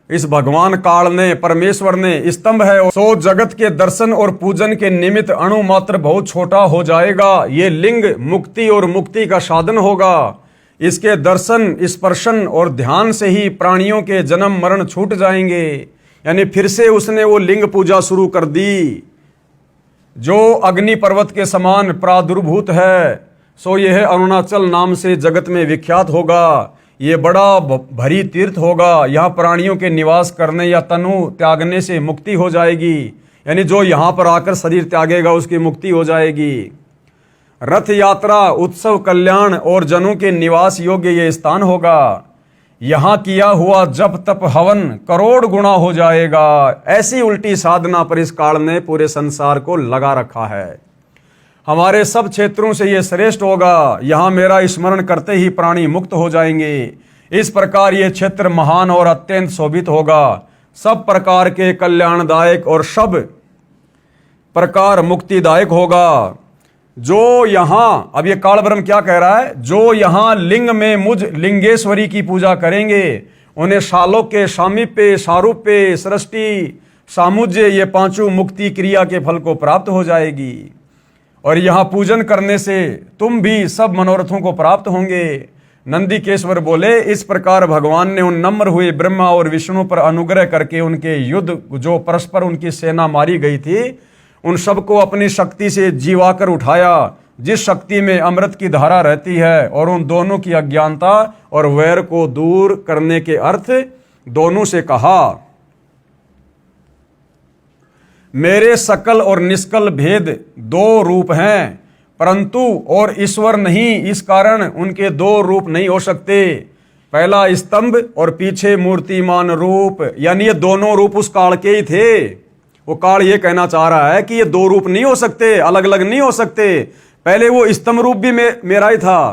इस भगवान काल ने, परमेश्वर ने, स्तंभ है सो जगत के दर्शन और पूजन के निमित्त अणु मात्र बहुत छोटा हो जाएगा। ये लिंग मुक्ति और मुक्ति का साधन होगा। इसके दर्शन, स्पर्शन और ध्यान से ही प्राणियों के जन्म मरण छूट जाएंगे। यानी फिर से उसने वो लिंग पूजा शुरू कर दी जो अग्नि पर्वत के समान प्रादुर्भूत है। सो यह अरुणाचल नाम से जगत में विख्यात होगा। ये बड़ा भरी तीर्थ होगा। यहाँ प्राणियों के निवास करने या तनु त्यागने से मुक्ति हो जाएगी। यानी जो यहाँ पर आकर शरीर त्यागेगा उसकी मुक्ति हो जाएगी। रथ यात्रा, उत्सव, कल्याण और जनों के निवास योग्य ये स्थान होगा। यहाँ किया हुआ जप तप हवन करोड़ गुना हो जाएगा। ऐसी उल्टी साधना पर इस काल ने पूरे संसार को लगा रखा है। हमारे सब क्षेत्रों से ये श्रेष्ठ होगा। यहाँ मेरा स्मरण करते ही प्राणी मुक्त हो जाएंगे। इस प्रकार ये क्षेत्र महान और अत्यंत शोभित होगा। सब प्रकार के कल्याणदायक और सब प्रकार मुक्तिदायक होगा। जो यहाँ, अब ये काल ब्रह्म क्या कह रहा है? जो यहाँ लिंग में मुझ लिंगेश्वरी की पूजा करेंगे उन्हें शालोक्य, सामीप्य, सारूप्य, सृष्टि, सामुज्य ये पांचों मुक्ति क्रिया के फल को प्राप्त हो जाएगी। और यहाँ पूजन करने से तुम भी सब मनोरथों को प्राप्त होंगे। नंदीकेश्वर बोले, इस प्रकार भगवान ने उन नम्र हुए ब्रह्मा और विष्णु पर अनुग्रह करके उनके युद्ध, जो परस्पर उनकी सेना मारी गई थी, उन सबको अपनी शक्ति से जीवाकर उठाया, जिस शक्ति में अमृत की धारा रहती है, और उन दोनों की अज्ञानता और वैर को दूर करने के अर्थ दोनों से कहा, मेरे सकल और निष्कल भेद दो रूप हैं, परंतु और ईश्वर नहीं, इस कारण उनके दो रूप नहीं हो सकते। पहला स्तंभ और पीछे मूर्तिमान रूप। यानी ये दोनों रूप उस काल के ही थे। वो काल ये कहना चाह रहा है कि ये दो रूप नहीं हो सकते, अलग अलग नहीं हो सकते। पहले वो स्तंभ रूप भी मेरा ही था,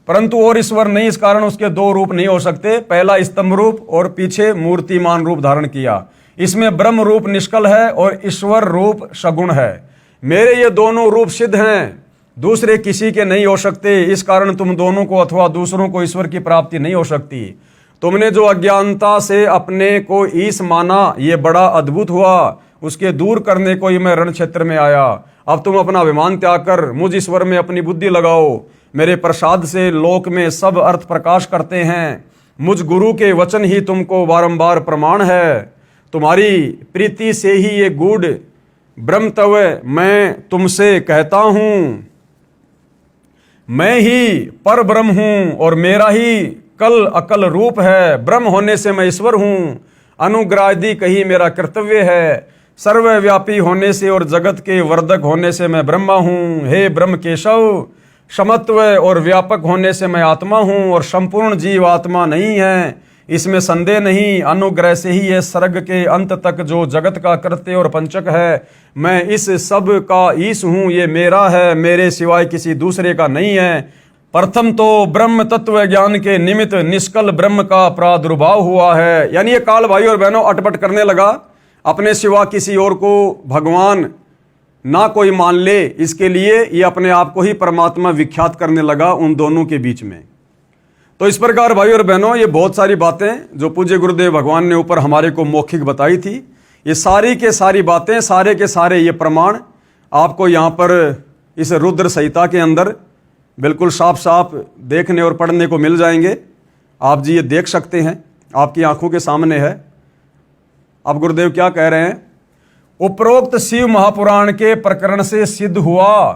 परंतु और ईश्वर नहीं, इस कारण उसके दो रूप नहीं हो सकते। पहला स्तंभ रूप और पीछे मूर्तिमान रूप धारण किया। इसमें ब्रह्म रूप निष्कल है और ईश्वर रूप सगुण है। मेरे ये दोनों रूप सिद्ध हैं, दूसरे किसी के नहीं हो सकते। इस कारण तुम दोनों को अथवा दूसरों को ईश्वर की प्राप्ति नहीं हो सकती। तुमने जो अज्ञानता से अपने को ईश माना, ये बड़ा अद्भुत हुआ। उसके दूर करने को ही मैं रण क्षेत्र में आया। अब तुम अपना अभिमान त्याग कर मुझ ईश्वर में अपनी बुद्धि लगाओ। मेरे प्रसाद से लोक में सब अर्थ प्रकाश करते हैं। मुझ गुरु के वचन ही तुमको बारंबार प्रमाण है। तुम्हारी प्रीति से ही ये गूढ़ ब्रह्म तव मैं तुमसे कहता हूं। मैं ही पर ब्रह्म हूं और मेरा ही कल अकल रूप है। ब्रह्म होने से मैं ईश्वर हूं। अनुग्राही कही मेरा कर्तव्य है। सर्वव्यापी होने से और जगत के वर्धक होने से मैं ब्रह्मा हूं। हे ब्रह्म केशव, समत्व और व्यापक होने से मैं आत्मा हूं और संपूर्ण जीव आत्मा नहीं है, इसमें संदेह नहीं। अनुग्रह से ही यह सर्ग के अंत तक जो जगत का कर्ते और पंचक है, मैं इस सब का ईश हूं। ये मेरा है, मेरे सिवाय किसी दूसरे का नहीं है। प्रथम तो ब्रह्म तत्व ज्ञान के निमित्त निष्कल ब्रह्म का प्रादुर्भाव हुआ है। यानी ये काल भाई और बहनों अटपट करने लगा, अपने सिवा किसी और को भगवान ना कोई मान ले, इसके लिए ये अपने आप को ही परमात्मा विख्यात करने लगा उन दोनों के बीच में। तो इस प्रकार भाई और बहनों, ये बहुत सारी बातें जो पूज्य गुरुदेव भगवान ने ऊपर हमारे को मौखिक बताई थी, ये सारी के सारी बातें, सारे के सारे ये प्रमाण आपको यहाँ पर इस रुद्र संहिता के अंदर बिल्कुल साफ साफ देखने और पढ़ने को मिल जाएंगे। आप जी ये देख सकते हैं, आपकी आंखों के सामने है। अब गुरुदेव क्या कह रहे हैं? उपरोक्त शिव महापुराण के प्रकरण से सिद्ध हुआ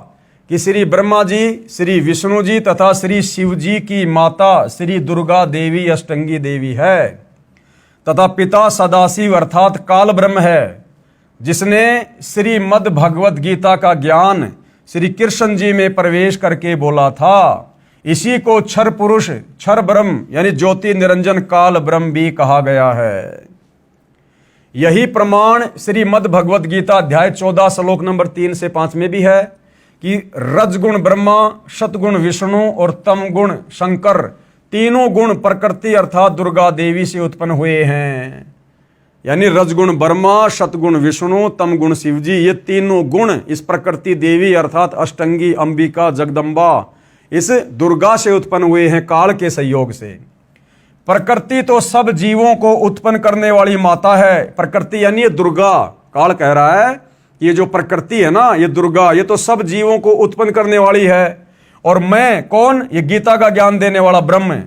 कि श्री ब्रह्मा जी, श्री विष्णु जी तथा श्री शिव जी की माता श्री दुर्गा देवी अष्टंगी देवी है तथा पिता सदाशिव अर्थात काल ब्रह्म है, जिसने श्रीमद् भगवत गीता का ज्ञान श्री कृष्ण जी में प्रवेश करके बोला था। इसी को क्षर पुरुष, क्षर ब्रह्म यानी ज्योति निरंजन काल ब्रह्म भी कहा गया है। यही प्रमाण श्रीमद् भगवत गीता अध्याय 14 श्लोक नंबर 3 से 5 में भी है कि रजगुण ब्रह्मा, सतगुण विष्णु और तम गुण शंकर, तीनों गुण प्रकृति अर्थात दुर्गा देवी से उत्पन्न हुए हैं। यानी रजगुण ब्रह्मा, सतगुण विष्णु, तम गुण शिव जी, ये तीनों गुण इस प्रकृति देवी अर्थात अष्टंगी अंबिका जगदम्बा इस दुर्गा से उत्पन्न हुए हैं काल के सहयोग से। प्रकृति तो सब जीवों को उत्पन्न करने वाली माता है। प्रकृति यानी ये दुर्गा, काल कह रहा है ये जो प्रकृति है ना, ये दुर्गा, ये तो सब जीवों को उत्पन्न करने वाली है। और मैं कौन? ये गीता का ज्ञान देने वाला ब्रह्म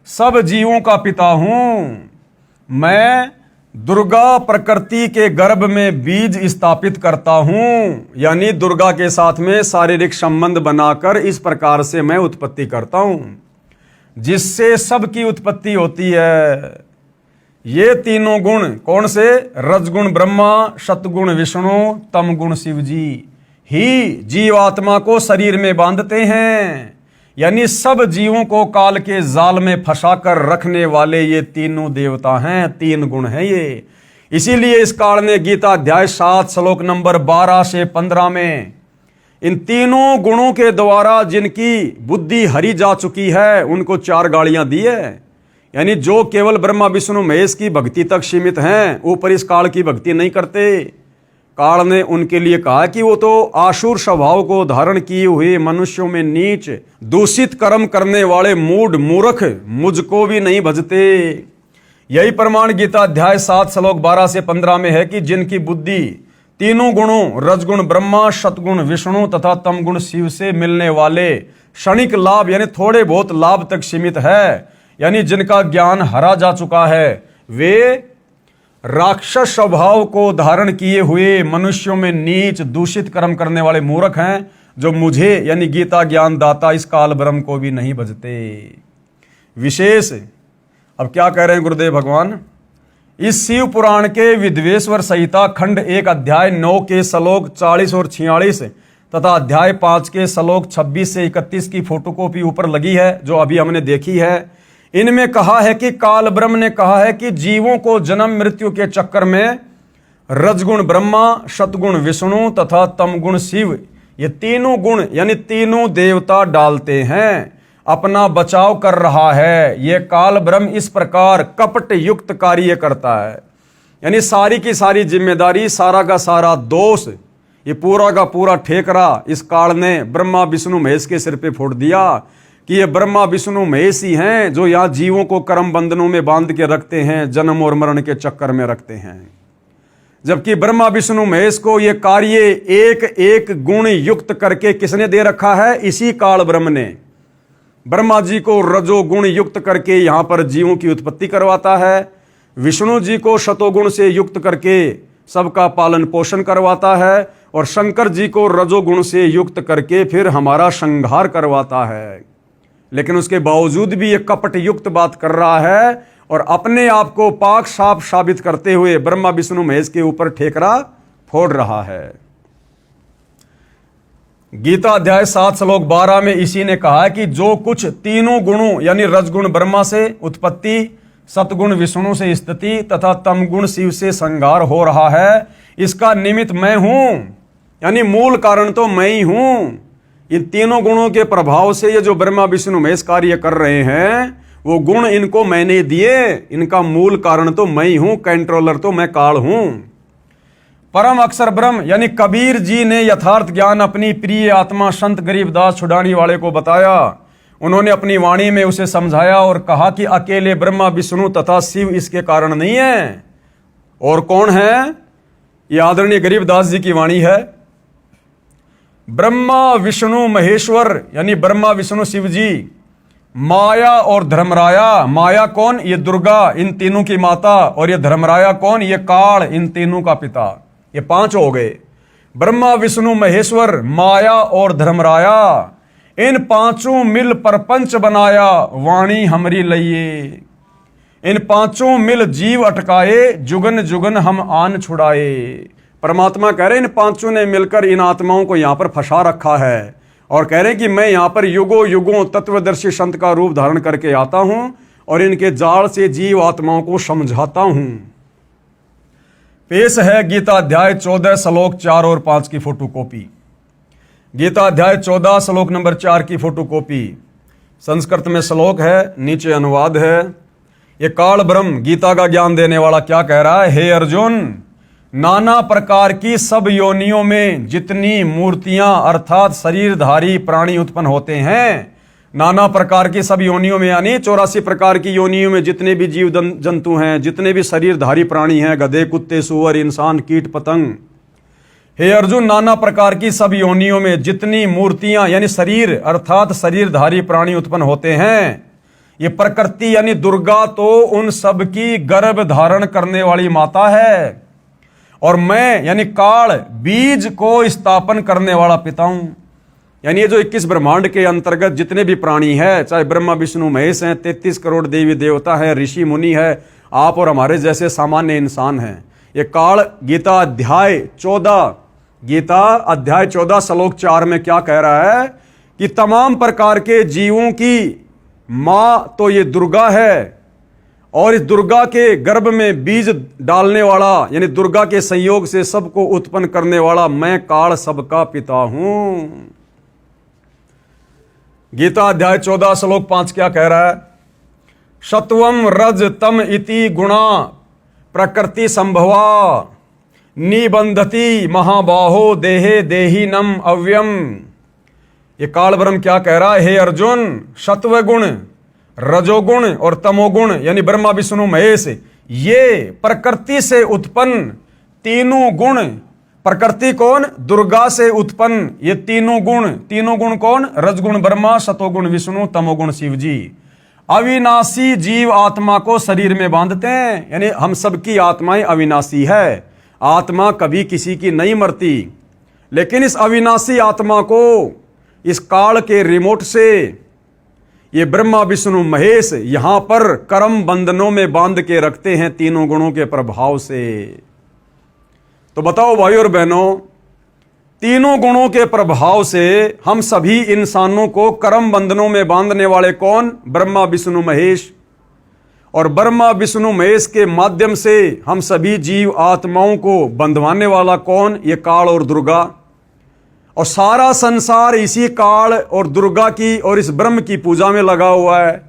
सब जीवों का पिता हूं। मैं दुर्गा प्रकृति के गर्भ में बीज स्थापित करता हूं, यानी दुर्गा के साथ में शारीरिक संबंध बनाकर इस प्रकार से मैं उत्पत्ति करता हूं, जिससे सबकी उत्पत्ति होती है। ये तीनों गुण कौन से? रजगुण ब्रह्मा, सतगुण विष्णु, तम गुण शिव जी ही जीवात्मा को शरीर में बांधते हैं। यानी सब जीवों को काल के जाल में फंसाकर रखने वाले ये तीनों देवता हैं, तीन गुण हैं ये। इसीलिए इस काल ने गीता अध्याय 7 श्लोक नंबर 12 से 15 में इन तीनों गुणों के द्वारा जिनकी बुद्धि हरी जा चुकी है उनको 4 गालियां दी है। यानी जो केवल ब्रह्मा विष्णु महेश की भक्ति तक सीमित हैं, ऊपर इस काल की भक्ति नहीं करते, काल ने उनके लिए कहा कि वो तो आसुर स्वभाव को धारण किए हुए मनुष्यों में नीच दूषित कर्म करने वाले मूढ़ मूर्ख मुझको भी नहीं भजते। यही प्रमाण गीता अध्याय 7 श्लोक 12 से 15 में है कि जिनकी बुद्धि तीनों गुणों रजगुण ब्रह्मा, सतगुण विष्णु तथा तम गुण शिव से मिलने वाले क्षणिक लाभ यानी थोड़े बहुत लाभ तक सीमित है, यानी जिनका ज्ञान हरा जा चुका है, वे राक्षस स्वभाव को धारण किए हुए मनुष्यों में नीच दूषित कर्म करने वाले मूर्ख हैं, जो मुझे यानी गीता ज्ञान दाता इस काल ब्रह्म को भी नहीं भजते। विशेष अब क्या कह रहे हैं गुरुदेव भगवान? इस शिव पुराण के विद्वेश्वर संहिता खंड 1 अध्याय 9 के श्लोक 40 और 46 तथा अध्याय 5 के श्लोक 26 से 31 की फोटोकॉपी ऊपर लगी है, जो अभी हमने देखी है। इनमें कहा है कि काल ब्रह्म ने कहा है कि जीवों को जन्म मृत्यु के चक्कर में रजगुण ब्रह्मा, सतगुण विष्णु तथा तम गुण शिव ये तीनों गुण यानी तीनों देवता डालते हैं, अपना बचाव कर रहा है। ये काल ब्रह्म इस प्रकार कपट युक्त कार्य करता है, यानी सारी की सारी जिम्मेदारी, सारा का सारा दोष, ये पूरा का पूरा ठेकरा इस काल ने ब्रह्मा विष्णु महेश के सिर पे फोड़ दिया कि ये ब्रह्मा विष्णु महेश ही हैं जो यहाँ जीवों को कर्म बंधनों में बांध के रखते हैं, जन्म और मरण के चक्कर में रखते हैं। जबकि ब्रह्मा विष्णु महेश को ये कार्य एक एक गुण युक्त करके किसने दे रखा है? इसी काल ब्रह्म ने ब्रह्मा जी को रजोगुण युक्त करके यहाँ पर जीवों की उत्पत्ति करवाता है, विष्णु जी को शतोगुण से युक्त करके सबका पालन पोषण करवाता है, और शंकर जी को रजोगुण से युक्त करके फिर हमारा संहार करवाता है। लेकिन उसके बावजूद भी ये कपट युक्त बात कर रहा है और अपने आप को पाक साफ साबित करते हुए ब्रह्मा विष्णु महेश के ऊपर ठेकरा फोड़ रहा है। गीता अध्याय 7 श्लोक 12 में इसी ने कहा है कि जो कुछ तीनों गुणों यानी रजगुण ब्रह्मा से उत्पत्ति, सतगुण विष्णु से स्थिति तथा तमगुण शिव से संहार हो रहा है, इसका निमित्त मैं हूं, यानी मूल कारण तो मैं ही हूं। इन तीनों गुणों के प्रभाव से ये जो ब्रह्मा विष्णु महेश कार्य कर रहे हैं, वो गुण इनको मैंने दिए, इनका मूल कारण तो मैं ही हूं, कंट्रोलर तो मैं काल हूं। परम अक्षर ब्रह्म यानी कबीर जी ने यथार्थ ज्ञान अपनी प्रिय आत्मा संत गरीबदास छुड़ानी वाले को बताया। उन्होंने अपनी वाणी में उसे समझाया और कहा कि अकेले ब्रह्मा विष्णु तथा शिव इसके कारण नहीं है, और कौन है? ये आदरणीय गरीबदास जी की वाणी है। ब्रह्मा विष्णु महेश्वर यानी ब्रह्मा विष्णु शिव जी, माया और धर्मराया। माया कौन? ये दुर्गा, इन तीनों की माता, और ये धर्मराया कौन? ये काल, इन तीनों का पिता। ये 5 हो गए। ब्रह्मा विष्णु महेश्वर, माया और धर्मराया, इन 5 मिल परपंच बनाया, वाणी हमरी लइये। इन 5 मिल जीव अटकाए, जुगन जुगन हम आन छुड़ाए। परमात्मा कह रहे हैं इन 5 ने मिलकर इन आत्माओं को यहां पर फंसा रखा है, और कह रहे हैं कि मैं यहां पर युगों युगों तत्वदर्शी संत का रूप धारण करके आता हूं और इनके जाल से जीव आत्माओं को समझाता हूं। पेश है गीता अध्याय 14 श्लोक 4 और 5 की फोटोकॉपी। गीता अध्याय 14 श्लोक नंबर 4 की फोटोकॉपी। संस्कृत में श्लोक है, नीचे अनुवाद है। ये काल ब्रह्म गीता का ज्ञान देने वाला क्या कह रहा है? हे अर्जुन, नाना प्रकार की सब योनियों में जितनी मूर्तियां अर्थात शरीरधारी प्राणी उत्पन्न होते हैं, नाना प्रकार की सब योनियों में यानी 84 प्रकार की योनियों में जितने भी जीव जंतु हैं, जितने भी शरीरधारी प्राणी हैं, गधे, कुत्ते, सूअर, इंसान, कीट, पतंग। हे अर्जुन, नाना प्रकार की सब योनियों में जितनी मूर्तियां यानी शरीर अर्थात शरीरधारी प्राणी उत्पन्न होते हैं, ये प्रकृति यानी दुर्गा तो उन सब की गर्भ धारण करने वाली माता है, और मैं यानी काल बीज को स्थापन करने वाला पिता हूं। यानी ये जो 21 ब्रह्मांड के अंतर्गत जितने भी प्राणी हैं, चाहे ब्रह्मा विष्णु महेश हैं, 33 करोड़ देवी देवता है, ऋषि मुनि है, आप और हमारे जैसे सामान्य इंसान हैं, ये काल गीता अध्याय 14 श्लोक 4 में क्या कह रहा है कि तमाम प्रकार के जीवों की मां तो ये दुर्गा है, और इस दुर्गा के गर्भ में बीज डालने वाला यानी दुर्गा के संयोग से सबको उत्पन्न करने वाला मैं काल सबका पिता हूं। गीता अध्याय 14 श्लोक 5 क्या कह रहा है? सत्वम रज तम इति गुणा प्रकृति संभवा निबंधति महाबाहो देहे देहीनम अव्यम। ये काल ब्रह्म क्या कह रहा है? हे अर्जुन, सत्व गुण, रजोगुण और तमोगुण यानी ब्रह्मा विष्णु महेश, ये प्रकृति से उत्पन्न तीनों गुण, प्रकृति कौन? दुर्गा से उत्पन्न ये तीनों गुण कौन? रजगुण ब्रह्मा, सतोगुण विष्णु, तमोगुण शिव जी, अविनाशी जीव आत्मा को शरीर में बांधते हैं। यानी हम सबकी आत्माएं अविनाशी है, आत्मा कभी किसी की नहीं मरती, लेकिन इस अविनाशी आत्मा को इस काल के रिमोट से ये ब्रह्मा विष्णु महेश यहां पर कर्म बंधनों में बांध के रखते हैं तीनों गुणों के प्रभाव से। तो बताओ भाई और बहनों, तीनों गुणों के प्रभाव से हम सभी इंसानों को कर्म बंधनों में बांधने वाले कौन? ब्रह्मा विष्णु महेश। और ब्रह्मा विष्णु महेश के माध्यम से हम सभी जीव आत्माओं को बंधवाने वाला कौन? ये काल और दुर्गा। और सारा संसार इसी काल और दुर्गा की और इस ब्रह्म की पूजा में लगा हुआ है,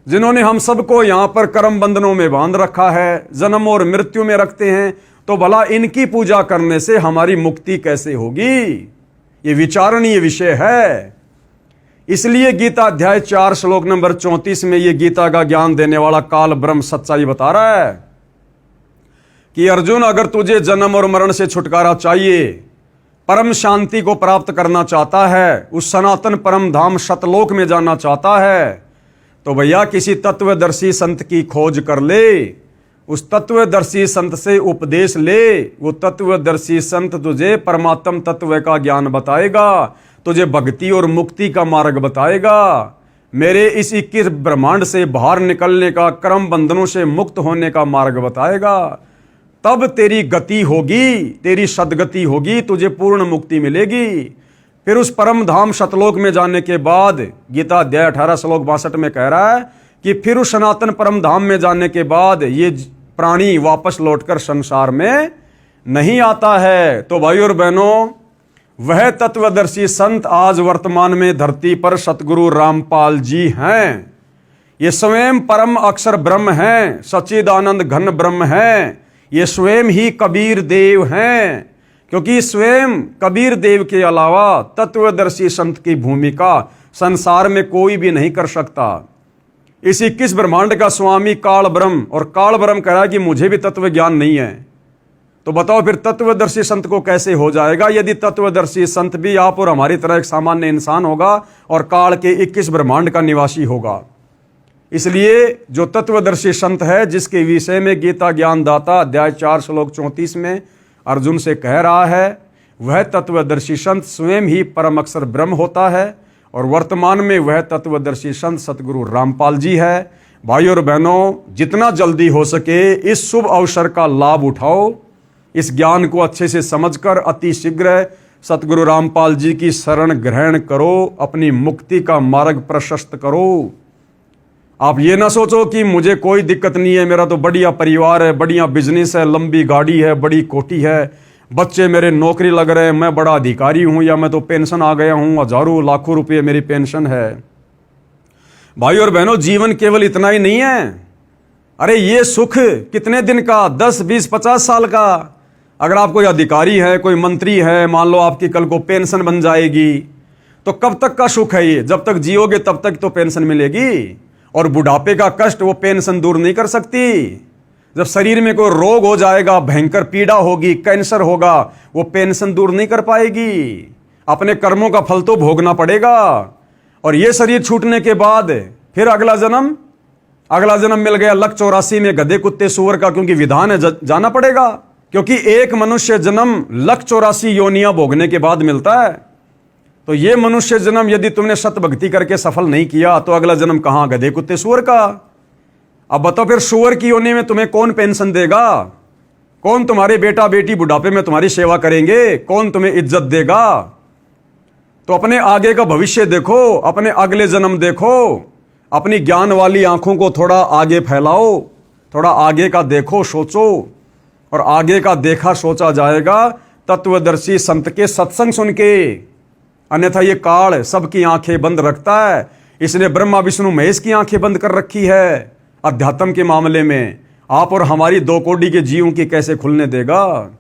जिन्होंने हम सबको यहां पर कर्म बंधनों में बांध रखा है, जन्म और मृत्यु में रखते हैं। तो भला इनकी पूजा करने से हमारी मुक्ति कैसे होगी? ये विचारणीय विषय है। इसलिए गीता अध्याय 4 श्लोक नंबर 34 में ये गीता का ज्ञान देने वाला काल ब्रह्म सच्चाई बता रहा है कि अर्जुन, अगर तुझे जन्म और मरण से छुटकारा चाहिए, परम शांति को प्राप्त करना चाहता है, उस सनातन परम धाम सतलोक में जाना चाहता है, तो भैया किसी तत्वदर्शी संत की खोज कर ले, उस तत्वदर्शी संत से उपदेश ले। वो तत्वदर्शी संत तुझे परमात्म तत्व का ज्ञान बताएगा, तुझे भक्ति और मुक्ति का मार्ग बताएगा, मेरे इस 21 ब्रह्मांड से बाहर निकलने का, कर्म बंधनों से मुक्त होने का मार्ग बताएगा। तब तेरी गति होगी, तेरी सदगति होगी, तुझे पूर्ण मुक्ति मिलेगी। फिर उस परम धाम सतलोक में जाने के बाद गीता अध्याय 18 श्लोक 62 में कह रहा है कि फिर उस सनातन परम धाम में जाने के बाद ये प्राणी वापस लौटकर संसार में नहीं आता है। तो भाई और बहनों, वह तत्वदर्शी संत आज वर्तमान में धरती पर सतगुरु रामपाल जी हैं। ये स्वयं परम अक्षर ब्रह्म हैं, सच्चिदानंद घन ब्रह्म हैं। ये स्वयं ही कबीर देव हैं, क्योंकि स्वयं कबीर देव के अलावा तत्वदर्शी संत की भूमिका संसार में कोई भी नहीं कर सकता। इस 21 ब्रह्मांड का स्वामी काल ब्रह्म, और काल ब्रह्म कह रहा है कि मुझे भी तत्व ज्ञान नहीं है। तो बताओ फिर तत्वदर्शी संत को कैसे हो जाएगा, यदि तत्वदर्शी संत भी आप और हमारी तरह एक सामान्य इंसान होगा और काल के 21 ब्रह्मांड का निवासी होगा। इसलिए जो तत्वदर्शी संत है, जिसके विषय में गीता ज्ञानदाता अध्याय 4 श्लोक 34 में अर्जुन से कह रहा है, वह तत्वदर्शी संत स्वयं ही परम अक्षर ब्रह्म होता है, और वर्तमान में वह तत्वदर्शी संत सतगुरु रामपाल जी है। भाई और बहनों, जितना जल्दी हो सके इस शुभ अवसर का लाभ उठाओ, इस ज्ञान को अच्छे से समझकर अति शीघ्र सतगुरु रामपाल जी की शरण ग्रहण करो, अपनी मुक्ति का मार्ग प्रशस्त करो। आप ये ना सोचो कि मुझे कोई दिक्कत नहीं है, मेरा तो बढ़िया परिवार है, बढ़िया बिजनेस है, लंबी गाड़ी है, बड़ी कोठी है, बच्चे मेरे नौकरी लग रहे हैं, मैं बड़ा अधिकारी हूं, या मैं तो पेंशन आ गया हूं, हजारों लाखों रुपये मेरी पेंशन है। भाई और बहनों, जीवन केवल इतना ही नहीं है। अरे ये सुख कितने दिन का, 10, 20, 50 साल का। अगर आप कोई अधिकारी है, कोई मंत्री है, मान लो आपकी कल को पेंशन बन जाएगी, तो कब तक का सुख है ये? जब तक जियोगे तब तक तो पेंशन मिलेगी। और बुढ़ापे का कष्ट वो पेंशन दूर नहीं कर सकती। जब शरीर में कोई रोग हो जाएगा, भयंकर पीड़ा होगी, कैंसर होगा, वो पेंशन दूर नहीं कर पाएगी। अपने कर्मों का फल तो भोगना पड़ेगा। और ये शरीर छूटने के बाद फिर अगला जन्म मिल गया लक 84 में गधे कुत्ते सूअर का, क्योंकि विधान है जाना पड़ेगा। क्योंकि एक मनुष्य जन्म लक 84 योनियां भोगने के बाद मिलता है। तो ये मनुष्य जन्म यदि तुमने सत भक्ति करके सफल नहीं किया, तो अगला जन्म कहां? गधे कुत्ते सूअर का। अब बताओ फिर सूअर की योनि में तुम्हें कौन पेंशन देगा? कौन तुम्हारे बेटा बेटी बुढ़ापे में तुम्हारी सेवा करेंगे? कौन तुम्हें इज्जत देगा? तो अपने आगे का भविष्य देखो, अपने अगले जन्म देखो, अपनी ज्ञान वाली आंखों को थोड़ा आगे फैलाओ, थोड़ा आगे का देखो, सोचो। और आगे का देखा सोचा जाएगा तत्वदर्शी संत के सत्संग सुन के। अन्यथा ये काल सबकी आंखें बंद रखता है। इसने ब्रह्मा विष्णु महेश की आंखें बंद कर रखी है। अध्यात्म के मामले में आप और हमारी 2 कोटि के जीवों की कैसे खुलने देगा?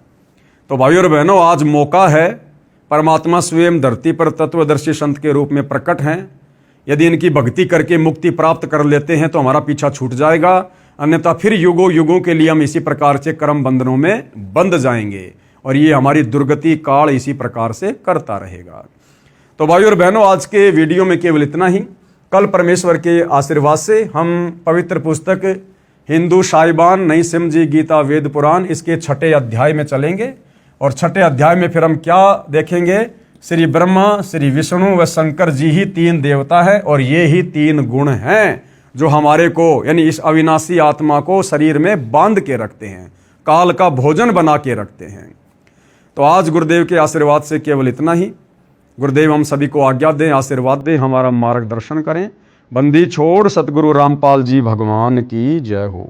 तो भाइयों और बहनों, आज मौका है। परमात्मा स्वयं धरती पर तत्वदर्शी संत के रूप में प्रकट हैं। यदि इनकी भक्ति करके मुक्ति प्राप्त कर लेते हैं तो हमारा पीछा छूट जाएगा। अन्यथा फिर युगों युगों के लिए हम इसी प्रकार से कर्म बंधनों में बंध जाएंगे और ये हमारी दुर्गति काल इसी प्रकार से करता रहेगा। तो भाइयों और बहनों, आज के वीडियो में केवल इतना ही। कल परमेश्वर के आशीर्वाद से हम पवित्र पुस्तक हिंदू साहिबान नई सिम जी गीता वेद पुराण इसके 6ठे अध्याय में चलेंगे। और 6ठे अध्याय में फिर हम क्या देखेंगे? श्री ब्रह्मा, श्री विष्णु व शंकर जी ही 3 देवता है और ये ही 3 गुण हैं जो हमारे को, यानी इस अविनाशी आत्मा को शरीर में बांध के रखते हैं, काल का भोजन बना के रखते हैं। तो आज गुरुदेव के आशीर्वाद से केवल इतना ही। गुरुदेव हम सभी को आज्ञा दें, आशीर्वाद दें, हमारा मार्गदर्शन करें। बंदी छोड़ सतगुरु रामपाल जी भगवान की जय हो।